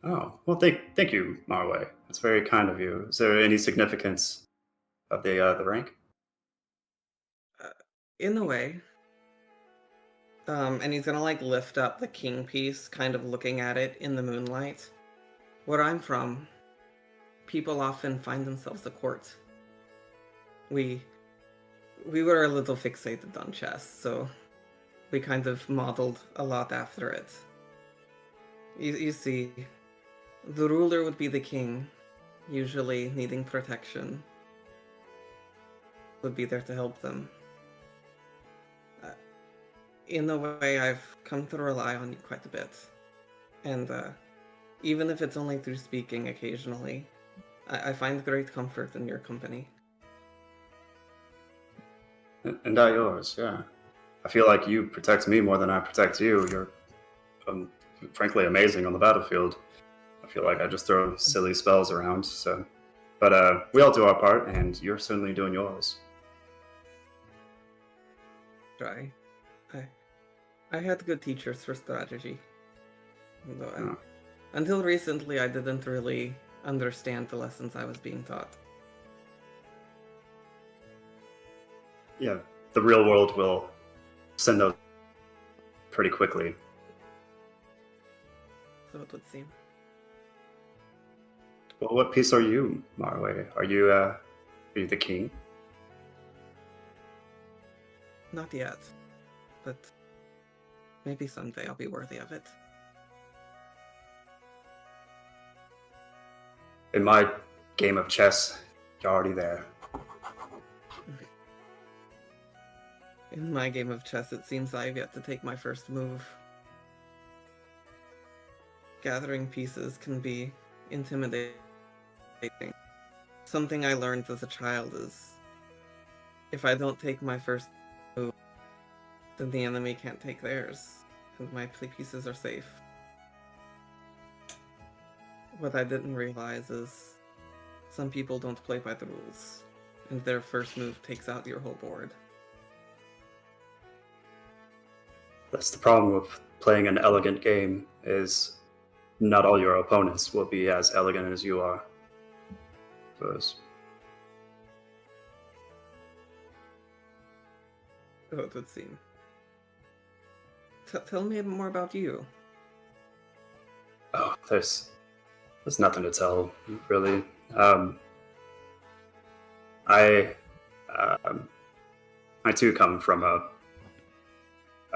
Oh, well, thank you, Marway. That's very kind of you. Is there any significance of the rank? In a way. And he's gonna like lift up the king piece, kind of looking at it in the moonlight. Where I'm from, people often find themselves a court. We were a little fixated on chess, so we kind of modeled a lot after it. You see, the ruler would be the king, usually needing protection. Would be there to help them. In a way, I've come to rely on you quite a bit. And even if it's only through speaking occasionally, I find great comfort in your company. And I yours, yeah. I feel like you protect me more than I protect you. You're frankly amazing on the battlefield. I feel like I just throw silly spells around, so. But we all do our part, and you're certainly doing yours. Try. I had good teachers for strategy. Though until recently, I didn't really understand the lessons I was being taught. Yeah, the real world will send those pretty quickly. So it would seem. Well, what piece are you, Marway? Are you the king? Not yet, but maybe someday I'll be worthy of it. In my game of chess, you're already there. In my game of chess, it seems I've yet to take my first move. Gathering pieces can be intimidating. Something I learned as a child is, if I don't take my first move, then the enemy can't take theirs, and my pieces are safe. What I didn't realize is, some people don't play by the rules, and their first move takes out your whole board. That's the problem with playing an elegant game, is not all your opponents will be as elegant as you are. Suppose. So it would seem. Tell me more about you. Oh, there's nothing to tell, really. I too come from a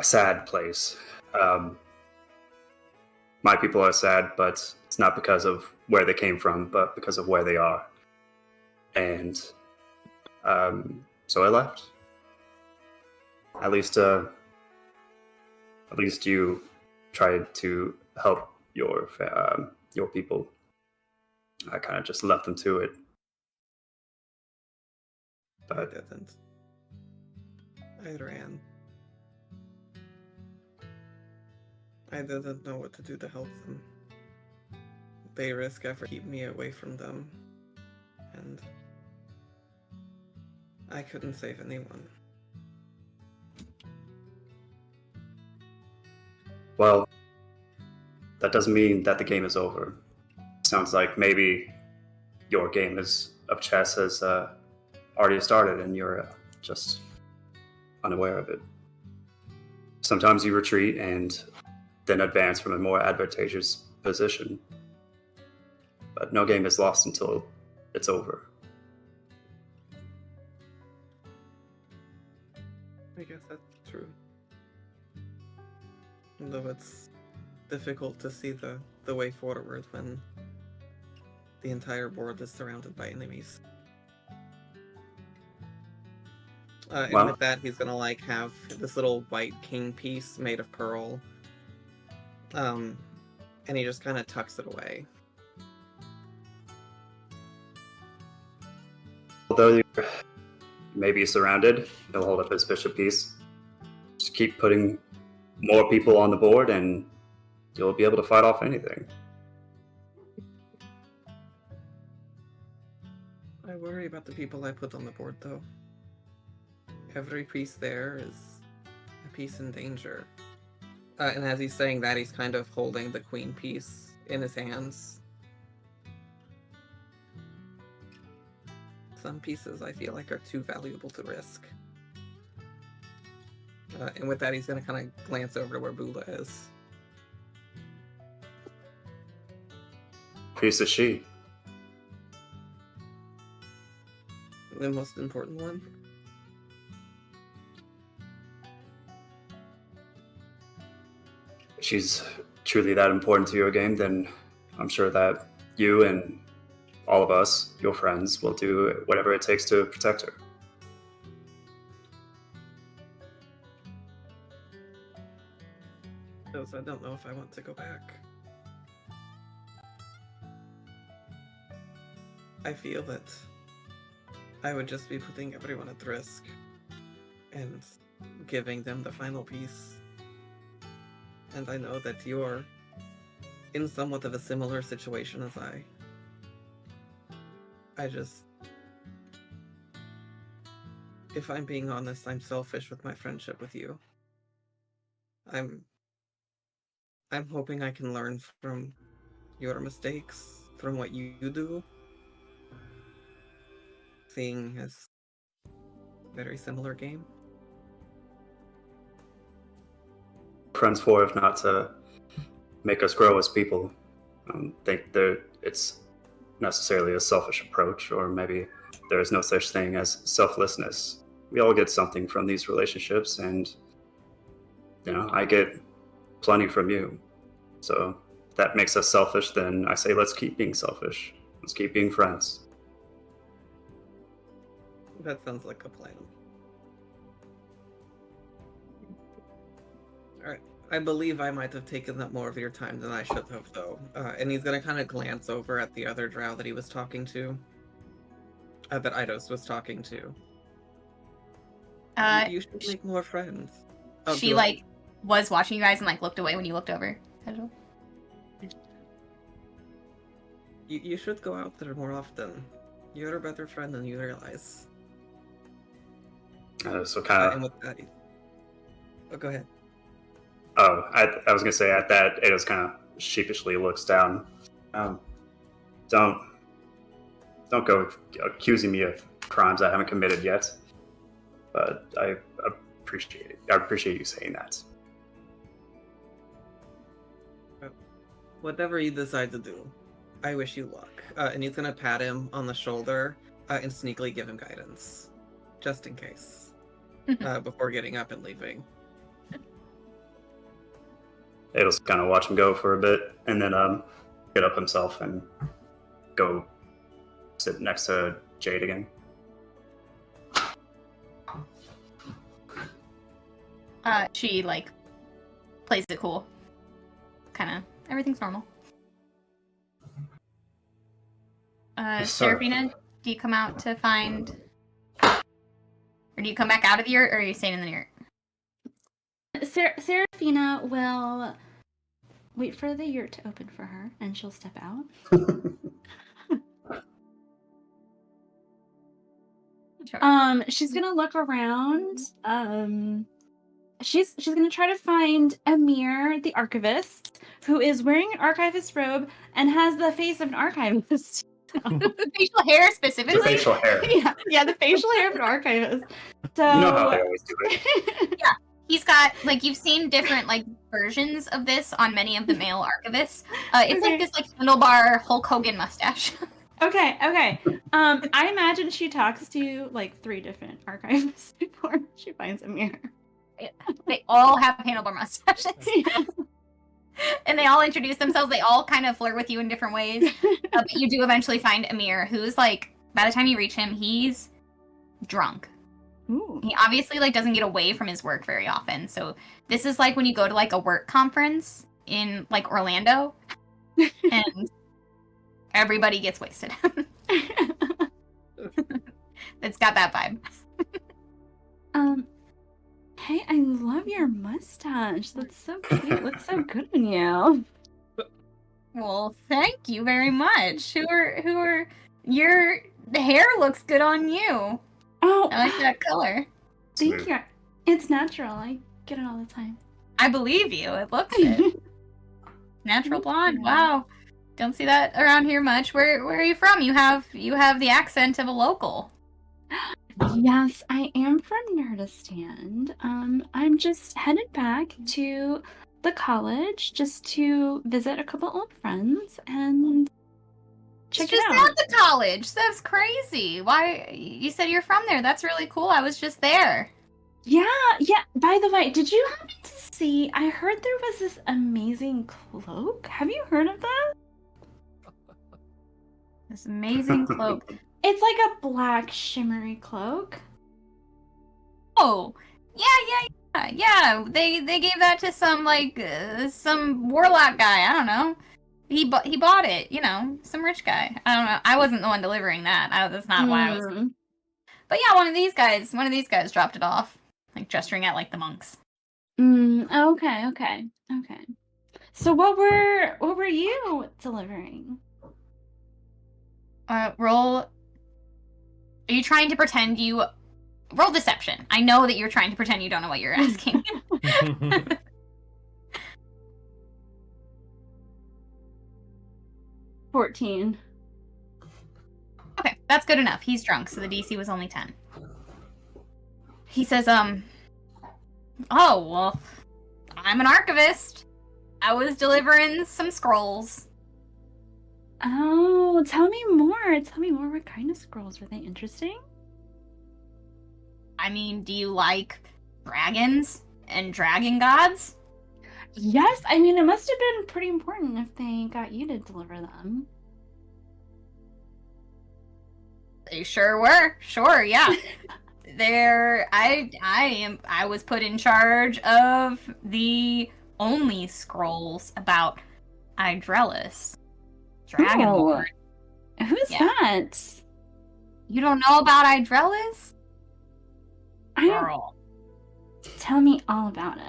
sad place. My people are sad, but it's not because of where they came from, but because of where they are. And so I left. At least you tried to help your people. I kind of just left them to it. I But didn't. I ran. I didn't know what to do to help them. They risk effort to keep me away from them. And I couldn't save anyone. well, that doesn't mean that the game is over. Sounds like maybe your game of chess has already started and you're just unaware of it. Sometimes you retreat and then advance from a more advantageous position. But no game is lost until it's over. I guess that's true. Though it's difficult to see the way forward when the entire board is surrounded by enemies. And Well- with that, he's gonna like have this little white king piece made of pearl, And he just kind of tucks it away. Although you're maybe surrounded, he'll hold up his bishop piece. Just keep putting more people on the board and you'll be able to fight off anything. I worry about the people I put on the board, though. Every piece there is a piece in danger. And as he's saying that, he's kind of holding the queen piece in his hands. Some pieces I feel like are too valuable to risk. And with that, he's going to kind of glance over to where Bula is. Piece is she. The most important one. If she's truly that important to your game, then I'm sure that you and all of us, your friends, will do whatever it takes to protect her. I don't know if I want to go back. I feel that I would just be putting everyone at risk and giving them the final piece. And I know that you're in somewhat of a similar situation as I just... If I'm being honest, I'm selfish with my friendship with you. I'm hoping I can learn from your mistakes, from what you do. Seeing as very similar game. Friends for, if not to make us grow as people. I don't think that it's necessarily a selfish approach, or maybe there is no such thing as selflessness. We all get something from these relationships, and I get plenty from you. So if that makes us selfish, then I say let's keep being selfish. Let's keep being friends. That sounds like a plan. Alright. I believe I might have taken up more of your time than I should have, though. And he's gonna kind of glance over at the other drow that he was talking to. That Eidos was talking to. You should make more friends. Oh, she was watching you guys and looked away when you looked over. You should go out there more often. You're a better friend than you realize. So kind of. And with that, go ahead. Oh, I was gonna say at that, Eidos kind of sheepishly looks down. Don't go accusing me of crimes I haven't committed yet. But I appreciate it. I appreciate you saying that. Whatever you decide to do, I wish you luck. And he's gonna pat him on the shoulder and sneakily give him guidance, just in case, before getting up and leaving. Eidos kind of watch him go for a bit, and then get up himself and go sit next to Jade again. She plays it cool. Kinda everything's normal. Yes, sir. Seraphina, do you come out to find, or do you come back out of the yurt, or are you staying in the yurt? Seraphina will wait for the yurt to open for her, and she'll step out. Sure. She's gonna look around. She's gonna try to find Amir, the archivist, who is wearing an archivist robe and has the face of an archivist. The facial hair specifically? The facial hair. Yeah, the facial hair of an archivist. So You know how they always do it. Yeah. He's got, you've seen different, versions of this on many of the male archivists. It's Okay. this, handlebar Hulk Hogan mustache. Okay. I imagine she talks to, 3 different archivists before she finds Amir. They all have handlebar mustaches. And they all introduce themselves. They all kind of flirt with you in different ways. But you do eventually find Amir, who's, by the time you reach him, he's drunk. Ooh. He obviously, doesn't get away from his work very often. So this is when you go to, a work conference in like Orlando, and everybody gets wasted. It's got that vibe. Hey, I love your mustache. That's so cute. Looks so good on you. Well, thank you very much. The hair looks good on you. Oh, I like that color. thank Smooth. you. It's natural. I get it all the time. I believe you. It looks it. Natural blonde. you. Wow. Don't see that around here much. Where are you from? You have the accent of a local. Yes, I am from Nurdistand. I'm just headed back to the college just to visit a couple old friends and check Just it out. at the college. That's crazy. Why? You said you're from there. That's really cool. I was just there. Yeah. By the way, did you happen to see? I heard there was this amazing cloak. Have you heard of that? This amazing cloak. It's like a black shimmery cloak. Oh, yeah. They gave that to some some warlock guy. I don't know. He bought it. You know, some rich guy. I don't know. I wasn't the one delivering that. That's not why I was. Hmm. But yeah, one of these guys dropped it off, like gesturing at like the monks. Okay. So what were you delivering? Roll. Are you trying to pretend you roll deception? I know that you're trying to pretend you don't know what you're asking. 14. Okay, that's good enough. He's drunk, so the DC was only 10. He says, oh, well, I'm an archivist. I was delivering some scrolls. Oh, tell me more. Tell me more. What kind of scrolls? Were they interesting? I mean, do you like dragons and dragon gods? Yes, I mean, it must have been pretty important if they got you to deliver them. They sure were. Sure, yeah. I was put in charge of the only scrolls about Idrelis. Dragonborn. Who's Yeah. that? You don't know about Idrelis? I don't. Girl, Tell me all about it.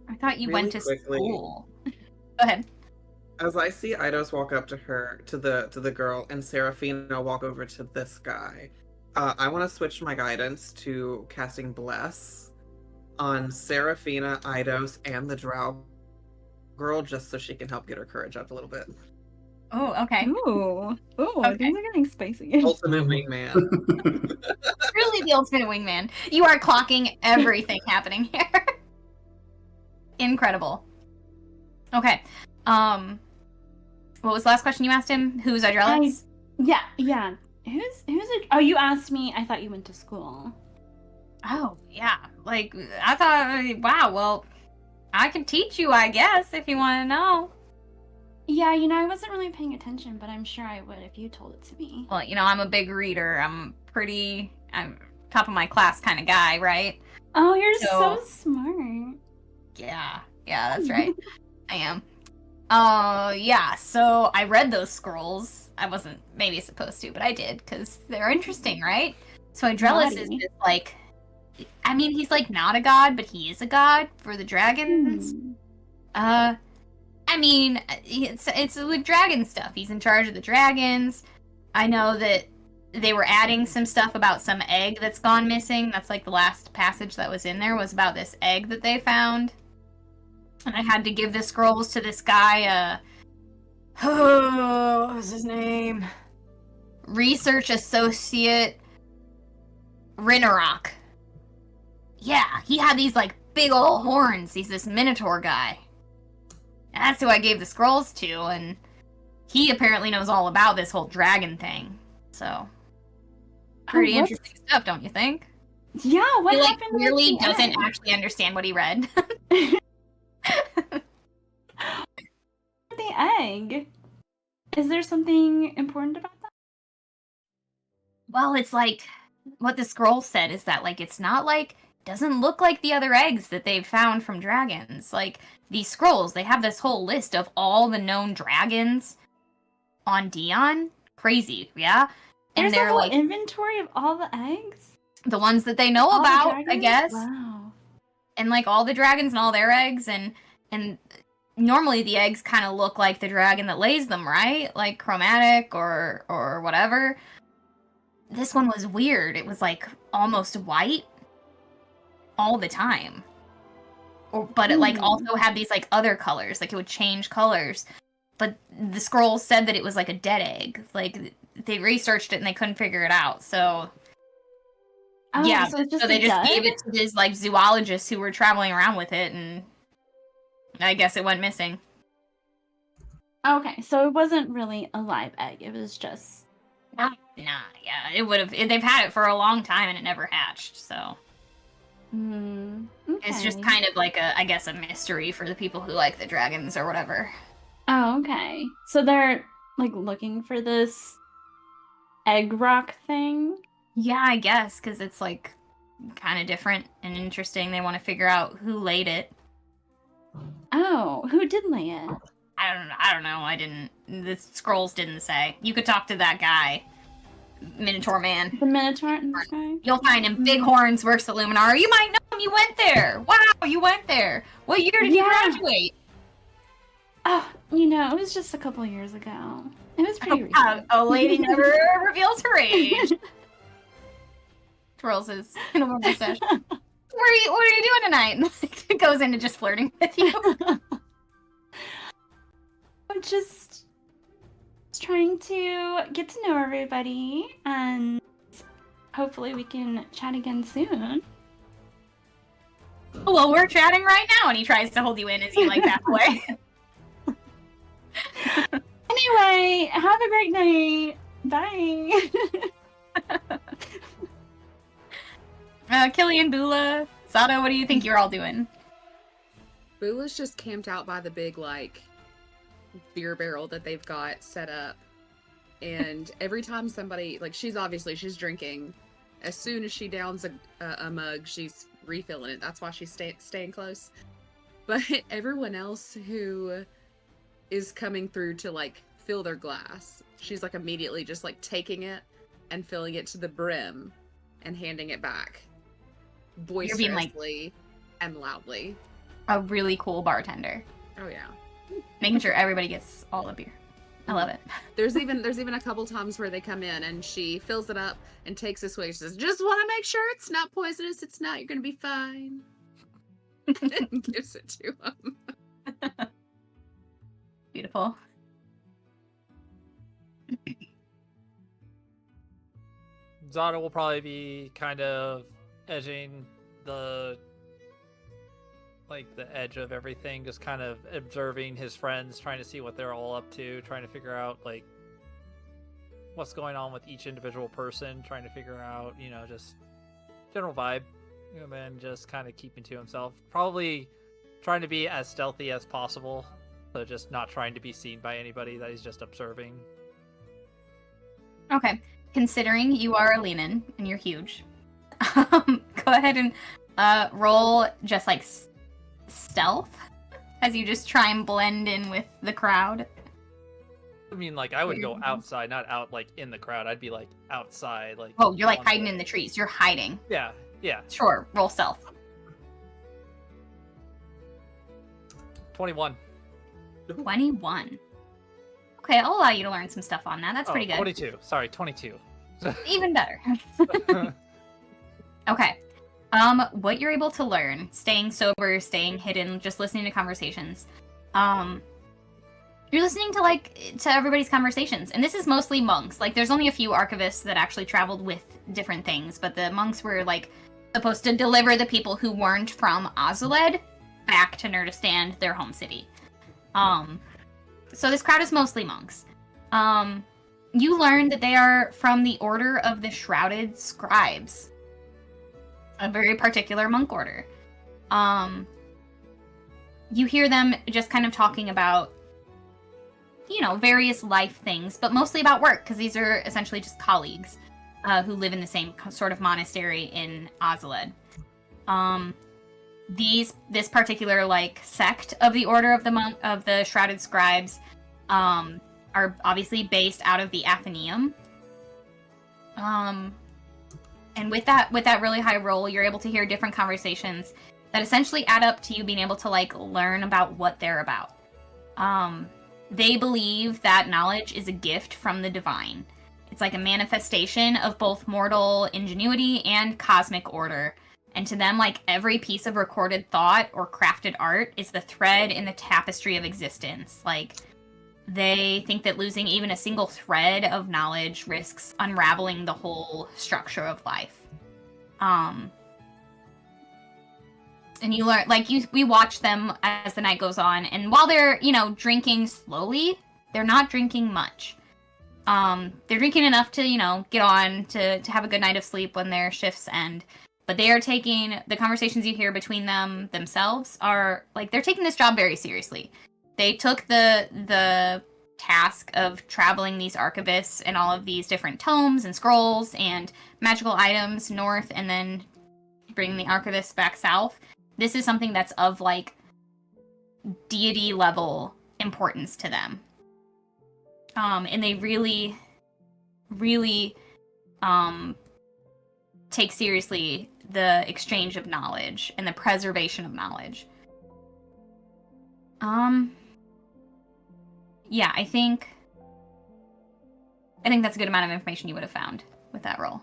I thought you Really went to quickly. school. Go ahead. As I see Eidos walk up to her, to the girl, and Seraphina walk over to this guy, I want to switch my guidance to casting Bless on Seraphina, Eidos, and the Drow girl, just so she can help get her courage up a little bit. Oh, okay. Ooh, Okay. these are getting spicy. Ultimate wingman. Truly the ultimate wingman. You are clocking everything happening here. Incredible. Okay. What was the last question you asked him? Who's Idrelis? Yeah. Who's it? Oh, you asked me. I thought you went to school. Oh, yeah. Like, I thought, wow, well, I can teach you, I guess, if you want to know. Yeah, I wasn't really paying attention, but I'm sure I would if you told it to me. Well, I'm a big reader. I'm top of my class kind of guy, right? Oh, you're So- so smart. Yeah, that's right. I am. Yeah, so I read those scrolls. I wasn't maybe supposed to, but I did, because they're interesting, right? So Idrelis is Naughty. this, like, I mean, he's, like, not a god, but he is a god for the dragons. I mean, it's with dragon stuff. He's in charge of the dragons. I know that they were adding some stuff about some egg that's gone missing. That's, like, the last passage that was in there was about this egg that they found. And I had to give the scrolls to this guy, what was his name? Research Associate Rinarok. Yeah, he had these, like, big old horns. He's this Minotaur guy. And that's who I gave the scrolls to, and he apparently knows all about this whole dragon thing. So, pretty what's- interesting stuff, don't you think? Yeah, what He, like, happened with clearly the doesn't egg? actually understand what he read. The egg. Is there something important about that? Well, it's like what the scroll said is that, like, it's not like doesn't look like the other eggs that they've found from dragons. Like, these scrolls, they have this whole list of all the known dragons on Dion. Crazy, yeah? And There's they're a whole like inventory of all the eggs? the ones that they know All the about, I dragons? guess. Wow. And like all the dragons and all their eggs, and normally the eggs kind of look like the dragon that lays them, right? Like chromatic or whatever. This one was weird. It was like almost white all the time. But it like also had these like other colors, like it would change colors. But the scrolls said that it was like a dead egg. Like they researched it and they couldn't figure it out. So yeah, so, it's just so they a just dud? gave it to these like zoologists who were traveling around with it, and I guess it went missing. Okay, so it wasn't really a live egg. It was just... Nah, yeah, it would have. They've had it for a long time and it never hatched. So it's just okay. kind of like I guess, a mystery for the people who like the dragons or whatever. Oh, okay. So they're, like, looking for this egg rock thing? Yeah, I guess, because it's like kind of different and interesting. They want to figure out who laid it. Oh, who did lay it? I don't know. I didn't. The scrolls didn't say. You could talk to that guy, Minotaur Man. The Minotaur in the sky? You'll find him. Big Horns works at Luminar. You might know him. You went there. Wow, you went there. What year did you graduate? Oh, it was just a couple years ago. It was pretty recent. A lady never reveals her age. Twirls his mustache. What are you doing tonight? Goes into just flirting with you. I'm just trying to get to know everybody, and hopefully we can chat again soon. Well, we're chatting right now, and he tries to hold you in as you like back away. Anyway, have a great night. Bye. Killian, Bula, Sato, what do you think you're all doing? Bula's just camped out by the big, like, beer barrel that they've got set up. And every time somebody, like, she's drinking. As soon as she downs a mug, she's refilling it. That's why she's staying close. But everyone else who is coming through to, like, fill their glass, she's, like, immediately just, like, taking it and filling it to the brim and handing it back. Boisterously being, and loudly. A really cool bartender. Oh, yeah. Making sure everybody gets all the beer. I love it. There's even a couple times where they come in and she fills it up and takes a swig. She says, "Just want to make sure it's not poisonous. It's not. You're gonna be fine." And gives it to him. Beautiful. Zana will probably be kind of edging the edge of everything, just kind of observing his friends, trying to see what they're all up to, trying to figure out like what's going on with each individual person, trying to figure out, just general vibe, and then just kind of keeping to himself. Probably trying to be as stealthy as possible, so just not trying to be seen by anybody that he's just observing. Okay. Considering you are a lean-in and you're huge, go ahead and roll just like stealth as you just try and blend in with the crowd. I mean, like, I would go outside, not out like in the crowd. I'd be like outside, like. Oh, you're like hiding in the trees. You're hiding. Yeah. Sure. Roll stealth. 21. 21. Okay, I'll allow you to learn some stuff on that. That's pretty good. 22. Sorry, 22. Even better. Okay. What you're able to learn, staying sober, staying hidden, just listening to conversations. You're listening to everybody's conversations, and this is mostly monks. Like, there's only a few archivists that actually traveled with different things, but the monks were like supposed to deliver the people who weren't from Azuled back to Nurdistand, their home city. So this crowd is mostly monks. You learn that they are from the Order of the Shrouded Scribes, a very particular monk order. You hear them just kind of talking about, various life things, but mostly about work, because these are essentially just colleagues who live in the same sort of monastery in Azuled. This particular like sect of the Order of the Shrouded Scribes are obviously based out of the Athenaeum. And with that really high roll, you're able to hear different conversations that essentially add up to you being able to like learn about what they're about. They believe that knowledge is a gift from the divine. It's like a manifestation of both mortal ingenuity and cosmic order. And to them, like, every piece of recorded thought or crafted art is the thread in the tapestry of existence. Like, they think that losing even a single thread of knowledge risks unraveling the whole structure of life. And you learn, like, we watch them as the night goes on, and while they're, drinking slowly, they're not drinking much. They're drinking enough to, get on to have a good night of sleep when their shifts end. But they are taking, the conversations you hear between them themselves are, like, they're taking this job very seriously. They took the task of traveling these archivists and all of these different tomes and scrolls and magical items north and then bringing the archivists back south. This is something that's of, like, deity level importance to them. And they really, really, take seriously the exchange of knowledge and the preservation of knowledge. Yeah, I think that's a good amount of information you would have found with that roll,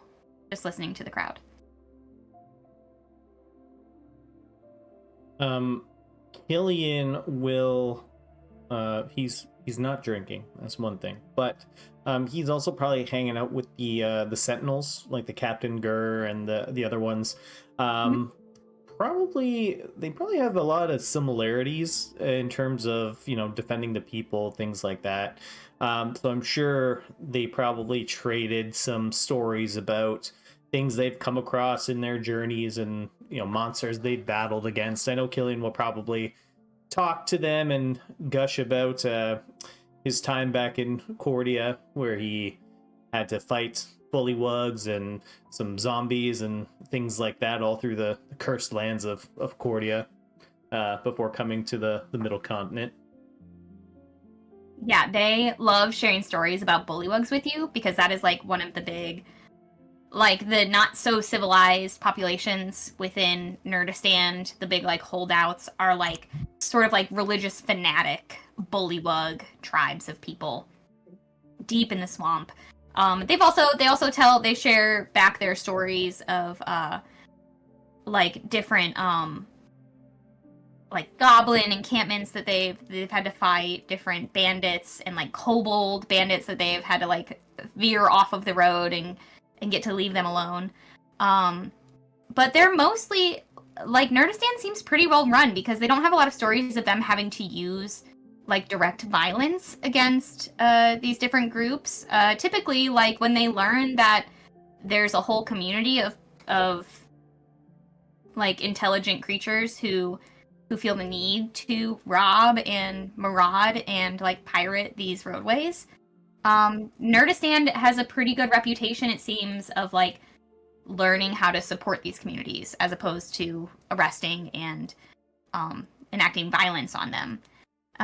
just listening to the crowd. Killian will he's not drinking, that's one thing, but he's also probably hanging out with the Sentinels, like the Captain Gurr and the other ones. They probably have a lot of similarities in terms of defending the people, things like that. So I'm sure they probably traded some stories about things they've come across in their journeys and monsters they've battled against. I know Killian will probably talk to them and gush about his time back in Cordia, where he had to fight bullywugs and some zombies and things like that all through the cursed lands of Cordia before coming to the middle continent. Yeah, they love sharing stories about bullywugs with you because that is like one of the big, like the not so civilized populations within Nurdistand. The big like holdouts are like sort of like religious fanatic bullywug tribes of people deep in the swamp. They share back their stories of like different like goblin encampments that they've had to fight, different bandits and like kobold bandits that they've had to like veer off of the road and get to leave them alone. But they're mostly like Nurdistand seems pretty well run because they don't have a lot of stories of them having to use like direct violence against these different groups. Typically, like when they learn that there's a whole community of like intelligent creatures who feel the need to rob and maraud and like pirate these roadways. Nurdistand has a pretty good reputation, it seems, of like learning how to support these communities as opposed to arresting and enacting violence on them.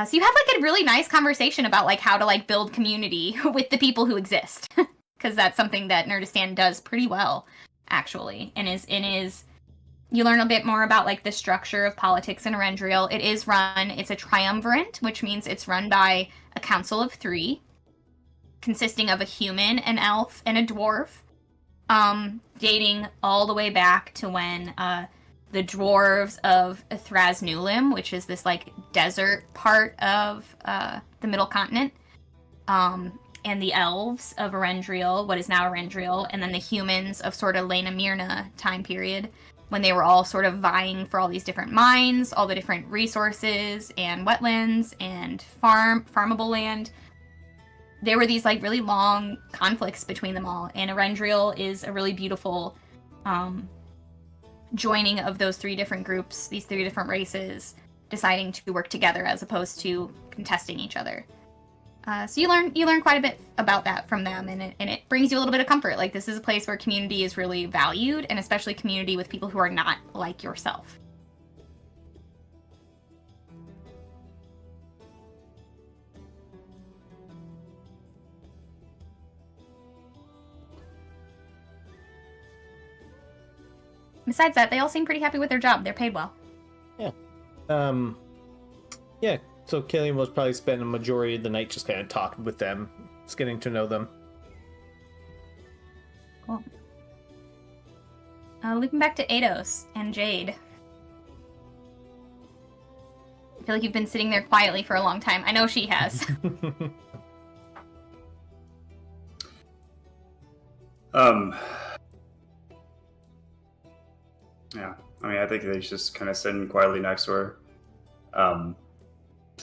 So you have like a really nice conversation about like how to like build community with the people who exist, because that's something that Nurdistand does pretty well, actually, and is you learn a bit more about like the structure of politics in Arendriel. It's a triumvirate, which means it's run by a council of 3, consisting of a human, an elf, and a dwarf, dating all the way back to when the dwarves of Thrasnulim, which is this like desert part of the middle continent, and the elves of Arendriel, what is now Arendriel, and then the humans of sort of Lena Myrna time period, when they were all sort of vying for all these different mines, all the different resources and wetlands and farmable land. There were these like really long conflicts between them all, and Arendriel is a really beautiful joining of those 3 different groups, these 3 different races, deciding to work together as opposed to contesting each other. So you learn quite a bit about that from them, and it brings you a little bit of comfort. Like, this is a place where community is really valued, and especially community with people who are not like yourself. Besides that, they all seem pretty happy with their job. They're paid well. Yeah. Yeah. So Killian will probably spend a majority of the night just kind of talking with them, just getting to know them. Cool. Looping back to Eidos and Jade. I feel like you've been sitting there quietly for a long time. I know she has. Yeah, I mean, I think he's just kind of sitting quietly next to her.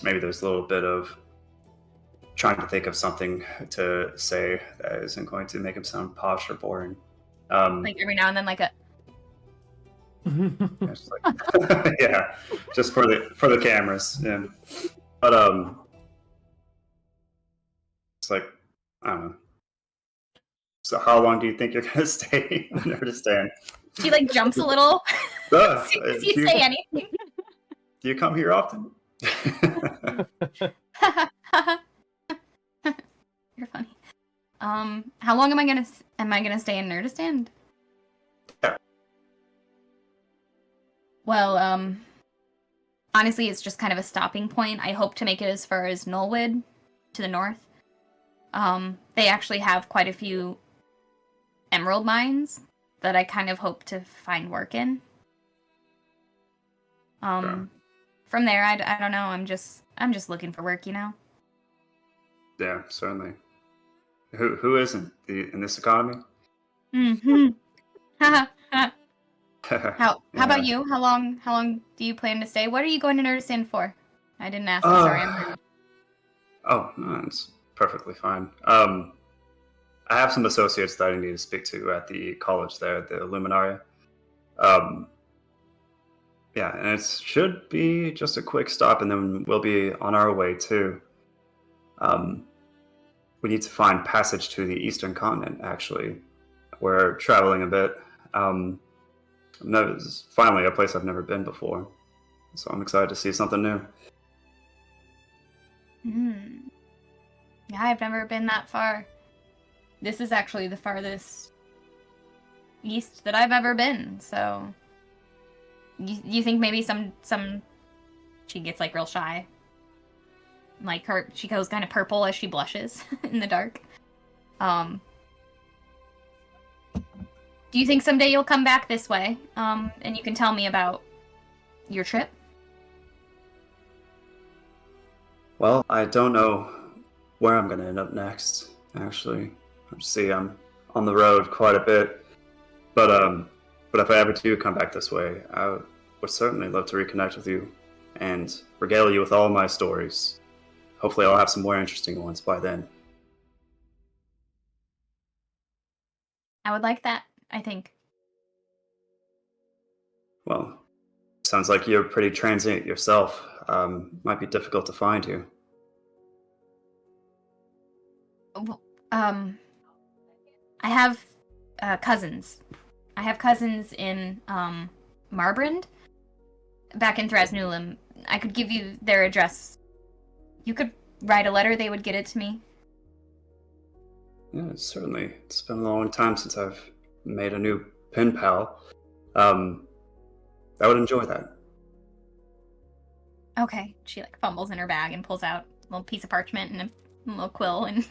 Maybe there's a little bit of trying to think of something to say that isn't going to make him sound posh or boring. Like every now and then, like a. Yeah, just like, yeah, just for the cameras. Yeah, but it's like, I don't know. So how long do you think you're gonna stay in Nurdistand? She like jumps a little. As soon as you say anything. Do you come here often? You're funny. How long am I gonna stay in Nurdistand? Yeah. Well, honestly, it's just kind of a stopping point. I hope to make it as far as Nullwood to the north. They actually have quite a few emerald mines that I kind of hope to find work in. Sure. From there, I don't know. I'm just looking for work, you know. Yeah, certainly. Who isn't in this economy? Mm-hmm. How Yeah. about you? How long do you plan to stay? What are you going to Nurdistand for? I didn't ask. I'm sorry. I'm rude. Oh, no, it's perfectly fine. I have some associates that I need to speak to at the college there, the Luminaria. Yeah, and it should be just a quick stop, and then we'll be on our way too. We need to find passage to the Eastern Continent, actually. We're traveling a bit. It's finally a place I've never been before, so I'm excited to see something new. Yeah, I've never been that far. This is actually the farthest east that I've ever been, so... You think maybe some she gets like real shy, like she goes kind of purple as she blushes in the dark. Do you think someday you'll come back this way, and you can tell me about your trip? Well, I don't know where I'm going to end up next, actually. See, I'm on the road quite a bit, but if I ever do come back this way, I would certainly love to reconnect with you and regale you with all my stories. Hopefully I'll have some more interesting ones by then. I would like that, I think. Well, sounds like you're pretty transient yourself. Might be difficult to find you. I have cousins. I have cousins in Marbrand, back in Thrasnulum. I could give you their address. You could write a letter, they would get it to me. Yeah, certainly. It's been a long time since I've made a new pen pal. I would enjoy that. Okay. She like fumbles in her bag and pulls out a little piece of parchment and a little quill and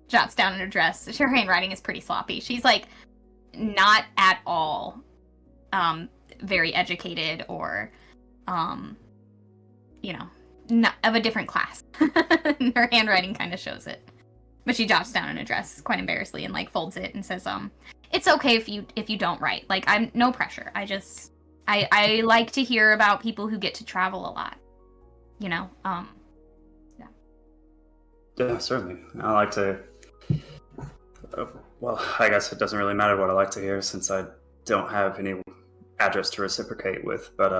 jots down an address. Her handwriting is pretty sloppy. She's like not at all very educated or not of a different class. Her handwriting kind of shows it. But she jots down an address quite embarrassedly and like folds it and says, it's okay if you don't write. Like, I'm no pressure. I like to hear about people who get to travel a lot. You know? Yeah. Yeah, certainly. I like to well, I guess it doesn't really matter what I like to hear since I don't have any address to reciprocate with. But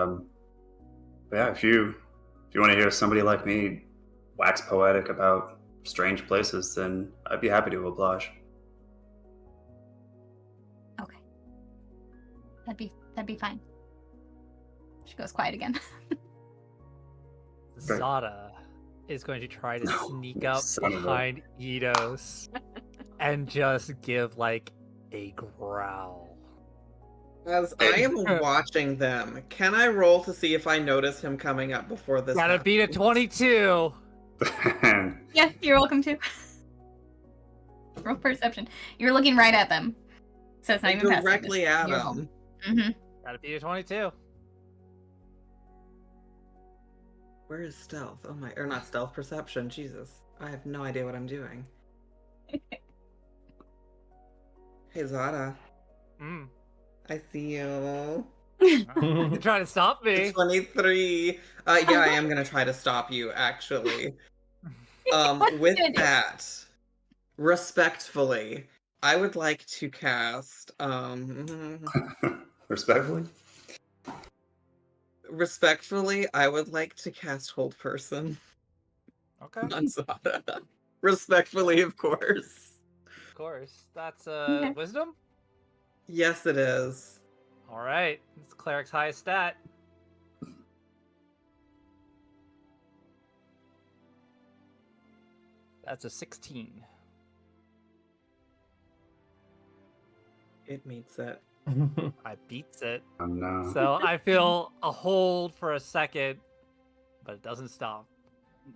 yeah, if you want to hear somebody like me wax poetic about strange places, then I'd be happy to oblige. Okay. That'd be fine. She goes quiet again. Great. Zada is going to try to No, sneak you up son of a- behind Eidos and just give like a growl. As I am watching them, can I roll to see if I notice him coming up before this? Gotta beat a happens? 22. Yeah, you're welcome to. Roll perception. You're looking right at them. So it's not even passive. Directly at You're him. Mm-hmm. Gotta beat a 22. Where is stealth? Oh my, or not stealth, perception. Jesus, I have no idea what I'm doing. Hey Zada, Mm. I see you. You're trying to stop me. 23. Yeah, I am gonna try to stop you, actually. With that, respectfully, I would like to cast, Respectfully? I would like to cast Hold Person Okay, on Zada. Respectfully, of course. of course. That's Okay. wisdom. Yes, it is. All right, it's cleric's highest stat. That's a 16. It meets it. I beats it. Oh no. So I feel a hold for a second, but it doesn't stop.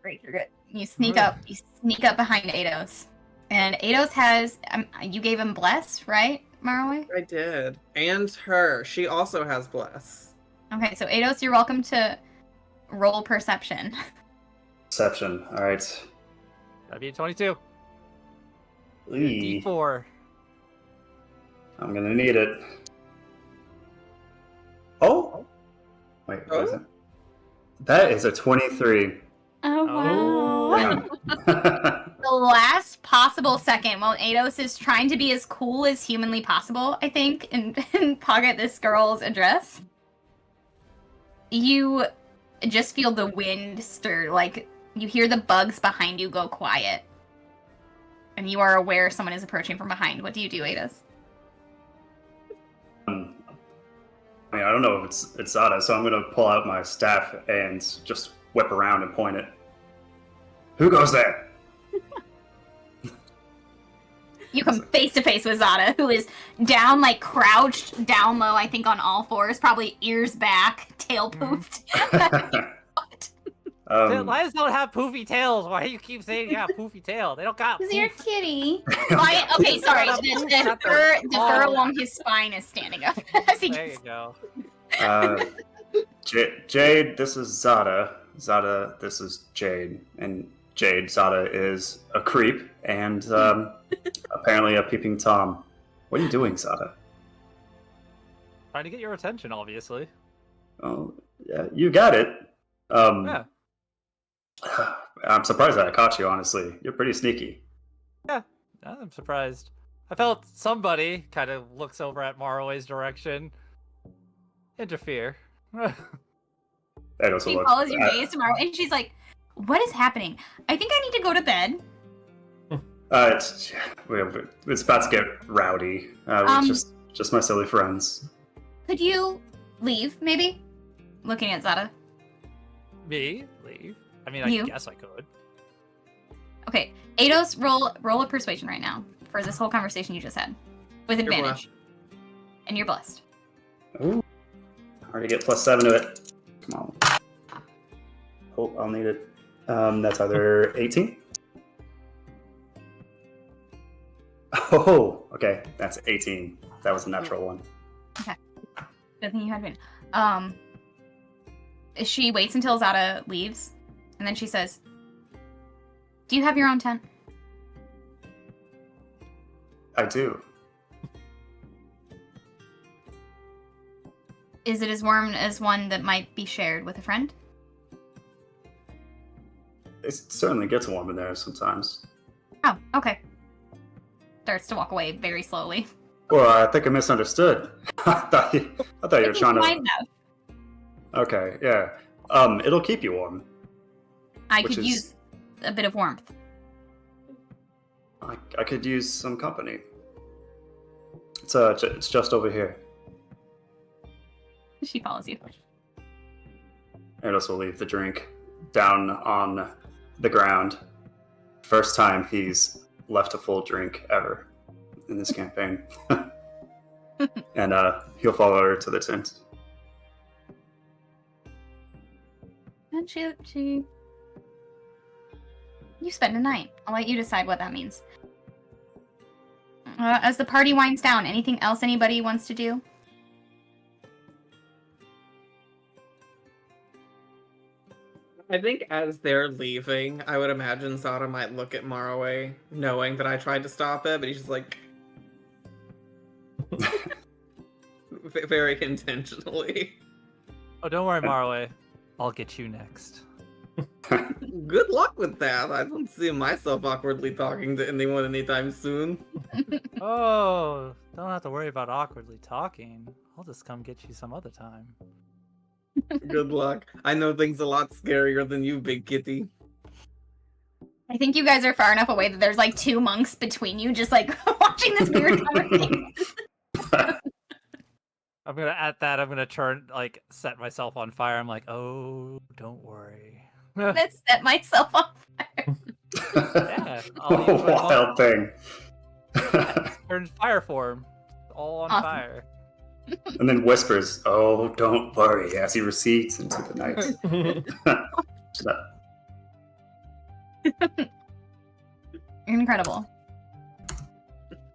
Great, you're good. You sneak up. You sneak up behind Eidos, and Eidos has. You gave him bless, right, Marwe? I did. And her. She also has Bless. Okay, so Eidos, you're welcome to roll perception. Perception. All right. Gotta be a 22. Lee. D4. I'm gonna need it. Oh. Wait. What is Oh? it? That is a 23. Oh wow. Damn. The last possible second, while Eidos is trying to be as cool as humanly possible, I think, and pocket this girl's address, you just feel the wind stir. Like, you hear the bugs behind you go quiet. And you are aware someone is approaching from behind. What do you do, Eidos? I mean, I don't know if it's Zada, so I'm gonna pull out my staff and just whip around and point it. Who goes there? You come face to face with Zada, who is down, like crouched down low, I think on all fours, probably ears back, tail poofed. Lions don't have poofy tails. Why do you keep saying you have poofy tail? They don't got Because you're a poof. kitty. Okay, sorry. The fur along his spine is standing up. As he There gets- you go. Jade, this is Zada. Zada, this is Jade. And Jade, Zada is a creep and apparently a peeping Tom. What are you doing, Zada? Trying to get your attention, obviously. Oh, yeah, you got it. Yeah. I'm surprised that I caught you, honestly. You're pretty sneaky. I'm surprised. I felt somebody kind of looks over at Marwe's direction. Interfere. That also She looks- follows your gaze tomorrow, and she's like, "What is happening? I think I need to go to bed." It's about to get rowdy. With just my silly friends. Could you leave, maybe? Looking at Zada. Me? Leave? I mean, You. I guess I could. Okay, Eidos, roll a persuasion right now for this whole conversation you just had, with You're advantage, and you're blessed. Ooh. Already get +7 to it. Come on. Oh, I'll need it. That's either 18. Oh, okay. That's 18. That was a natural one. Good thing you had been. She waits until Zada leaves, and then she says, "Do you have your own tent?" I do. Is it as warm as one that might be shared with a friend? It certainly gets warm in there sometimes. Oh, okay. Starts to walk away very slowly. Well, I think I misunderstood. I thought you were trying Might to. have. Okay, yeah. It'll keep you warm. I Which could is- use a bit of warmth. I could use some company. It's just over here. She follows you. Ados will leave the drink down on the ground. First time he's left a full drink ever in this campaign. And he'll follow her to the tent. And she... You spend a night. I'll let you decide what that means. As the party winds down, anything else anybody wants to do? I think as they're leaving, I would imagine Zada might look at Maraway, knowing that I tried to stop it, but he's just like... very intentionally. Oh, don't worry, Marley. I'll get you next. Good luck with that. I don't see myself awkwardly talking to anyone anytime soon. Oh, don't have to worry about awkwardly talking. I'll just come get you some other time. Good luck. I know things a lot scarier than you, big kitty. I think you guys are far enough away that there's like 2 monks between you just like watching this weird conversation. I'm gonna at that. I'm gonna set myself on fire. I'm like, oh, don't worry. Let's set myself on fire. Yeah, I'll use my Wild thing. turn fire form, all on Awesome. fire. And then whispers, "Oh, don't worry," as he recedes into the night. Incredible.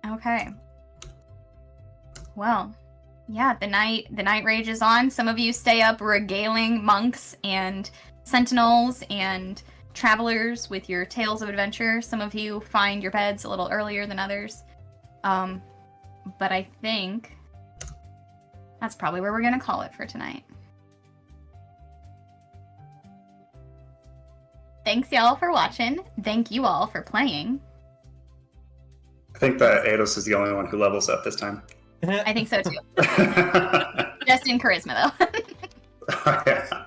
Okay. Well, yeah, the night rages on. Some of you stay up regaling monks and sentinels and travelers with your tales of adventure. Some of you find your beds a little earlier than others. But I think that's probably where we're gonna call it for tonight. Thanks y'all for watching. Thank you all for playing. I think that Ados is the only one who levels up this time. I think so too. Just in charisma though. Yeah.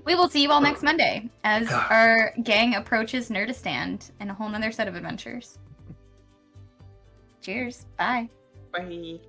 We will see you all next Monday as our gang approaches Nurdistand and a whole nother set of adventures. Cheers. Bye. Bye.